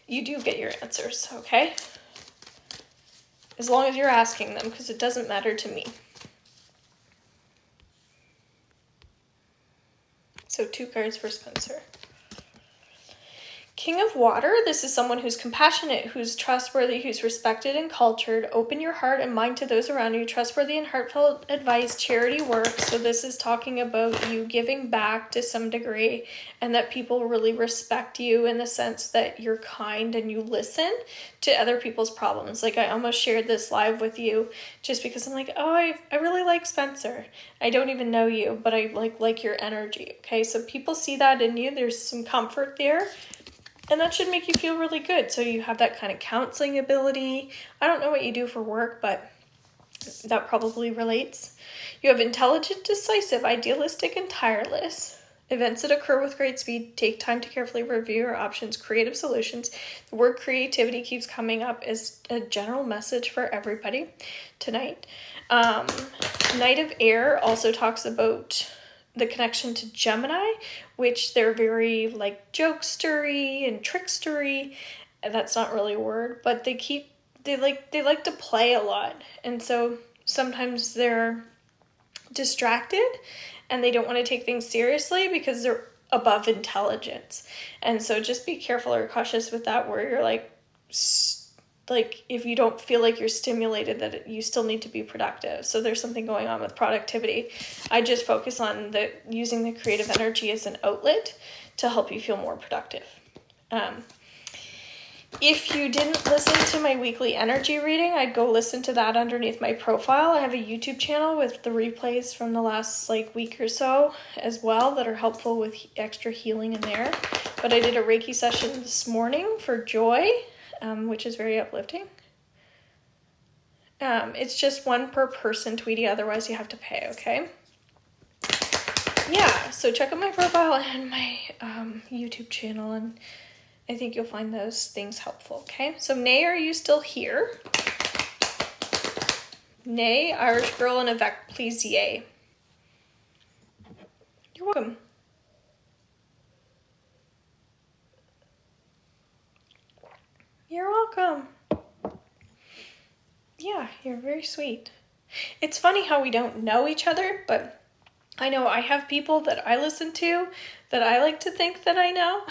Speaker 1: you do get your answers, okay? As long as you're asking them, because it doesn't matter to me. So 2 cards for Spencer. King of Water, this is someone who's compassionate, who's trustworthy, who's respected and cultured. Open your heart and mind to those around you. Trustworthy and heartfelt advice, charity work. So this is talking about you giving back to some degree and that people really respect you in the sense that you're kind and you listen to other people's problems. Like I almost shared this live with you just because I'm like, oh, I really like Spencer. I don't even know you, but I like your energy. Okay, so people see that in you. There's some comfort there. And that should make you feel really good. So you have that kind of counseling ability. I don't know what you do for work, but that probably relates. You have intelligent, decisive, idealistic, and tireless. Events that occur with great speed. Take time to carefully review your options. Creative solutions. The word creativity keeps coming up as a general message for everybody tonight. Knight of Air also talks about the connection to Gemini, which they're very like jokestery and trickstery. And that's not really a word, but they like to play a lot. And so sometimes they're distracted and they don't want to take things seriously because they're above intelligence. And so just be careful or cautious with that, where you're like like if you don't feel like you're stimulated, that you still need to be productive. So there's something going on with productivity. I just focus on using the creative energy as an outlet to help you feel more productive. If you didn't listen to my weekly energy reading, I'd go listen to that underneath my profile. I have a YouTube channel with the replays from the last week or so as well that are helpful with extra healing in there. But I did a Reiki session this morning for joy, which is very uplifting. It's just one per person, Tweety, otherwise you have to pay, okay? Yeah, so check out my profile and my YouTube channel, and I think you'll find those things helpful, okay? So, Nay, are you still here? Nay, Irish Girl, and Avec Plaisir. You're welcome. You're welcome. Yeah, you're very sweet. It's funny how we don't know each other, but I know I have people that I listen to that I like to think that I know.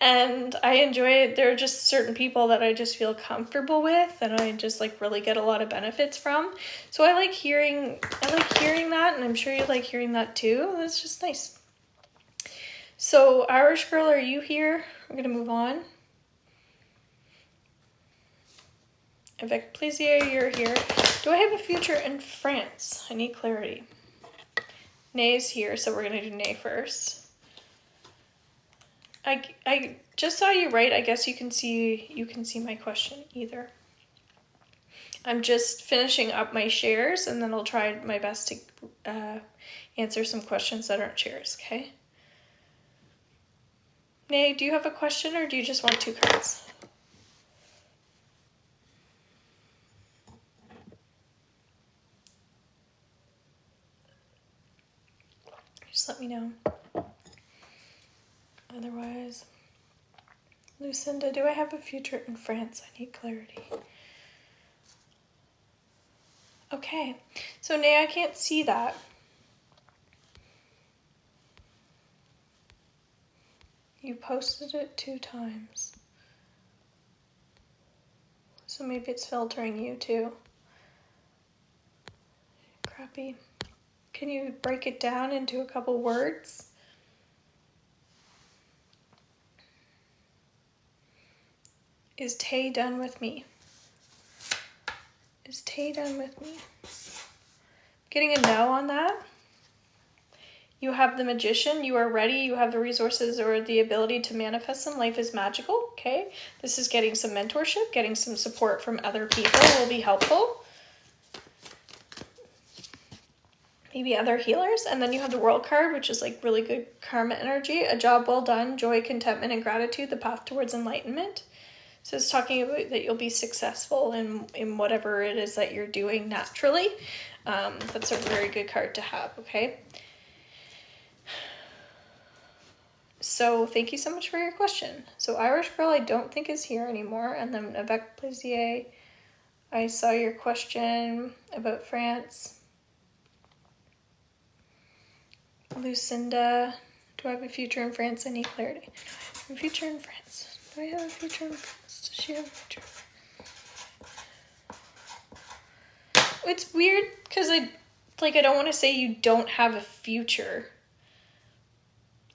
Speaker 1: And I enjoy it. There are just certain people that I just feel comfortable with and I just really get a lot of benefits from. So I like hearing that, and I'm sure you like hearing that too. That's just nice. So Irish Girl, are you here? I'm gonna move on. Avec Plaisir, you're here. Do I have a future in France? I need clarity. Nay's here, so we're gonna do Nay first. I just saw you write. I guess you can see my question either. I'm just finishing up my shares, and then I'll try my best to answer some questions that aren't shares. Okay. Nay, do you have a question, or do you just want 2 cards? Just let me know. Otherwise, Lucinda, do I have a future in France? I need clarity. Okay, so Nay, I can't see that. You posted it 2 times. So maybe it's filtering you too. Crappy. Can you break it down into a couple words? Is Tay done with me? Is Tay done with me? Getting a no on that. You have the Magician. You are ready. You have the resources or the ability to manifest them. Life is magical. Okay. This is getting some mentorship, getting some support from other people will be helpful. Maybe other healers. And then you have the World card, which is really good karma energy. A job well done, joy, contentment, and gratitude, the path towards enlightenment. So it's talking about that you'll be successful in whatever it is that you're doing naturally. That's a very good card to have, okay? So thank you so much for your question. So Irish Girl, I don't think is here anymore. And then Avec Plaisir, I saw your question about France. Lucinda, do I have a future in France? I need clarity. A future in France. Do I have a future in France? Does she have a future? It's weird because I don't want to say you don't have a future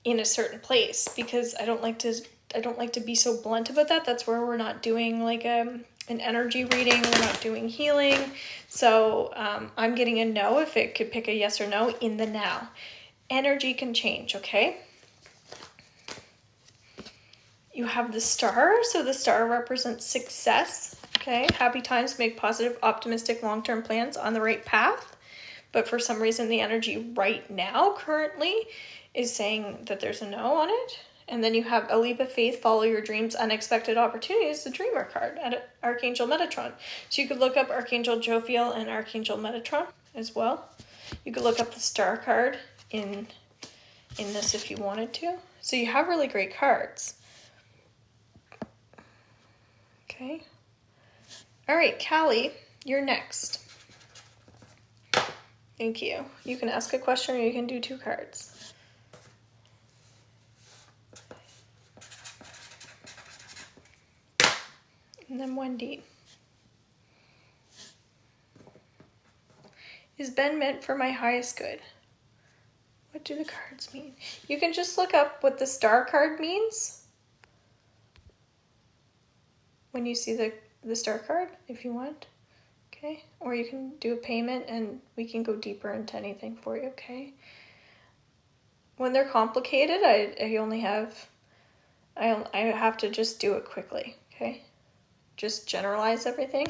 Speaker 1: in a certain place, because I don't like to be so blunt about that. That's where we're not doing an energy reading. We're not doing healing. So I'm getting a no if it could pick a yes or no in the now. Energy can change, okay? You have the Star. So the Star represents success, okay? Happy times, make positive, optimistic, long-term plans on the right path. But for some reason, the energy right now, currently, is saying that there's a no on it. And then you have a leap of faith, follow your dreams, unexpected opportunities, the Dreamer card at Archangel Metatron. So you could look up Archangel Jophiel and Archangel Metatron as well. You could look up the Star card in this if you wanted to. So you have really great cards. Okay. All right, Callie, you're next. Thank you. You can ask a question or you can do 2 cards. And then Wendy. Is Ben meant for my highest good? What do the cards mean? You can just look up what the star card means when you see the star card, if you want. Okay? Or you can do a payment and we can go deeper into anything for you, okay? When they're complicated, I have to just do it quickly, okay? Just generalize everything.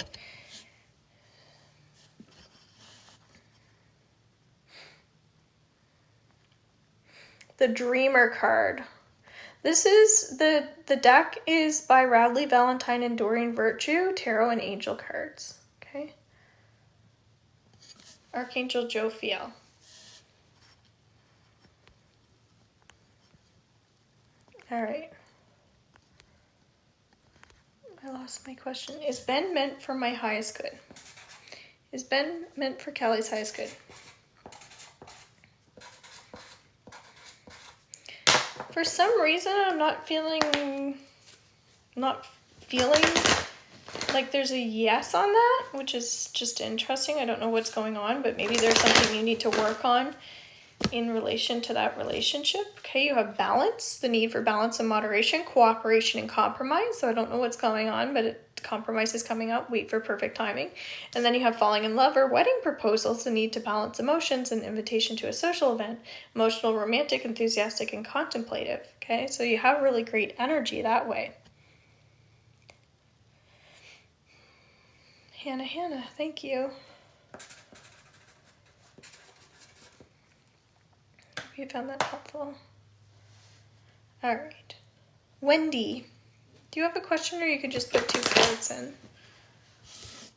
Speaker 1: The Dreamer card. This is the deck is by Radley Valentine and Doreen Virtue, Tarot and Angel cards. Okay. Archangel Jophiel. All right. I lost my question. Is Ben meant for my highest good? Is Ben meant for Kelly's highest good? For some reason, I'm not feeling like there's a yes on that, which is just interesting. I don't know what's going on, but maybe there's something you need to work on in relation to that relationship. Okay, you have balance, the need for balance and moderation, cooperation and compromise. So I don't know what's going on, but compromise is coming up. Wait for perfect timing. And then you have falling in love or wedding proposals, the need to balance emotions, and invitation to a social event, emotional, romantic, enthusiastic, and contemplative. Okay, so you have really great energy that way. Hannah, thank you. Hope you found that helpful. All right. Wendy, do you have a question, or you could just put 2 cards in if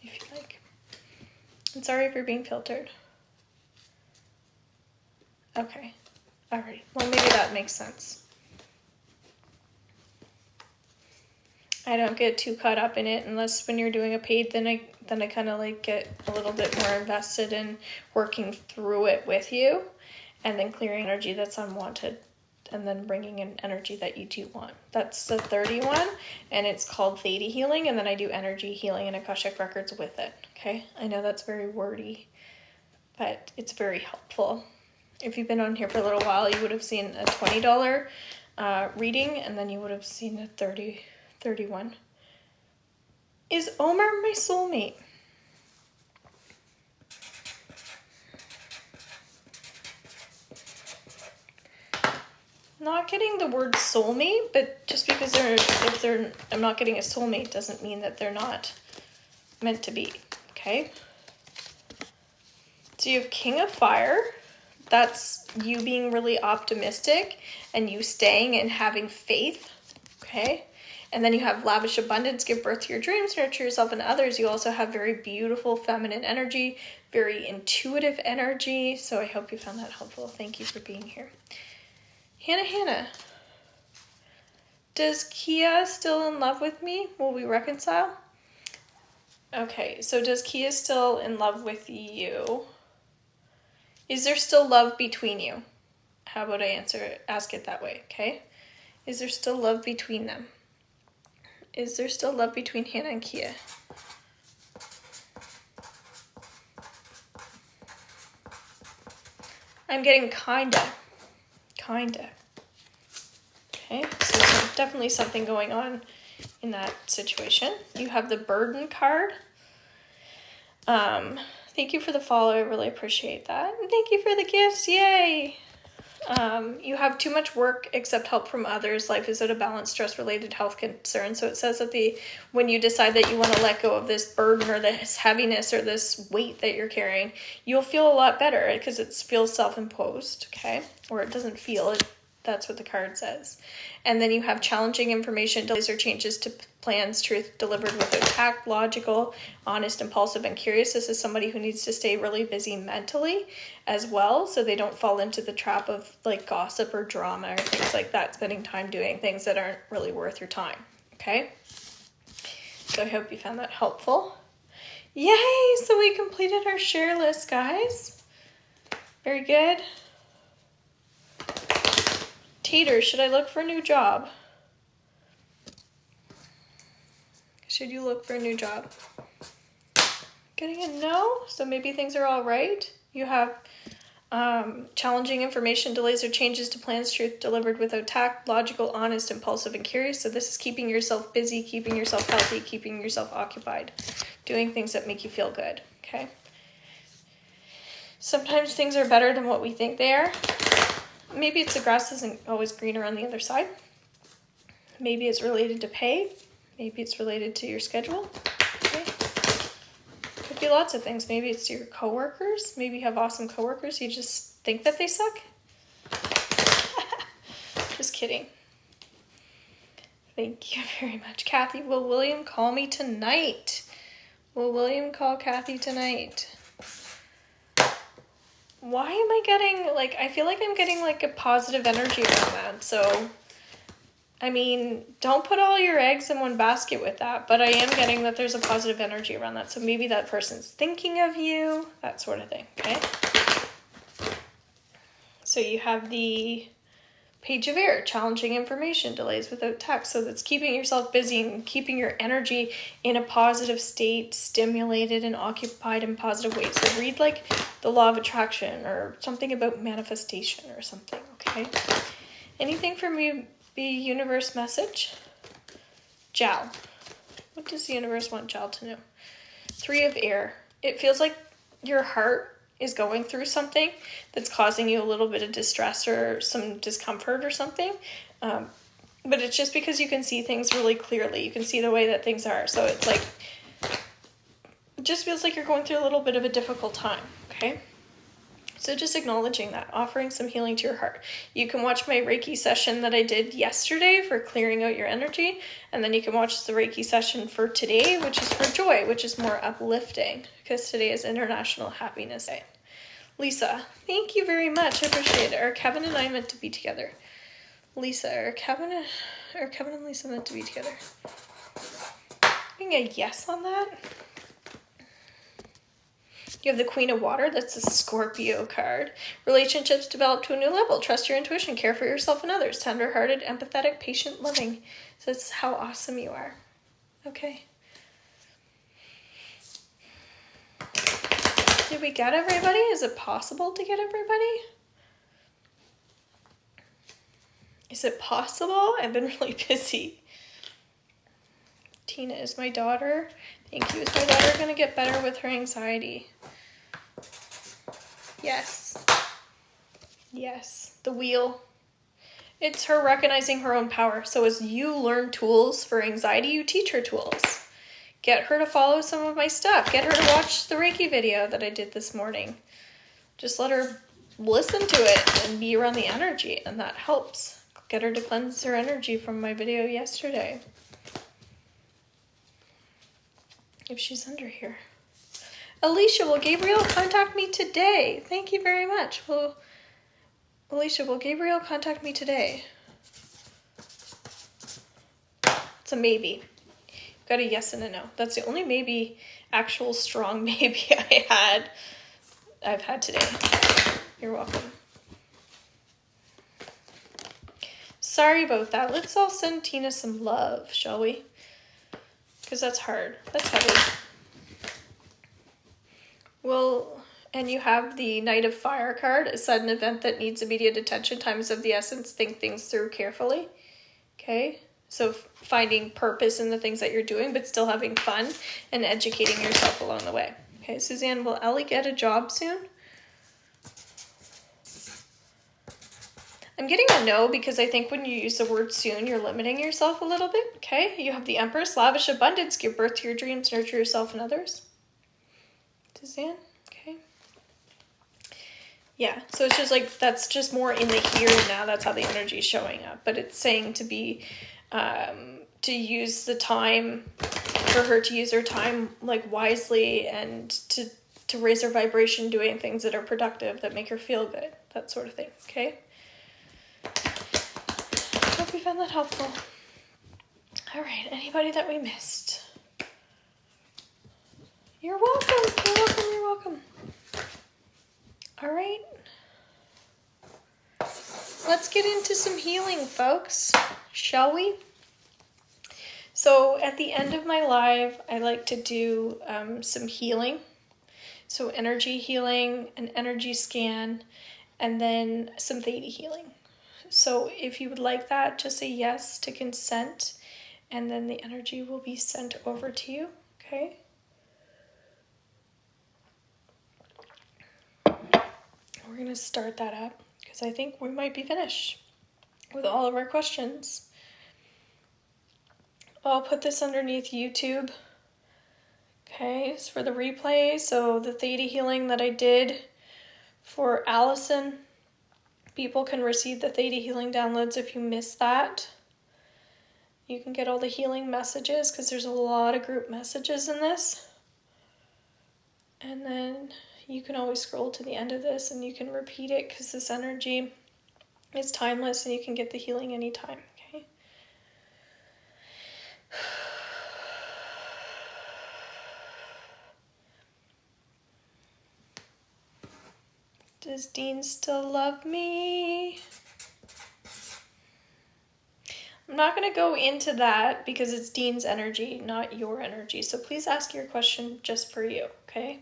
Speaker 1: you like? I'm sorry if you're being filtered. Okay. All right. Well, maybe that makes sense. I don't get too caught up in it unless when you're doing a paid, then I kind of like get a little bit more invested in working through it with you, and then clearing energy that's unwanted, and then bringing in energy that you do want. That's the 31, and it's called Theta healing, and then I do energy healing and Akashic records with it. Okay, I know that's very wordy, but it's very helpful. If you've been on here for a little while, you would have seen a $20 reading, and then you would have seen a 31. Is Omar my soulmate? Not getting the word soulmate, but just because I'm not getting a soulmate doesn't mean that they're not meant to be, okay? So you have King of Fire. That's you being really optimistic and you staying and having faith, okay? And then you have lavish abundance, give birth to your dreams, nurture yourself and others. You also have very beautiful feminine energy, very intuitive energy. So I hope you found that helpful. Thank you for being here. Hannah, does Kia still in love with me? Will we reconcile? Okay, so does Kia still in love with you? Is there still love between you? How about I ask it that way, okay? Is there still love between them? Is there still love between Hannah and Kia? I'm getting kinda. Okay, so there's definitely something going on in that situation. You have the Burden card. Thank you for the follow. I really appreciate that. And thank you for the gifts. Yay! You have too much work, accept help from others. Life is out of balance, stress-related health concerns. So it says that when you decide that you want to let go of this burden or this heaviness or this weight that you're carrying, you'll feel a lot better because it feels self-imposed, okay? Or it doesn't feel it. That's what the card says. And then you have challenging information, delays or changes to plans, truth delivered without tact, logical, honest, impulsive, and curious. This is somebody who needs to stay really busy mentally as well, so they don't fall into the trap of like gossip or drama or things like that, spending time doing things that aren't really worth your time, okay? So I hope you found that helpful. Yay! So we completed our share list, guys. Very good. Tater, should I look for a new job? Should you look for a new job? Getting a no, so maybe things are all right. You have challenging information, delays or changes to plans, truth delivered without tact, logical, honest, impulsive, and curious. So this is keeping yourself busy, keeping yourself healthy, keeping yourself occupied, doing things that make you feel good, okay? Sometimes things are better than what we think they are. Maybe it's the grass isn't always greener on the other side. Maybe it's related to pay. Maybe it's related to your schedule. Okay. Could be lots of things. Maybe it's your coworkers. Maybe you have awesome coworkers. You just think that they suck. Just kidding. Thank you very much. Kathy, will William call me tonight? Will William call Kathy tonight? Why am I getting, like, I feel like I'm getting, like, a positive energy around that. So, I mean, don't put all your eggs in one basket with that, but I am getting that there's a positive energy around that. So maybe that person's thinking of you, that sort of thing, okay? So you have the Page of Air, challenging information, delays without text. So that's keeping yourself busy and keeping your energy in a positive state, stimulated and occupied in positive ways. So read like the Law of Attraction or something about manifestation or something, okay? Anything from you be universe message? Jal. What does the universe want Jal to know? 3 of Air. It feels like your heart is going through something that's causing you a little bit of distress or some discomfort or something. But it's just because you can see things really clearly. You can see the way that things are. So it's like, it just feels like you're going through a little bit of a difficult time, okay? So just acknowledging that, offering some healing to your heart. You can watch my Reiki session that I did yesterday for clearing out your energy. And then you can watch the Reiki session for today, which is for joy, which is more uplifting because today is International Happiness Day. Lisa, thank you very much. I appreciate it. Are Kevin and I meant to be together? Lisa, are Kevin and Lisa meant to be together? Being a yes on that. You have the Queen of Water. That's a Scorpio card. Relationships develop to a new level. Trust your intuition. Care for yourself and others. Tender-hearted, empathetic, patient, loving. So it's how awesome you are. Okay. Did we get everybody? Is it possible to get everybody? Is it possible? I've been really busy. Tina, is my daughter? Thank you. Is my daughter going to get better with her anxiety? Yes. Yes. The wheel. It's her recognizing her own power. So as you learn tools for anxiety, you teach her tools. Get her to follow some of my stuff. Get her to watch the Reiki video that I did this morning. Just let her listen to it and be around the energy, and that helps. Get her to cleanse her energy from my video yesterday. If she's under here. Alicia, will Gabriel contact me today? Thank you very much. Alicia, will Gabriel contact me today? It's a maybe. Got a yes and a no. That's the only maybe, actual strong maybe I've had today. You're welcome. Sorry about that. Let's all send Tina some love, shall we? Because that's hard. That's heavy. Well, and you have the Knight of Fire card. A sudden event that needs immediate attention. Time is of the essence. Think things through carefully. Okay? So finding purpose in the things that you're doing, but still having fun and educating yourself along the way. Okay, Suzanne, will Ellie get a job soon? I'm getting a no because I think when you use the word soon, you're limiting yourself a little bit. Okay, you have the Empress, lavish abundance, give birth to your dreams, nurture yourself and others. Suzanne, okay. Yeah, so it's just like, that's just more in the here and now. That's how the energy is showing up. But it's saying to be, to use the time, for her to use her time like wisely and to raise her vibration doing things that are productive, that make her feel good, that sort of thing, okay? Hope you found that helpful. All right, anybody that we missed? You're welcome, you're welcome, you're welcome. All right. Let's get into some healing, folks, shall we? So at the end of my live, I like to do some healing. So energy healing, an energy scan, and then some Theta healing. So if you would like that, just say yes to consent, and then the energy will be sent over to you, okay? We're going to start that up because I think we might be finished with all of our questions. I'll put this underneath YouTube. Okay, it's for the replay. So the Theta healing that I did for Allison, people can receive the Theta healing downloads if you missed that. You can get all the healing messages because there's a lot of group messages in this. And then you can always scroll to the end of this and you can repeat it because this energy is timeless and you can get the healing anytime, okay? Does Dean still love me? I'm not going to go into that because it's Dean's energy, not your energy. So please ask your question just for you, okay?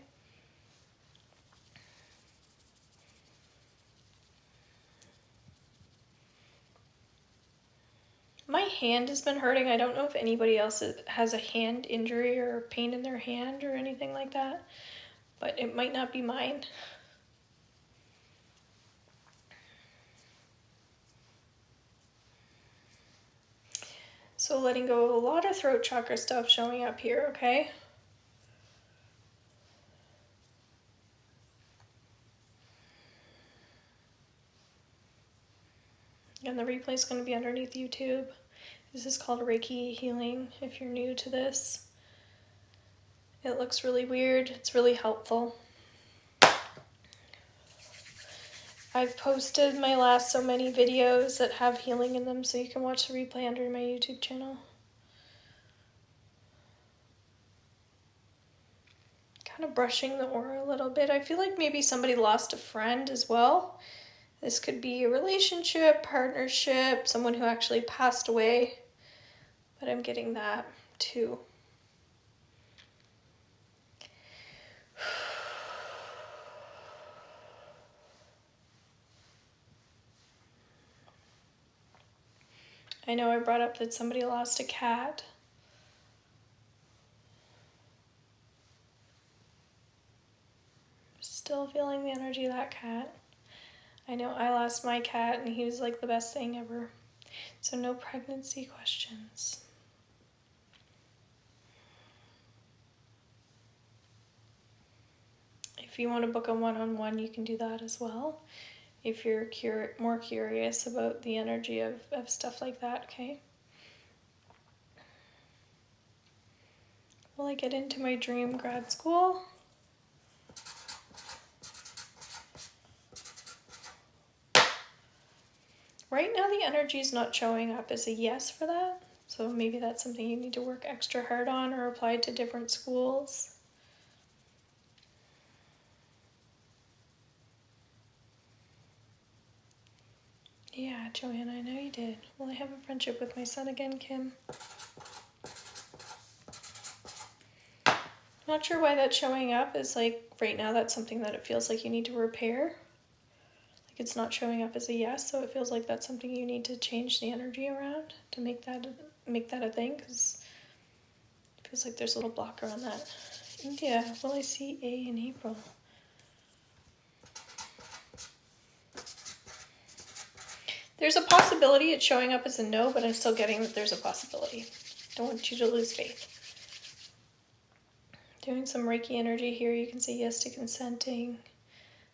Speaker 1: My hand has been hurting. I don't know if anybody else has a hand injury or pain in their hand or anything like that, but it might not be mine. So letting go of a lot of throat chakra stuff showing up here, okay? And the replay is going to be underneath YouTube. This is called Reiki healing if you're new to this. It looks really weird. It's really helpful. I've posted my last so many videos that have healing in them, so you can watch the replay under my YouTube channel. Kind of brushing the aura a little bit. I feel like maybe somebody lost a friend as well. This could be a relationship, partnership, someone who actually passed away. But I'm getting that too. I know I brought up that somebody lost a cat. Still feeling the energy of that cat. I know I lost my cat and he was like the best thing ever. So no pregnancy questions. If you want to book a one-on-one, you can do that as well. If you're more curious about the energy of stuff like that, okay? Will I get into my dream grad school? Right now the energy is not showing up as a yes for that. So maybe that's something you need to work extra hard on or apply to different schools. Yeah, Joanna, I know you did. Will I have a friendship with my son again, Kim? Not sure why that's showing up. Is like right now that's something that it feels like you need to repair. Like it's not showing up as a yes, so it feels like that's something you need to change the energy around to make that a thing, because it feels like there's a little blocker on that. India, will I see A in April? There's a possibility it's showing up as a no, but I'm still getting that there's a possibility. Don't want you to lose faith. Doing some Reiki energy here, you can say yes to consenting.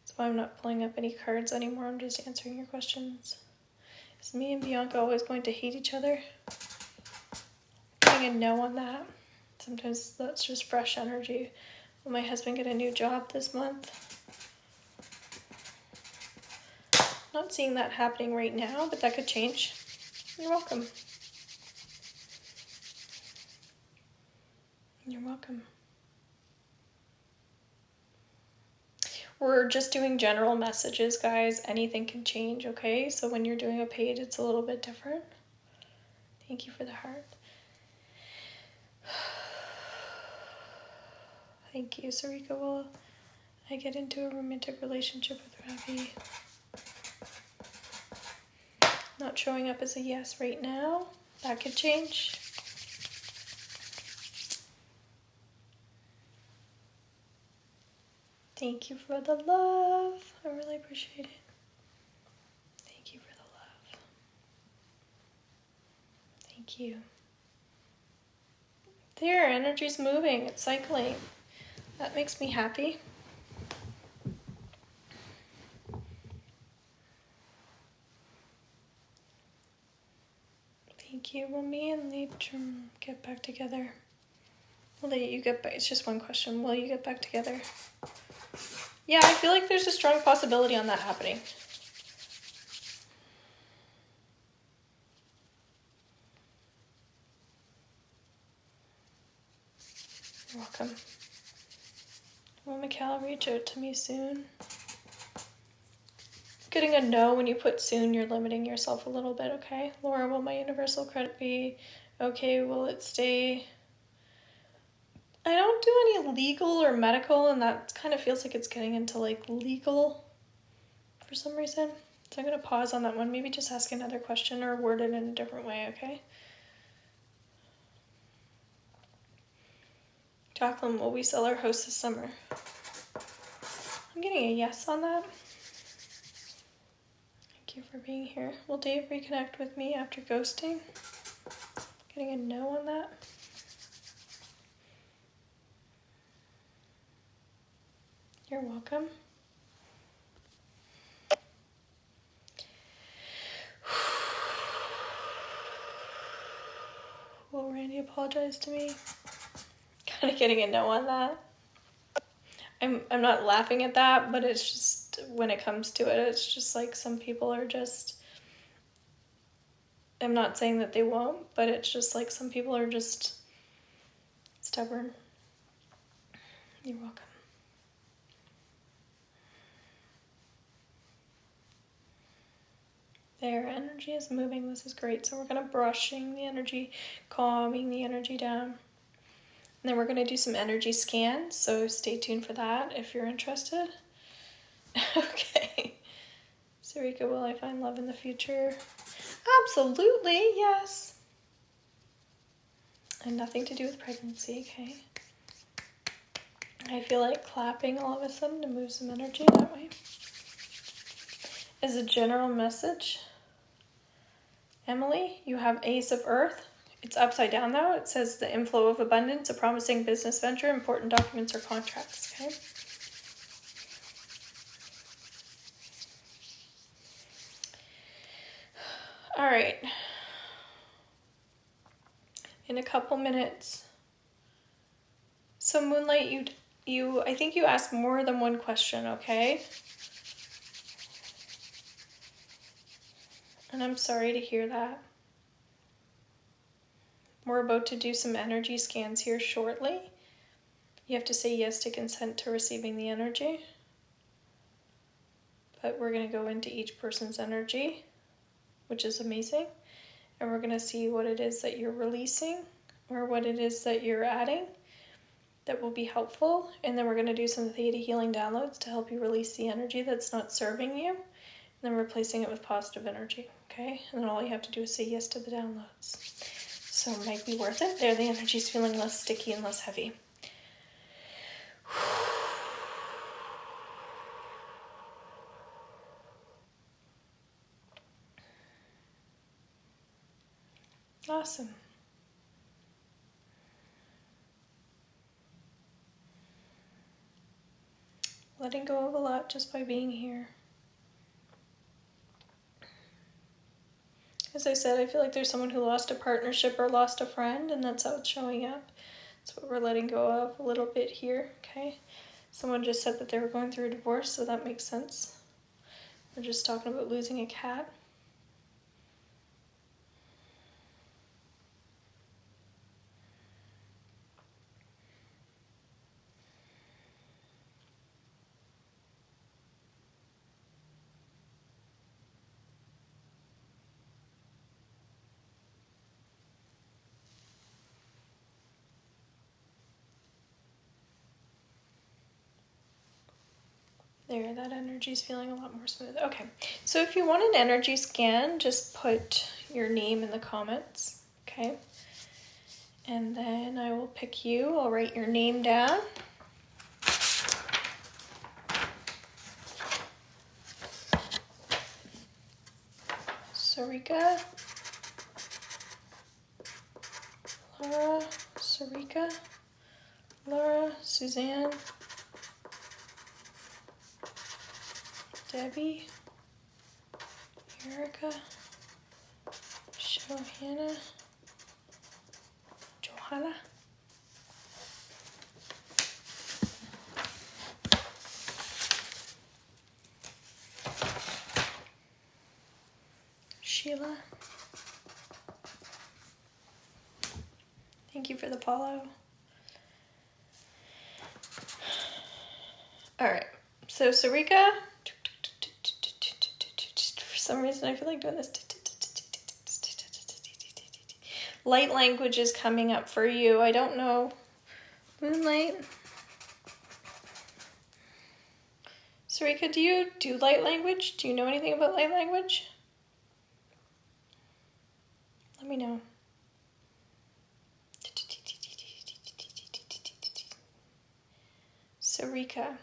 Speaker 1: That's why I'm not pulling up any cards anymore, I'm just answering your questions. Is me and Bianca always going to hate each other? Putting a no on that. Sometimes that's just fresh energy. Will my husband get a new job this month? Not seeing that happening right now, but that could change. You're welcome. You're welcome. We're just doing general messages, guys. Anything can change, okay? So when you're doing a paid, it's a little bit different. Thank you for the heart. Thank you, Sarika. Will I get into a romantic relationship with Ravi? Not showing up as a yes right now. That could change. Thank you for the love. I really appreciate it. Thank you for the love. Thank you. There, energy's moving. It's cycling. That makes me happy. Thank you. Will me and Leitrim get back together? Will you get back? It's just one question. Will you get back together? Yeah, I feel like there's a strong possibility on that happening. You're welcome. Will Mikhail reach out to me soon? Getting a no when you put soon, you're limiting yourself a little bit, okay? Laura, will my universal credit be okay? Will it stay? I don't do any legal or medical, and that kind of feels like it's getting into like legal for some reason. So I'm going to pause on that one. Maybe just ask another question or word it in a different way, okay? Jacqueline, will we sell our house this summer? I'm getting a yes on that. Thank you for being here. Will Dave reconnect with me after ghosting? Getting a no on that. You're welcome. Will Randy apologize to me? Kind of getting a no on that. I'm not laughing at that, but it's just, when it comes to it, it's just like some people are just, I'm not saying that they won't, but it's just like some people are just stubborn. You're welcome. Their energy is moving. This is great. So we're going to brushing the energy, calming the energy down. And then we're going to do some energy scans, so stay tuned for that if you're interested. Okay. Sarika, will I find love in the future? Absolutely, yes. And nothing to do with pregnancy, okay? I feel like clapping all of a sudden to move some energy that way. As a general message, Emily, you have Ace of Earth. It's upside down though. It says the inflow of abundance, a promising business venture, important documents or contracts, okay? All right. In a couple minutes. So Moonlight, you I think you asked more than one question, okay? And I'm sorry to hear that. We're about to do some energy scans here shortly. You have to say yes to consent to receiving the energy. But we're going to go into each person's energy, which is amazing. And we're going to see what it is that you're releasing or what it is that you're adding that will be helpful. And then we're going to do some Theta healing downloads to help you release the energy that's not serving you. And then replacing it with positive energy, okay? And then all you have to do is say yes to the downloads. So it might be worth it. There, the energy's feeling less sticky and less heavy. Awesome. Letting go of a lot just by being here. As I said, I feel like there's someone who lost a partnership or lost a friend, and that's how it's showing up. That's what we're letting go of a little bit here, okay? Someone just said that they were going through a divorce, so that makes sense. We're just talking about losing a cat. There, that energy's feeling a lot more smooth. Okay, so if you want an energy scan, just put your name in the comments, okay? And then I will pick you. I'll write your name down. Sarika, Laura, Sarika, Laura, Suzanne, Debbie, Erica, Johanna, Johanna, Sheila. Thank you for the follow. All right, so Sarika, for some reason I feel like doing this. Light language is coming up for you. I don't know. Moonlight. Sarika, do you do light language? Do you know anything about light language? Let me know. Sarika.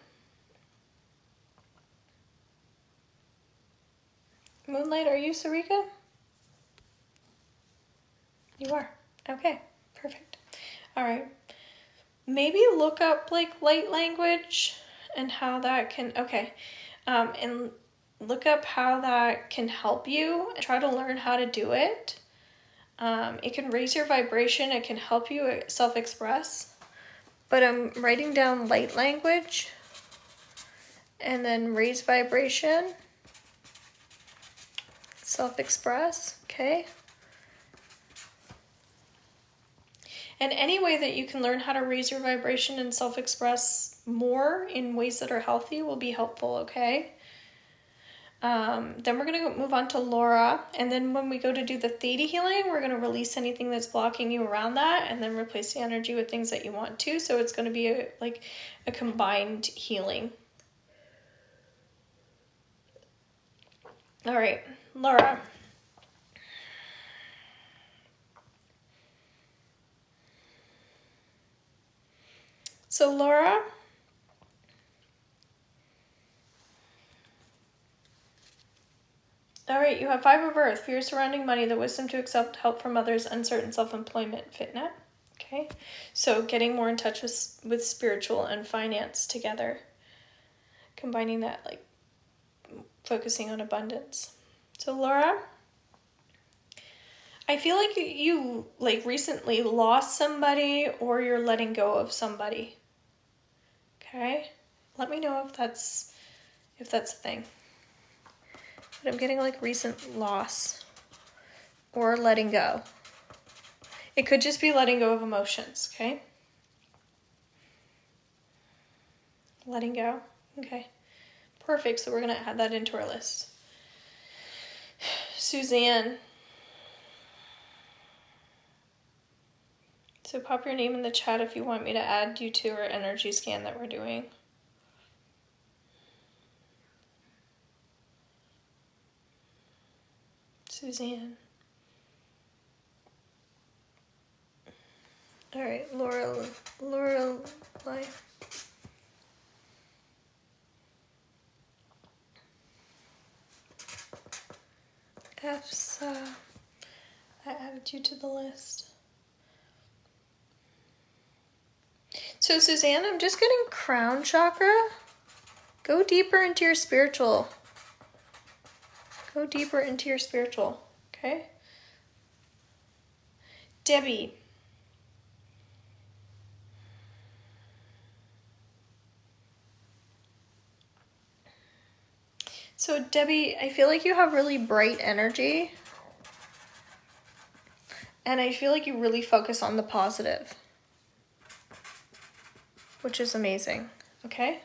Speaker 1: Moonlight, are you Sarika? You are. Okay, perfect. All right. Maybe look up like light language and how that can, and look up how that can help you and try to learn how to do it. It can raise your vibration. It can help you self-express. But I'm writing down light language and then raise vibration, self-express, okay? And any way that you can learn how to raise your vibration and self-express more in ways that are healthy will be helpful, okay? Then we're going to move on to Laura. And then when we go to do the Theta healing, we're going to release anything that's blocking you around that and then replace the energy with things that you want to. So it's going to be a combined healing. All right, Laura. So Laura, all right, you have 5 of Earth, fear surrounding money, the wisdom to accept help from others, uncertain self-employment, fitna. Okay, so getting more in touch with spiritual and finance together, combining that, like focusing on abundance. So Laura, I feel like you like recently lost somebody or you're letting go of somebody. Okay, let me know if that's a thing. But I'm getting like recent loss or letting go. It could just be letting go of emotions, okay? Letting go, okay. Perfect, so we're gonna add that into our list. Suzanne. So pop your name in the chat if you want me to add you to our energy scan that we're doing. Suzanne. All right, Laura, life. EFSA. I added you to the list. So Suzanne, I'm just getting crown chakra. Go deeper into your spiritual. Go deeper into your spiritual, okay? Debbie. So Debbie, I feel like you have really bright energy. And I feel like you really focus on the positive. Which is amazing, okay?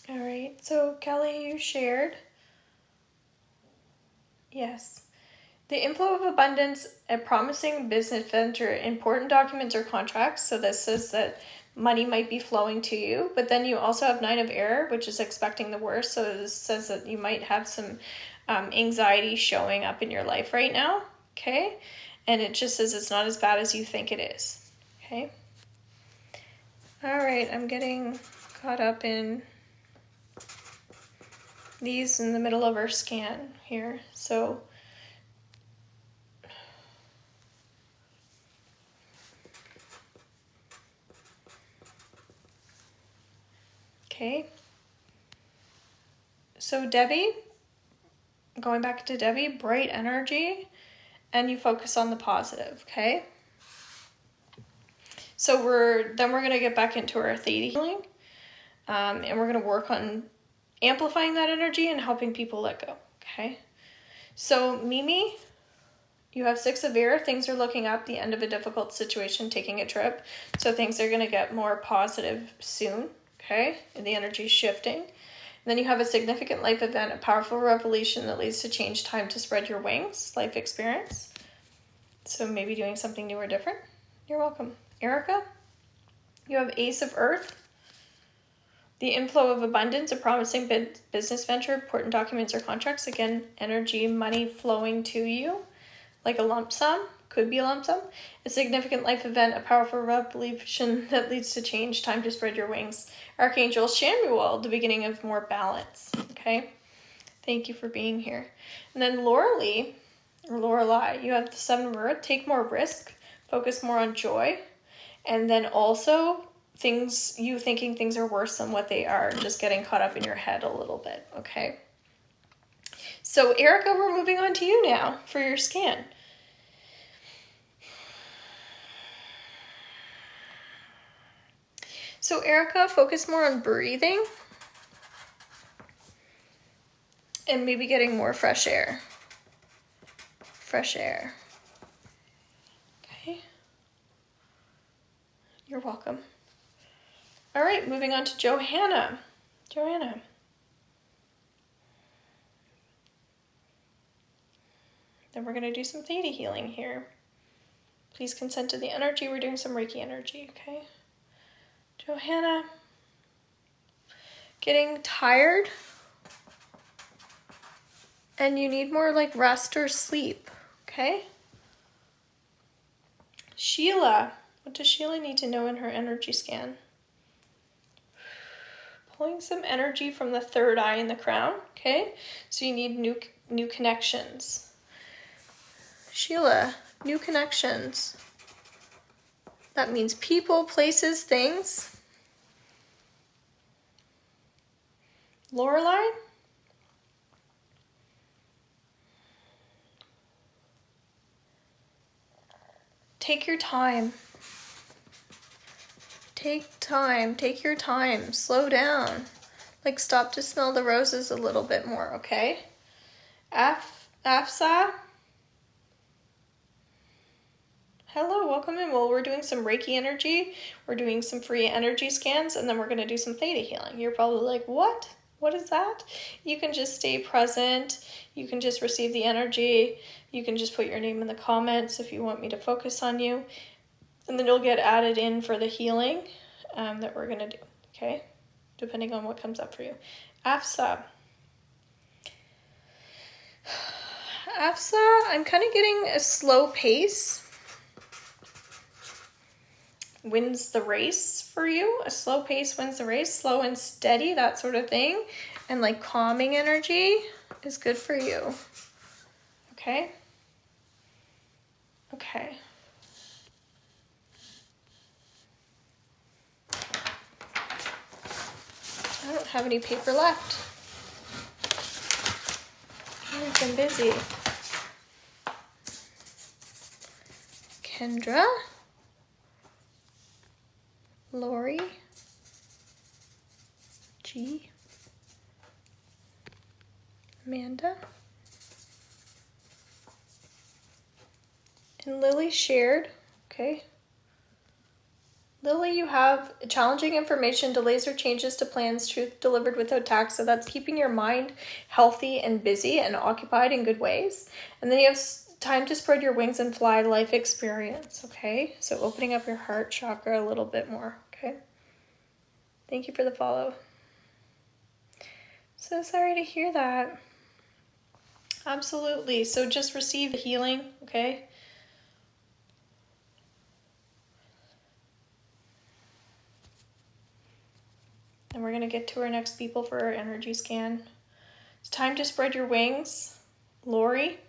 Speaker 1: All right, so Kelly, you shared. Yes. The inflow of abundance, a promising business venture, important documents or contracts. So this says that money might be flowing to you, but then you also have 9 of air, which is expecting the worst. So this says that you might have some anxiety showing up in your life right now, okay? And it just says it's not as bad as you think it is, okay? All right, I'm getting caught up in these in the middle of our scan here. So okay. So Debbie, going back to Debbie, bright energy, and you focus on the positive, okay? So we're going to get back into our Theta healing, and we're going to work on amplifying that energy and helping people let go, okay? So Mimi, you have 6 of air. Things are looking up, the end of a difficult situation, taking a trip. So things are going to get more positive soon, okay? And the energy is shifting. And then you have a significant life event, a powerful revelation that leads to change, time to spread your wings, life experience. So maybe doing something new or different. You're welcome. Erica, you have Ace of Earth. The inflow of abundance, a promising business venture, important documents or contracts. Again, energy, money flowing to you like a lump sum. Could be a lump sum. A significant life event, a powerful revelation that leads to change, time to spread your wings. Archangel Shamuel, the beginning of more balance. Okay? Thank you for being here. And then Lorelei, you have the 7 of Earth. Take more risk. Focus more on joy. And then also you thinking things are worse than what they are, just getting caught up in your head a little bit, okay? So Erica, we're moving on to you now for your scan. So Erica, focus more on breathing and maybe getting more fresh air. Fresh air. Okay. You're welcome. All right, moving on to Johanna. Joanna. Then we're going to do some Theta healing here. Please consent to the energy. We're doing some Reiki energy, okay? Johanna. Getting tired. And you need more like rest or sleep, okay? Sheila. What does Sheila need to know in her energy scan? Pulling some energy from the 3rd eye in the crown, okay? So you need new connections. Sheila, new connections. That means people, places, things. Lorelei? Take your time. Take your time, slow down. Like stop to smell the roses a little bit more, okay? Afsa? Hello, welcome in. Well, we're doing some Reiki energy, we're doing some free energy scans, and then we're gonna do some Theta healing. You're probably like, what? What is that? You can just stay present, you can just receive the energy, you can just put your name in the comments if you want me to focus on you. And then you'll get added in for the healing that we're going to do, okay? Depending on what comes up for you. Afsa. Afsa, I'm kind of getting a slow pace. Wins the race for you. A slow pace wins the race. Slow and steady, that sort of thing. And like calming energy is good for you. Okay? Okay. I don't have any paper left. I've been busy. Kendra. Lori. G. Amanda. And Lily shared. Okay. Lily, you have challenging information, delays or changes to plans, truth delivered without tact. So that's keeping your mind healthy and busy and occupied in good ways. And then you have Time to spread your wings and fly, life experience, okay? So opening up your heart chakra a little bit more, okay? Thank you for the follow. So sorry to hear that. Absolutely. So just receive the healing, okay? And we're going to get to our next people for our energy scan. It's time to spread your wings, Lori,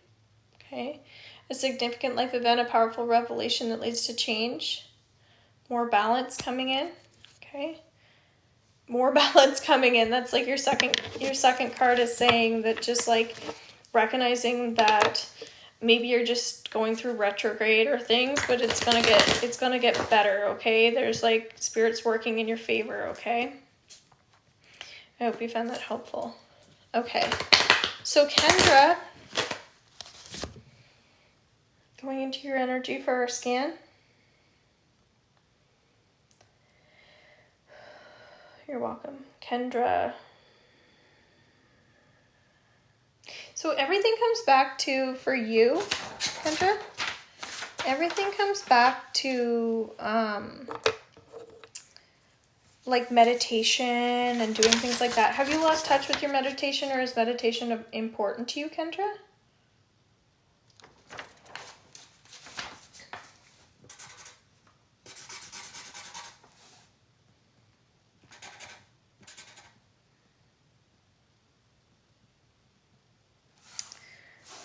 Speaker 1: okay? A significant life event, a powerful revelation that leads to change. More balance coming in, okay? More balance coming in. That's like your second card is saying that, just like recognizing that maybe you're just going through retrograde or things, but it's gonna get better, okay? There's like spirits working in your favor, okay? I hope you found that helpful. Okay, so Kendra, going into your energy for our scan. You're welcome. Kendra. So everything comes back to, for you, Kendra, everything comes back to like meditation and doing things like that. Have you lost touch with your meditation, or is meditation important to you, Kendra?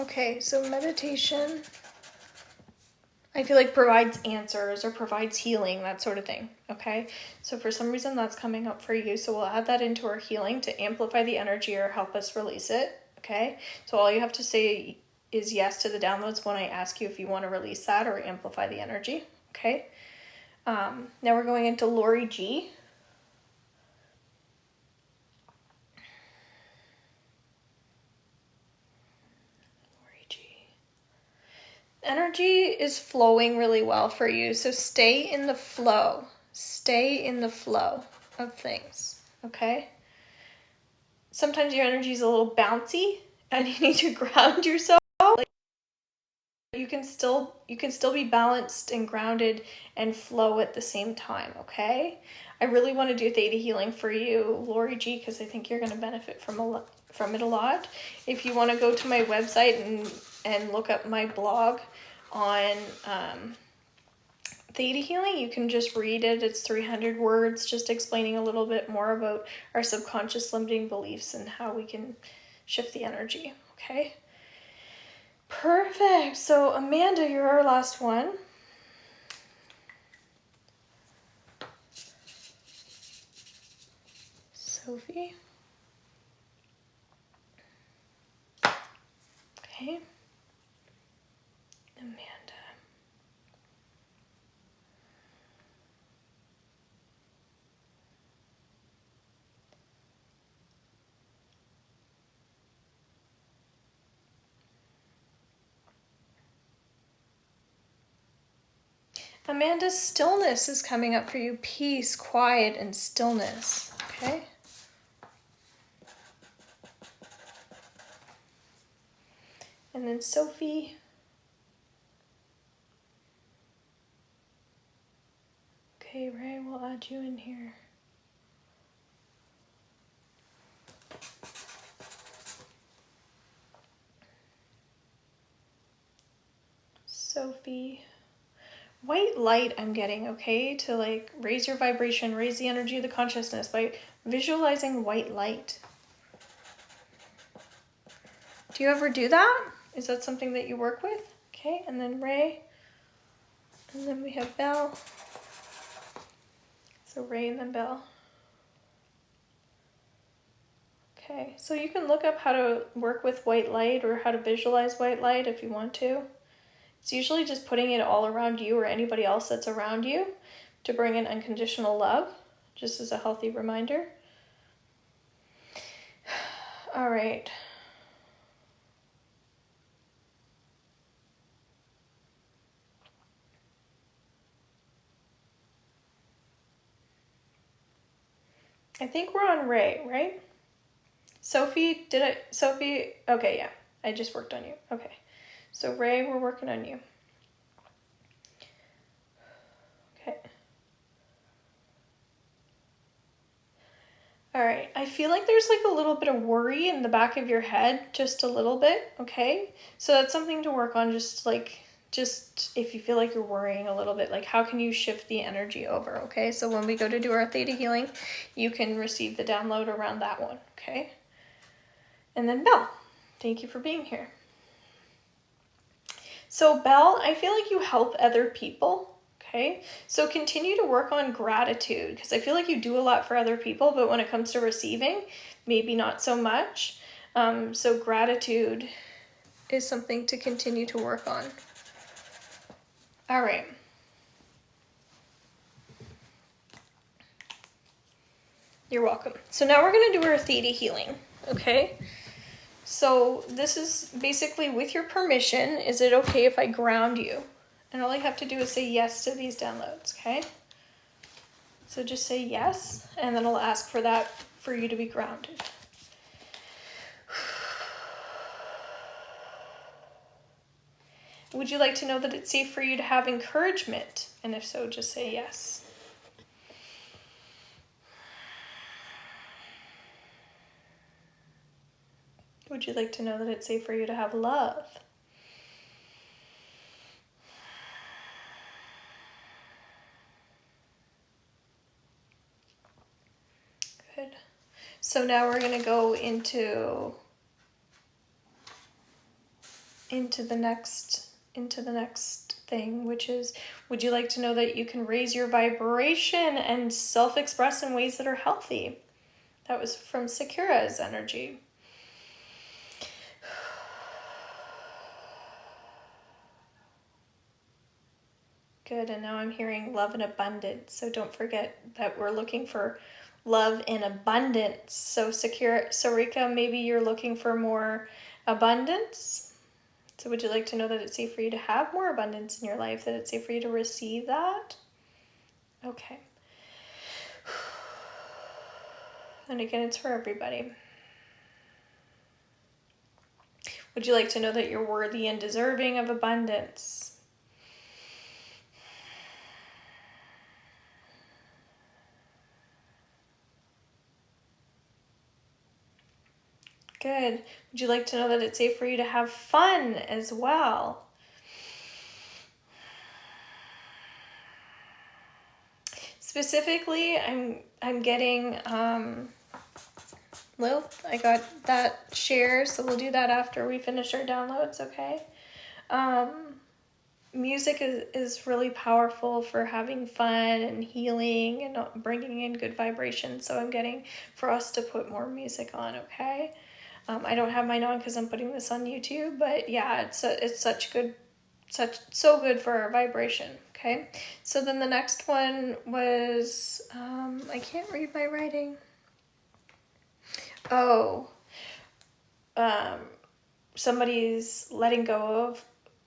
Speaker 1: Okay, so meditation, I feel like provides answers or provides healing, that sort of thing, okay? So for some reason that's coming up for you, so we'll add that into our healing to amplify the energy or help us release it, okay? So all you have to say is yes to the downloads when I ask you if you want to release that or amplify the energy, okay? Now we're going into Lori G. Energy is flowing really well for you, so stay in the flow. Stay in the flow of things, okay? Sometimes your energy is a little bouncy and you need to ground yourself. Like, you can still be balanced and grounded and flow at the same time, okay? I really want to do theta healing for you, Lori G, because I think you're going to benefit from it a lot. If you want to go to my website and look up my blog on theta healing, you can just read it. It's 300 words just explaining a little bit more about our subconscious limiting beliefs and how we can shift the energy, okay? Perfect. So Amanda, you're our last one. Sophie. Okay. Amanda. Amanda, stillness is coming up for you. Peace, quiet, and stillness. Okay. And then Sophie. Okay, Ray, we'll add you in here. Sophie. White light I'm getting, okay? To like raise your vibration, raise the energy of the consciousness by visualizing white light. Do you ever do that? Is that something that you work with? Okay, and then Ray. And then we have Belle. So Ray and then Belle. Okay, so you can look up how to work with white light or how to visualize white light if you want to. It's usually just putting it all around you or anybody else that's around you to bring in unconditional love, just as a healthy reminder. All right. I think we're on Ray, right? Sophie, okay, yeah. I just worked on you. Okay. So Ray, we're working on you. Okay. All right, I feel like there's like a little bit of worry in the back of your head, just a little bit, okay? So that's something to work on, just if you feel like you're worrying a little bit, like how can you shift the energy over, okay? So when we go to do our Theta healing, you can receive the download around that one, okay? And then Belle, thank you for being here. So Belle, I feel like you help other people. Okay, so continue to work on gratitude, because I feel like you do a lot for other people, but when it comes to receiving, maybe not so much. So gratitude is something to continue to work on. All right. You're welcome. So now we're going to do our Theta healing, okay? So this is basically with your permission, is it okay if I ground you? And all I have to do is say yes to these downloads, okay? So just say yes, and then I'll ask for that for you to be grounded. Would you like to know that it's safe for you to have encouragement? And if so, just say yes. Would you like to know that it's safe for you to have love? Good. So now we're going to go into the next thing, which is, would you like to know that you can raise your vibration and self-express in ways that are healthy? That was from Sakura's energy. Good, and now I'm hearing love and abundance. So don't forget that we're looking for love in abundance. So Sarika, maybe you're looking for more abundance. So would you like to know that it's safe for you to have more abundance in your life, that it's safe for you to receive that? Okay. And again, it's for everybody. Would you like to know that you're worthy and deserving of abundance? Good. Would you like to know that it's safe for you to have fun as well? Specifically, I'm getting Lil, I got that share, so we'll do that after we finish our downloads, okay? Music is really powerful for having fun and healing and bringing in good vibrations, so I'm getting for us to put more music on, okay? I don't have mine on because I'm putting this on YouTube, but yeah, it's so good for our vibration, okay? So then the next one was, I can't read my writing. Oh, somebody's letting go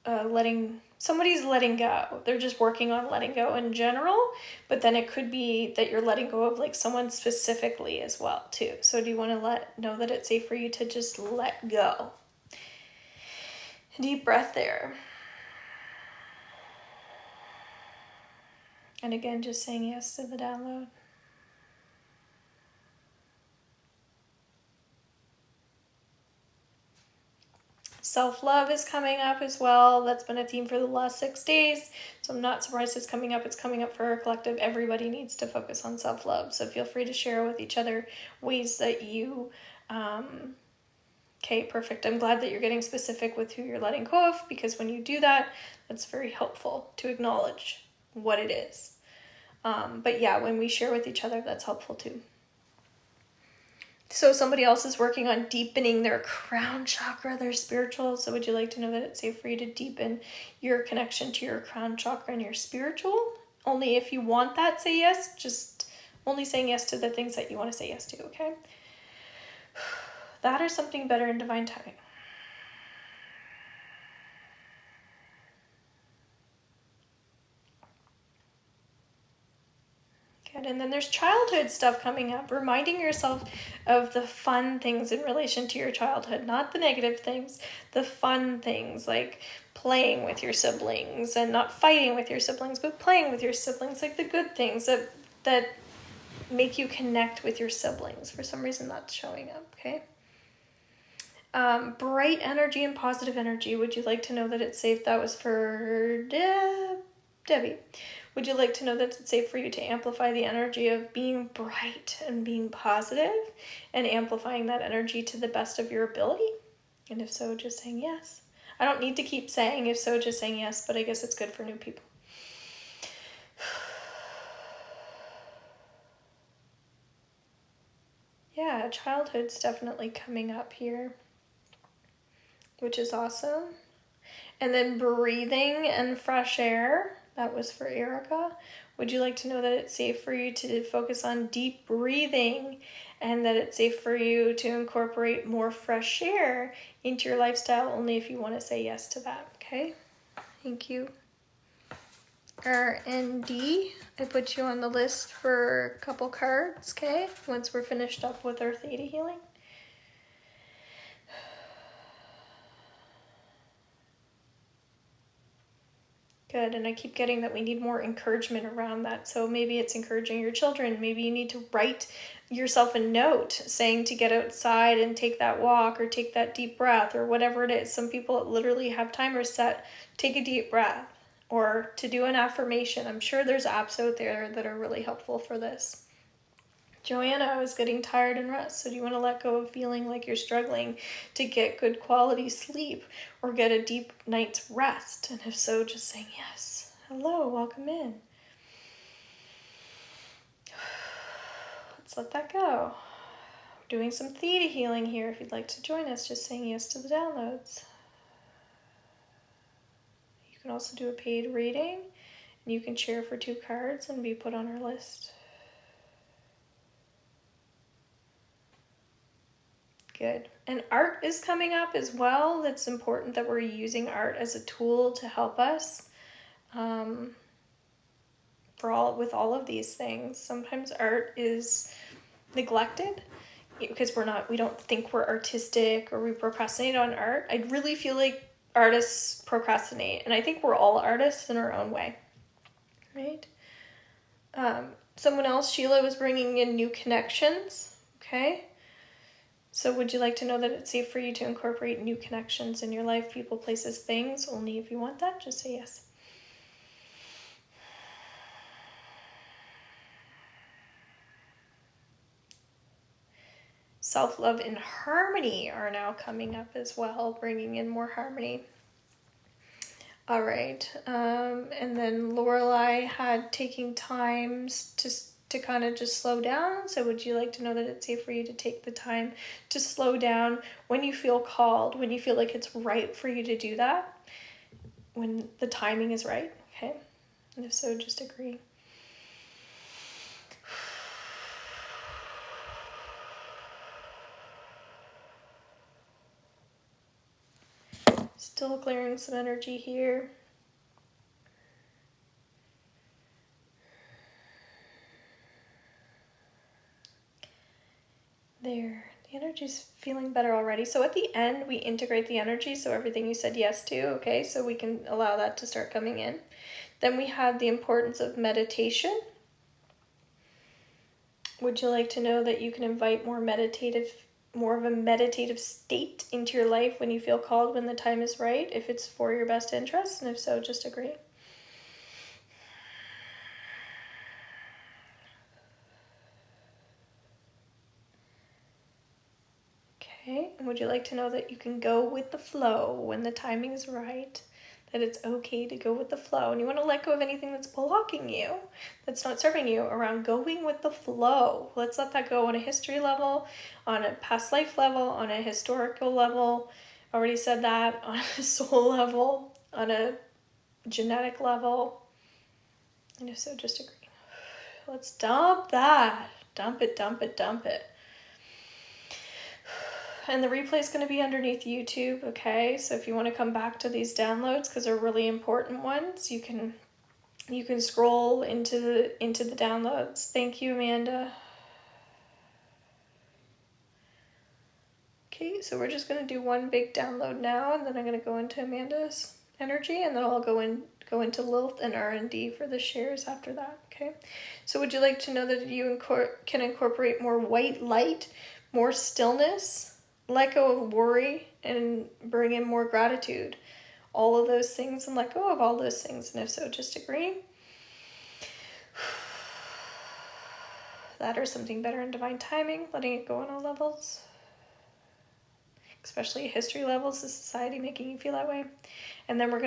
Speaker 1: of, somebody's letting go. They're just working on letting go in general, but then it could be that you're letting go of like someone specifically as well too. So do you want to know that it's safe for you to just let go? Deep breath there. And again, just saying yes to the download. Self-love is coming up as well. That's been a theme for the last 6 days. So I'm not surprised it's coming up. It's coming up for our collective. Everybody needs to focus on self-love. So feel free to share with each other ways that you... Okay, perfect. I'm glad that you're getting specific with who you're letting go of, because when you do that, that's very helpful to acknowledge what it is. But yeah, when we share with each other, that's helpful too. So somebody else is working on deepening their crown chakra, their spiritual. So would you like to know that it's safe for you to deepen your connection to your crown chakra and your spiritual? Only if you want that, say yes. Just only saying yes to the things that you want to say yes to, okay? That or something better in divine timing. Good, And then there's childhood stuff coming up, reminding yourself of the fun things in relation to your childhood, not the negative things, the fun things like playing with your siblings and not fighting with your siblings, but playing with your siblings, like the good things that make you connect with your siblings. For some reason that's showing up, okay? Bright energy and positive energy. Would you like to know that it's safe? That was for Debbie. Would you like to know that it's safe for you to amplify the energy of being bright and being positive and amplifying that energy to the best of your ability? And if so, just saying yes. I don't need to keep saying if so, just saying yes, but I guess it's good for new people. Yeah, childhood's definitely coming up here, which is awesome. And then breathing and fresh air. That was for Erica. Would you like to know that it's safe for you to focus on deep breathing and that it's safe for you to incorporate more fresh air into your lifestyle only if you want to say yes to that, okay? Thank you. R&D, I put you on the list for a couple cards, okay? Once we're finished up with our Theta healing. Good, and I keep getting that we need more encouragement around that. So maybe it's encouraging your children. Maybe you need to write yourself a note saying to get outside and take that walk or take that deep breath or whatever it is. Some people literally have timers set, take a deep breath, or to do an affirmation. I'm sure there's apps out there that are really helpful for this. Joanna, I was getting tired and rest. So do you want to let go of feeling like you're struggling to get good quality sleep or get a deep night's rest? And if so, just saying yes. Hello, welcome in. Let's let that go. We're doing some Theta healing here. If you'd like to join us, just saying yes to the downloads. You can also do a paid reading, and you can share for 2 cards and be put on our list. Good. And art is coming up as well. It's important that we're using art as a tool to help us with all of these things. Sometimes art is neglected because we don't think we're artistic or we procrastinate on art. I really feel like artists procrastinate, and I think we're all artists in our own way, right? Someone else, Sheila, was bringing in new connections, okay? So would you like to know that it's safe for you to incorporate new connections in your life, people, places, things? Only if you want that, just say yes. Self-love and harmony are now coming up as well, bringing in more harmony. All right. And then Lorelei had taking times to kind of just slow down. So would you like to know that it's safe for you to take the time to slow down when you feel called, when you feel like it's right for you to do that, when the timing is right, okay? And if so, just agree. Still clearing some energy here. There, the energy's feeling better already. So at the end, we integrate the energy, so everything you said yes to, okay? So we can allow that to start coming in. Then we have the importance of meditation. Would you like to know that you can invite more of a meditative state into your life when you feel called, when the time is right, if it's for your best interest? And if so, just agree. Okay, and would you like to know that you can go with the flow when the timing is right? That it's okay to go with the flow, and you want to let go of anything that's blocking you, that's not serving you, around going with the flow. Let's let that go on a history level, on a past life level, on a historical level. Already said that. On a soul level, on a genetic level. And if so, just agree. Let's dump that. Dump it, dump it, dump it. And the replay is going to be underneath YouTube, okay? So if you want to come back to these downloads, because they're really important ones, you can You can scroll into the downloads. Thank you, Amanda. Okay, so we're just going to do one big download now, and then I'm going to go into Amanda's energy, and then I'll go into Lilith and R&D for the shares after that. Okay, so would you like to know that you can incorporate more white light, more stillness, let go of worry, and bring in more gratitude? All of those things, and let go of all those things. And if so, just agree. That or something better in divine timing, letting it go on all levels, especially history levels, the society making you feel that way. And then we're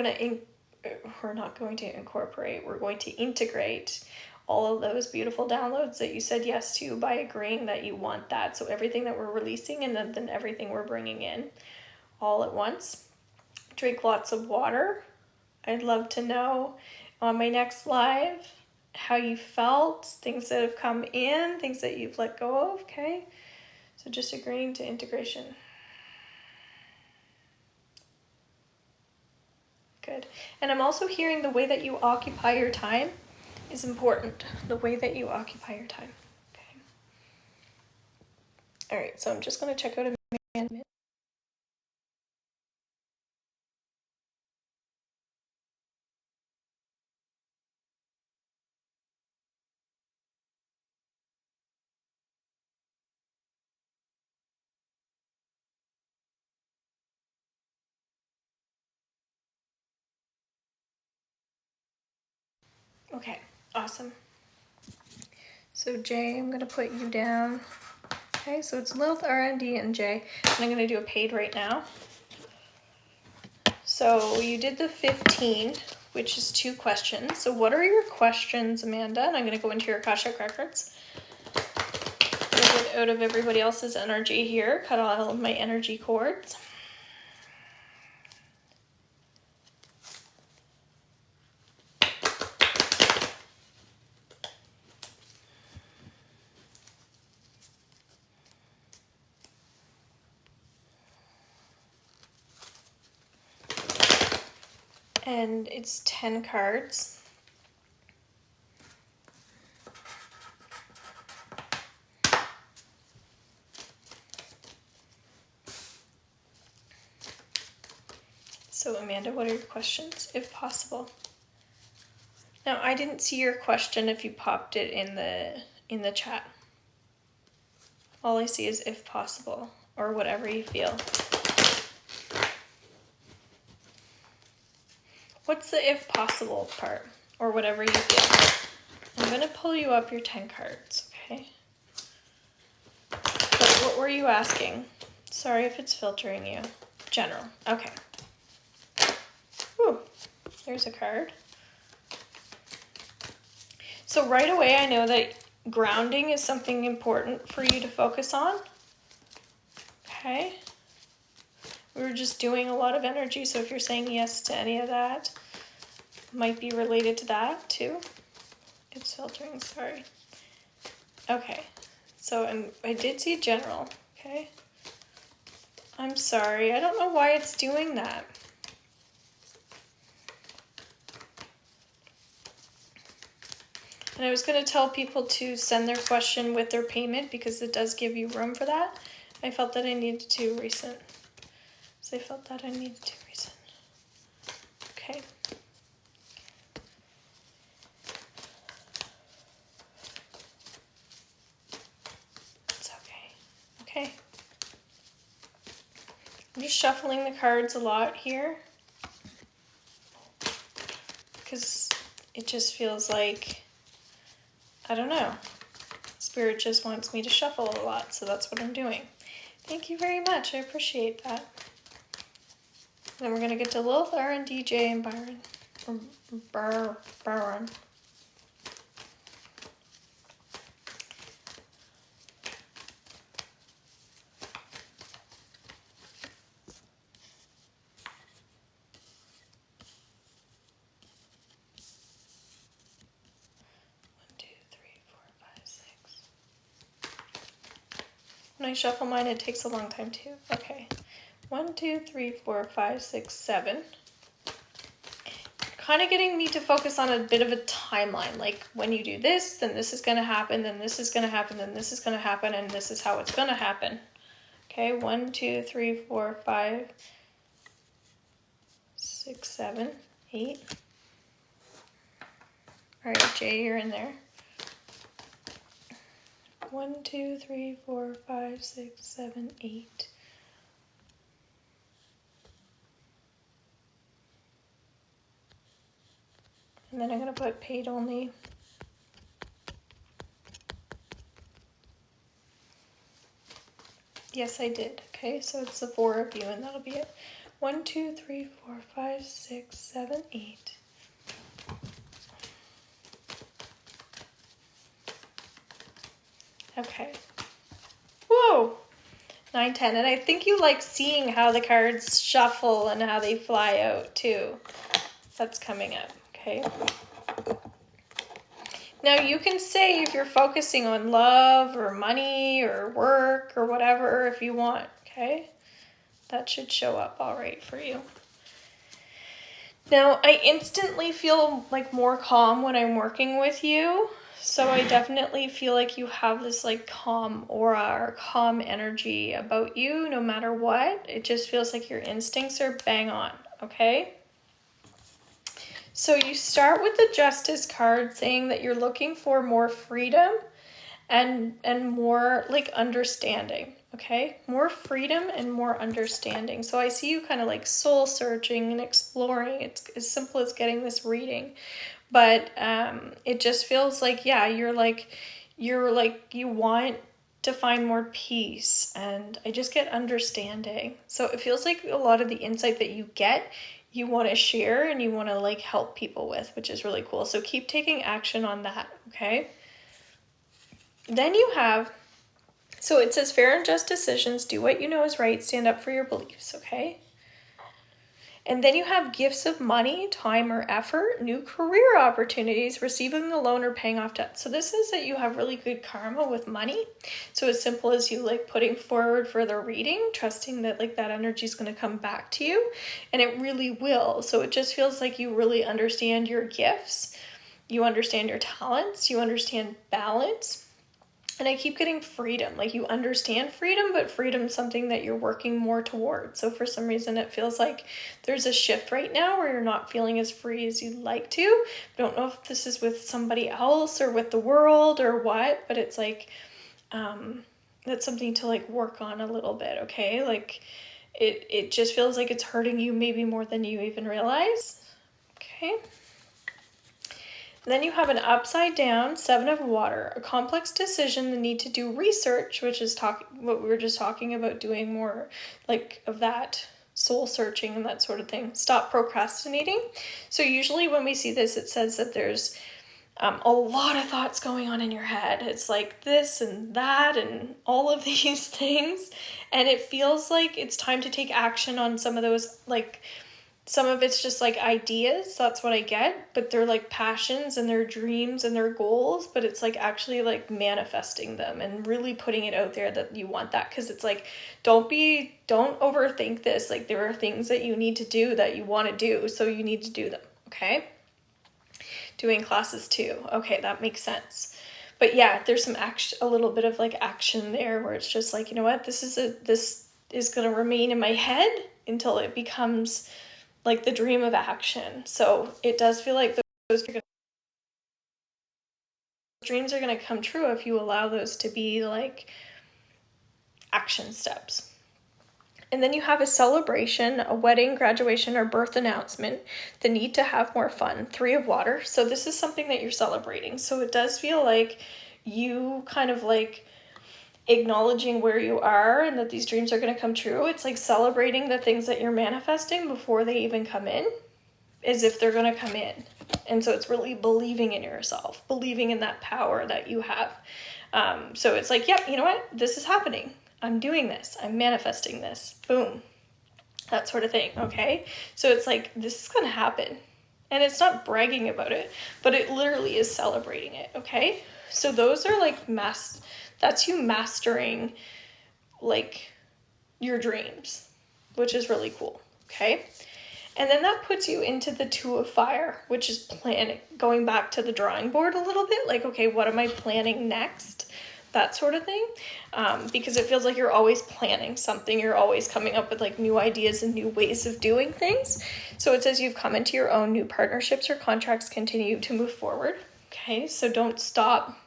Speaker 1: not going to incorporate, we're going to integrate all of those beautiful downloads that you said yes to by agreeing that you want that. So everything that we're releasing, and then everything we're bringing in all at once. Drink lots of water. I'd love to know on my next live how you felt, things that have come in, things that you've let go of, okay? So just agreeing to integration. Good. And I'm also hearing the way that you occupy your time is important. The way that you occupy your time. Okay. All right, so I'm just going to check out a minute. Okay, awesome. So Jay, I'm going to put you down. Okay, so it's Lilith, R&D, and Jay. And I'm going to do a paid right now. So you did the 15, which is 2 questions. So what are your questions, Amanda? And I'm going to go into your Akashic Records. Get out of everybody else's energy here. Cut all of my energy cords. And it's 10 cards. So Amanda, what are your questions, if possible? Now, I didn't see your question if you popped it in the chat. All I see is if possible, or whatever you feel. What's the if possible part, or whatever you feel? I'm going to pull you up your 10 cards, okay? But what were you asking? Sorry if it's filtering you. General, okay. Whew, there's a card. So right away I know that grounding is something important for you to focus on. Okay. We were just doing a lot of energy, so if you're saying yes to any of that, might be related to that too. It's filtering, sorry. Okay, so I did see general, okay? I'm sorry, I don't know why it's doing that. And I was going to tell people to send their question with their payment because it does give you room for that. I felt that I needed to resend. So I felt that I needed to resend. Okay. It's okay. Okay. I'm just shuffling the cards a lot here because it just feels like, I don't know, Spirit just wants me to shuffle a lot, so that's what I'm doing. Thank you very much. I appreciate that. Then we're going to get to Lilith, R, DJ, and Byron. Or Byron. When I shuffle mine, it takes a long time too. Okay. 1, 2, 3, 4, 5, 6, 7. kind of getting me to focus on a bit of a timeline. Like when you do this, then this is going to happen, then this is going to happen, then this is going to happen, and this is how it's going to happen. Okay, 1, 2, 3, 4, 5, 6, 7, 8. All right, Jay, you're in there. 1, 2, 3, 4, 5, 6, 7, 8. And then I'm going to put paid only. Yes, I did. Okay, so it's the 4 of you, and that'll be it. 1, 2, 3, 4, 5, 6, 7, 8. Okay. Whoa! 9, 10. And I think you like seeing how the cards shuffle and how they fly out too. That's coming up, okay? Now you can say if you're focusing on love or money or work or whatever if you want, okay? That should show up all right for you. Now, I instantly feel like more calm when I'm working with you. So I definitely feel like you have this like calm aura or calm energy about you no matter what. It just feels like your instincts are bang on, okay? So you start with the Justice card saying that you're looking for more freedom and more like understanding, okay? More freedom and more understanding. So I see you kind of like soul searching and exploring. It's as simple as getting this reading. But it just feels like, yeah, you want to find more peace, and I just get understanding. So it feels like a lot of the insight that you get, you want to share and you want to like help people with, which is really cool. So keep taking action on that, okay? Then you have, so it says fair and just decisions, do what you know is right, stand up for your beliefs, okay? And then you have gifts of money, time, or effort, new career opportunities, receiving a loan, or paying off debt. So this is that you have really good karma with money. So as simple as you like putting forward for the reading, trusting that like that energy is going to come back to you, and it really will. So it just feels like you really understand your gifts, you understand your talents, you understand balance. And I keep getting freedom, like you understand freedom, but freedom's something that you're working more towards. So for some reason, it feels like there's a shift right now where you're not feeling as free as you'd like to. I don't know if this is with somebody else or with the world or what, but it's like, that's something to like work on a little bit, okay? Like it just feels like it's hurting you maybe more than you even realize, okay? Then you have an upside down 7 of water, a complex decision, the need to do research, which is what we were just talking about, doing more like of that soul searching and that sort of thing. Stop procrastinating. So usually when we see this, it says that there's a lot of thoughts going on in your head. It's like this and that and all of these things. And it feels like it's time to take action on some of those, like some of it's just like ideas, that's what I get, but they're like passions and their dreams and their goals, but it's like actually like manifesting them and really putting it out there that you want that. Because it's like, don't overthink this. Like there are things that you need to do that you want to do, so you need to do them, okay? Doing classes too. Okay, that makes sense. But yeah, there's some action, a little bit of like action there where it's just like, you know what, this is going to remain in my head until it becomes like the dream of action. So it does feel like those dreams are going to come true if you allow those to be like action steps. And then you have a celebration, a wedding, graduation, or birth announcement, the need to have more fun, 3 of water. So this is something that you're celebrating. So it does feel like you kind of like acknowledging where you are and that these dreams are going to come true. It's like celebrating the things that you're manifesting before they even come in, as if they're going to come in. And so it's really believing in yourself, believing in that power that you have. So it's like, yep, you know what? This is happening. I'm doing this. I'm manifesting this. Boom. That sort of thing. Okay. So it's like, this is going to happen. And it's not bragging about it, but it literally is celebrating it. Okay. So those are like that's you mastering like your dreams, which is really cool. Okay. And then that puts you into the Two of Fire, which is planning, going back to the drawing board a little bit. Like, okay, what am I planning next? That sort of thing. Because it feels like you're always planning something. You're always coming up with like new ideas and new ways of doing things. So it says you've come into your own. New partnerships or contracts continue to move forward. Okay, so don't stop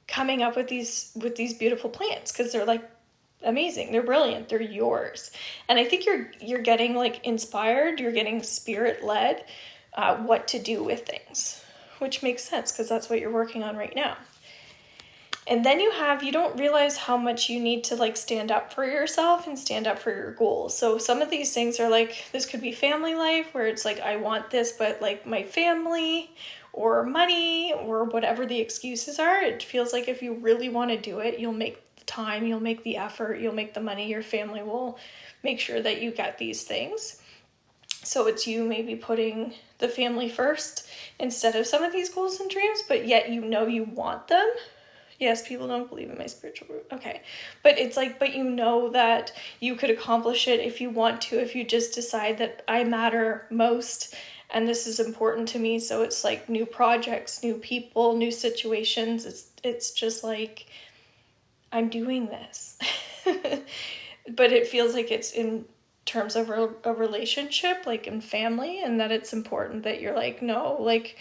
Speaker 1: coming up with these beautiful plans, because they're like amazing, they're brilliant, they're yours. And I think you're getting like inspired, you're getting spirit led what to do with things, which makes sense because that's what you're working on right now. And then you don't realize how much you need to like stand up for yourself and stand up for your goals. So some of these things are like, this could be family life where it's like, I want this, but like my family or money or whatever the excuses are, it feels like if you really want to do it, you'll make the time, you'll make the effort, you'll make the money, your family will make sure that you get these things. So it's you maybe putting the family first instead of some of these goals and dreams, but yet you know you want them. Yes, people don't believe in my spiritual root. Okay. But it's like, but you know that you could accomplish it if you want to, if you just decide that I matter most and this is important to me. So it's like new projects, new people, new situations. It's just like, I'm doing this. But it feels like it's in terms of a relationship, like in family, and that it's important that you're like, no, like,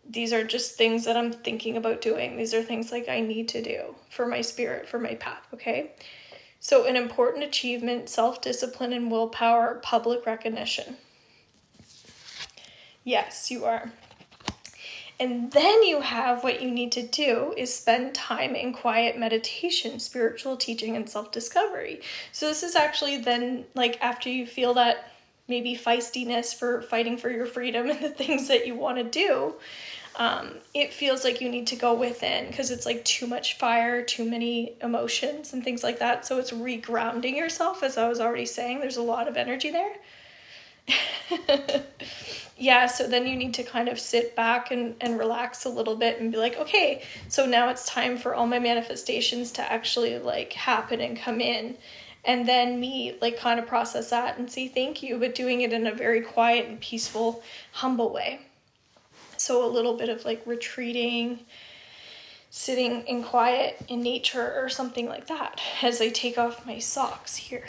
Speaker 1: these are just things that I'm thinking about doing. These are things like I need to do for my spirit, for my path, okay? So an important achievement, self-discipline and willpower, public recognition. Yes, you are. And then you have what you need to do is spend time in quiet meditation, spiritual teaching, and self-discovery. So this is actually then like after you feel that maybe feistiness for fighting for your freedom and the things that you want to do, it feels like you need to go within because it's like too much fire, too many emotions and things like that. So it's regrounding yourself, as I was already saying. There's a lot of energy there. Yeah, so then you need to kind of sit back and relax a little bit and be like, okay, so now it's time for all my manifestations to actually like happen and come in. And then me like kind of process that and say thank you, but doing it in a very quiet and peaceful, humble way. So a little bit of like retreating, sitting in quiet in nature or something like that as I take off my socks here.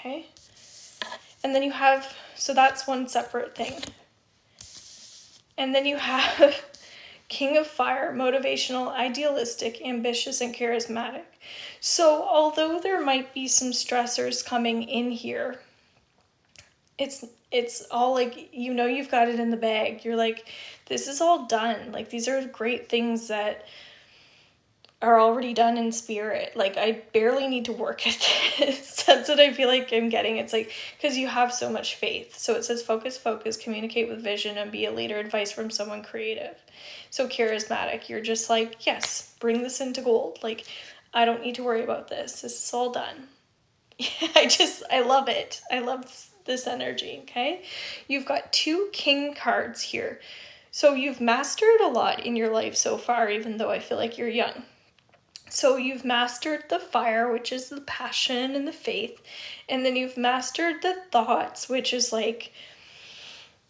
Speaker 1: Okay. And then you have, so that's one separate thing. And then you have King of Fire, motivational, idealistic, ambitious, and charismatic. So although there might be some stressors coming in here, it's all like, you know, you've got it in the bag. You're like, this is all done. Like, these are great things that are already done in spirit. Like, I barely need to work at this. That's what I feel like I'm getting. It's like, because you have so much faith. So it says focus, communicate with vision, and be a leader, advice from someone creative. So charismatic, you're just like, yes, bring this into gold. Like, I don't need to worry about this. This is all done. I love it. I love this energy, okay? You've got 2 king cards here. So you've mastered a lot in your life so far, even though I feel like you're young. So you've mastered the fire, which is the passion and the faith. And then you've mastered the thoughts, which is like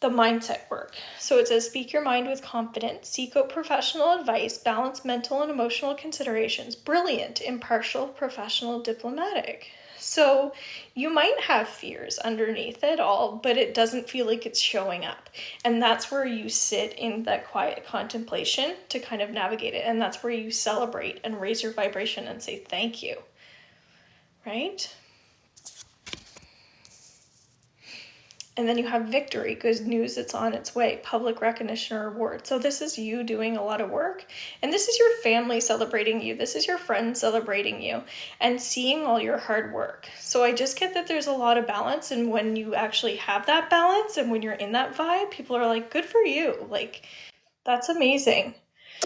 Speaker 1: the mindset work. So it says, speak your mind with confidence, seek out professional advice, balance mental and emotional considerations, brilliant, impartial, professional, diplomatic. So you might have fears underneath it all, but it doesn't feel like it's showing up. And that's where you sit in that quiet contemplation to kind of navigate it. And that's where you celebrate and raise your vibration and say thank you, right? And then you have victory, good news, it's on its way, public recognition or reward. So this is you doing a lot of work, and this is your family celebrating you. This is your friends celebrating you and seeing all your hard work. So I just get that there's a lot of balance, and when you actually have that balance and when you're in that vibe, people are like, good for you. Like, that's amazing.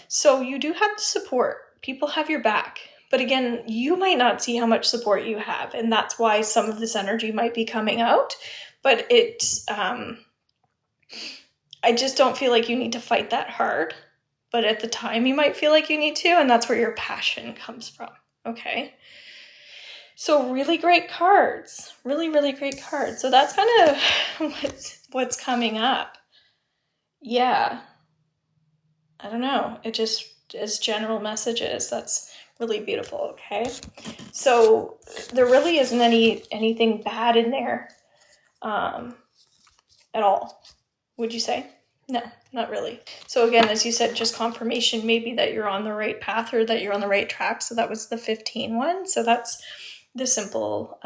Speaker 1: So you do have the support. People have your back. But again, you might not see how much support you have, and that's why some of this energy might be coming out. But it's, I just don't feel like you need to fight that hard. But at the time, you might feel like you need to, and that's where your passion comes from, okay? So really great cards, really, really great cards. So that's kind of what's coming up. Yeah. I don't know. It just is general messages. That's really beautiful. Okay. So there really isn't anything bad in there at all, would you say? No, not really. So again, as you said, just confirmation maybe that you're on the right path or that you're on the right track. So that was the 15 one. So that's the simple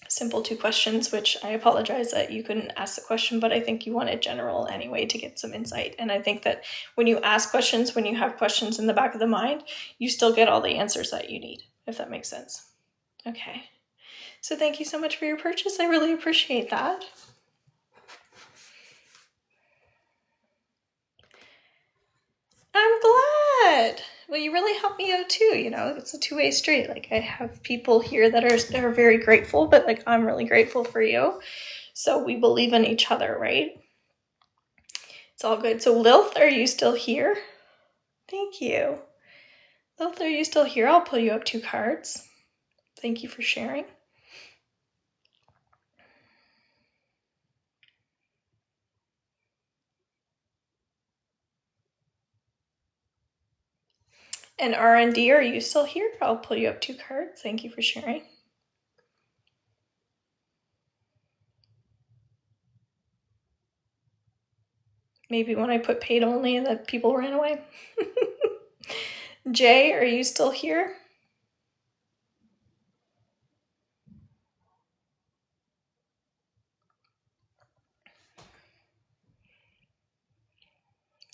Speaker 1: 2 questions, which I apologize that you couldn't ask the question, but I think you wanted general anyway to get some insight. And I think that when you ask questions, when you have questions in the back of the mind, you still get all the answers that you need, if that makes sense. Okay. So thank you so much for your purchase. I really appreciate that. I'm glad. Well, you really helped me out too. You know, it's a 2-way street. Like I have people here that are very grateful, but like I'm really grateful for you. So we believe in each other, right? It's all good. So Lilith, are you still here? Thank you. Lilith, are you still here? I'll pull you up 2 cards. Thank you for sharing. And R&D, are you still here? I'll pull you up 2 cards. Thank you for sharing. Maybe when I put paid only that people ran away. Jay, are you still here?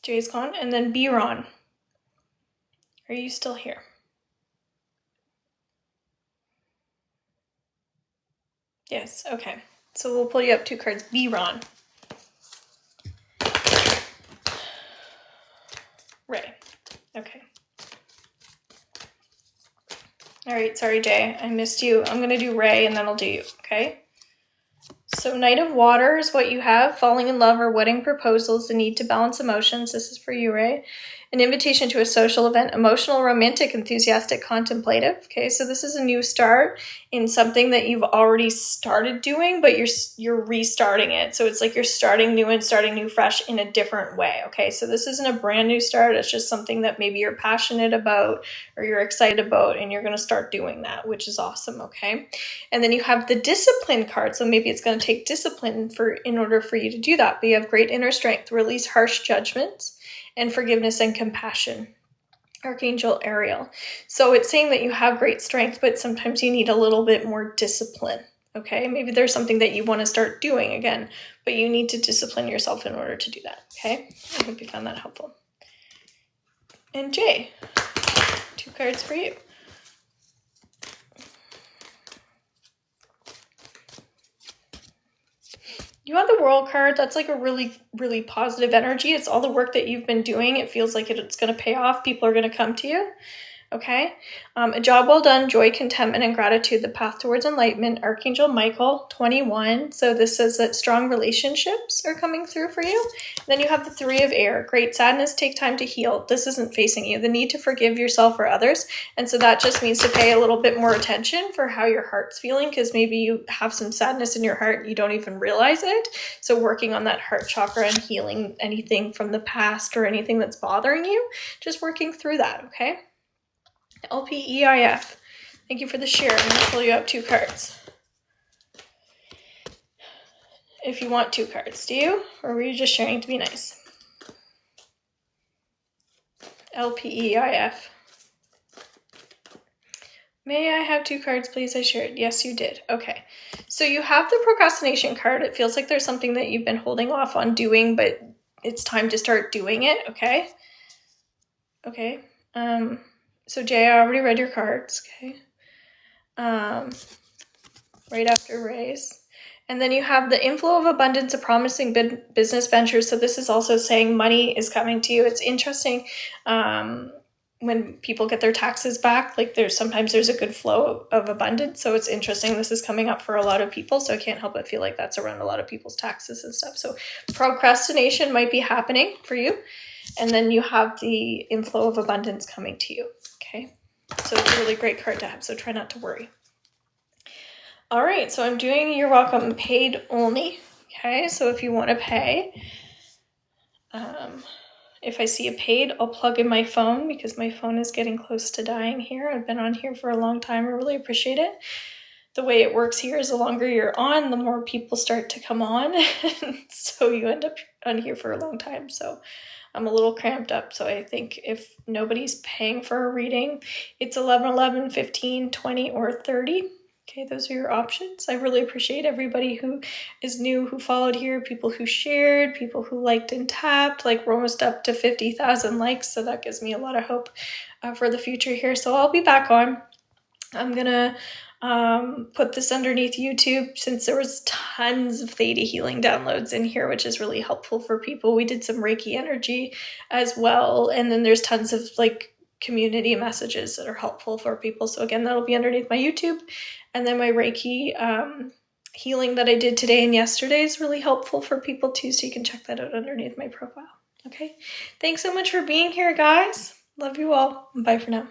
Speaker 1: Jay's gone. And then B-Ron, are you still here? Yes, okay. So we'll pull you up 2 cards. B-Ron. Ray. Okay. All right, sorry, Jay. I missed you. I'm going to do Ray and then I'll do you, okay? So Knight of Water is what you have. Falling in love or wedding proposals, the need to balance emotions. This is for you, Ray. An invitation to a social event, emotional, romantic, enthusiastic, contemplative. Okay, so this is a new start in something that you've already started doing, but you're restarting it. So it's like you're starting new and starting new fresh in a different way. Okay, so this isn't a brand new start. It's just something that maybe you're passionate about or you're excited about, and you're going to start doing that, which is awesome. Okay, and then you have the discipline card. So maybe it's going to take discipline in order for you to do that. But you have great inner strength, release harsh judgments, and forgiveness and compassion. Archangel Ariel. So it's saying that you have great strength, but sometimes you need a little bit more discipline. Okay, maybe there's something that you want to start doing again, but you need to discipline yourself in order to do that. Okay, I hope you found that helpful. And Jay, 2 cards for you. You have the World card. That's like a really, really positive energy. It's all the work that you've been doing. It feels like it's going to pay off. People are going to come to you. Okay. A job well done, joy, contentment, and gratitude, the path towards enlightenment. Archangel Michael, 21. So this says that strong relationships are coming through for you. And then you have the 3 of air. Great sadness, take time to heal. This isn't facing you. The need to forgive yourself or others. And so that just means to pay a little bit more attention for how your heart's feeling, because maybe you have some sadness in your heart and you don't even realize it. So working on that heart chakra and healing anything from the past or anything that's bothering you, just working through that, okay? LPEIF. Thank you for the share. I'm going to pull you up 2 cards. If you want 2 cards, do you? Or were you just sharing to be nice? LPEIF. May I have 2 cards, please? I shared. Yes, you did. Okay. So you have the procrastination card. It feels like there's something that you've been holding off on doing, but it's time to start doing it. Okay. Okay. So Jay, I already read your cards, okay? Right after Ray's. And then you have the inflow of abundance, a promising business venture. So this is also saying money is coming to you. It's interesting when people get their taxes back, like sometimes there's a good flow of abundance. So it's interesting. This is coming up for a lot of people. So I can't help but feel like that's around a lot of people's taxes and stuff. So procrastination might be happening for you. And then you have the inflow of abundance coming to you. Okay, so it's a really great card to have, so try not to worry. All right, so I'm doing You're Welcome paid only. Okay, so if you want to pay, if I see a paid, I'll plug in my phone because my phone is getting close to dying here. I've been on here for a long time. I really appreciate it. The way it works here is the longer you're on, the more people start to come on. So you end up on here for a long time. So I'm a little cramped up. So I think if nobody's paying for a reading, it's 11, 11, 15, 20, or 30. Okay, those are your options. I really appreciate everybody who is new, who followed here, people who shared, people who liked and tapped. Like, we're almost up to 50,000 likes, so that gives me a lot of hope for the future here. So I'll be back on. I'm gonna put this underneath YouTube since there was tons of Theta healing downloads in here, which is really helpful for people. We did some Reiki energy as well, and then there's tons of like community messages that are helpful for people. So again, that'll be underneath my YouTube, and then my Reiki healing that I did today and yesterday is really helpful for people too, so you can check that out underneath my profile. Okay, thanks so much for being here, guys. Love you all. Bye for now.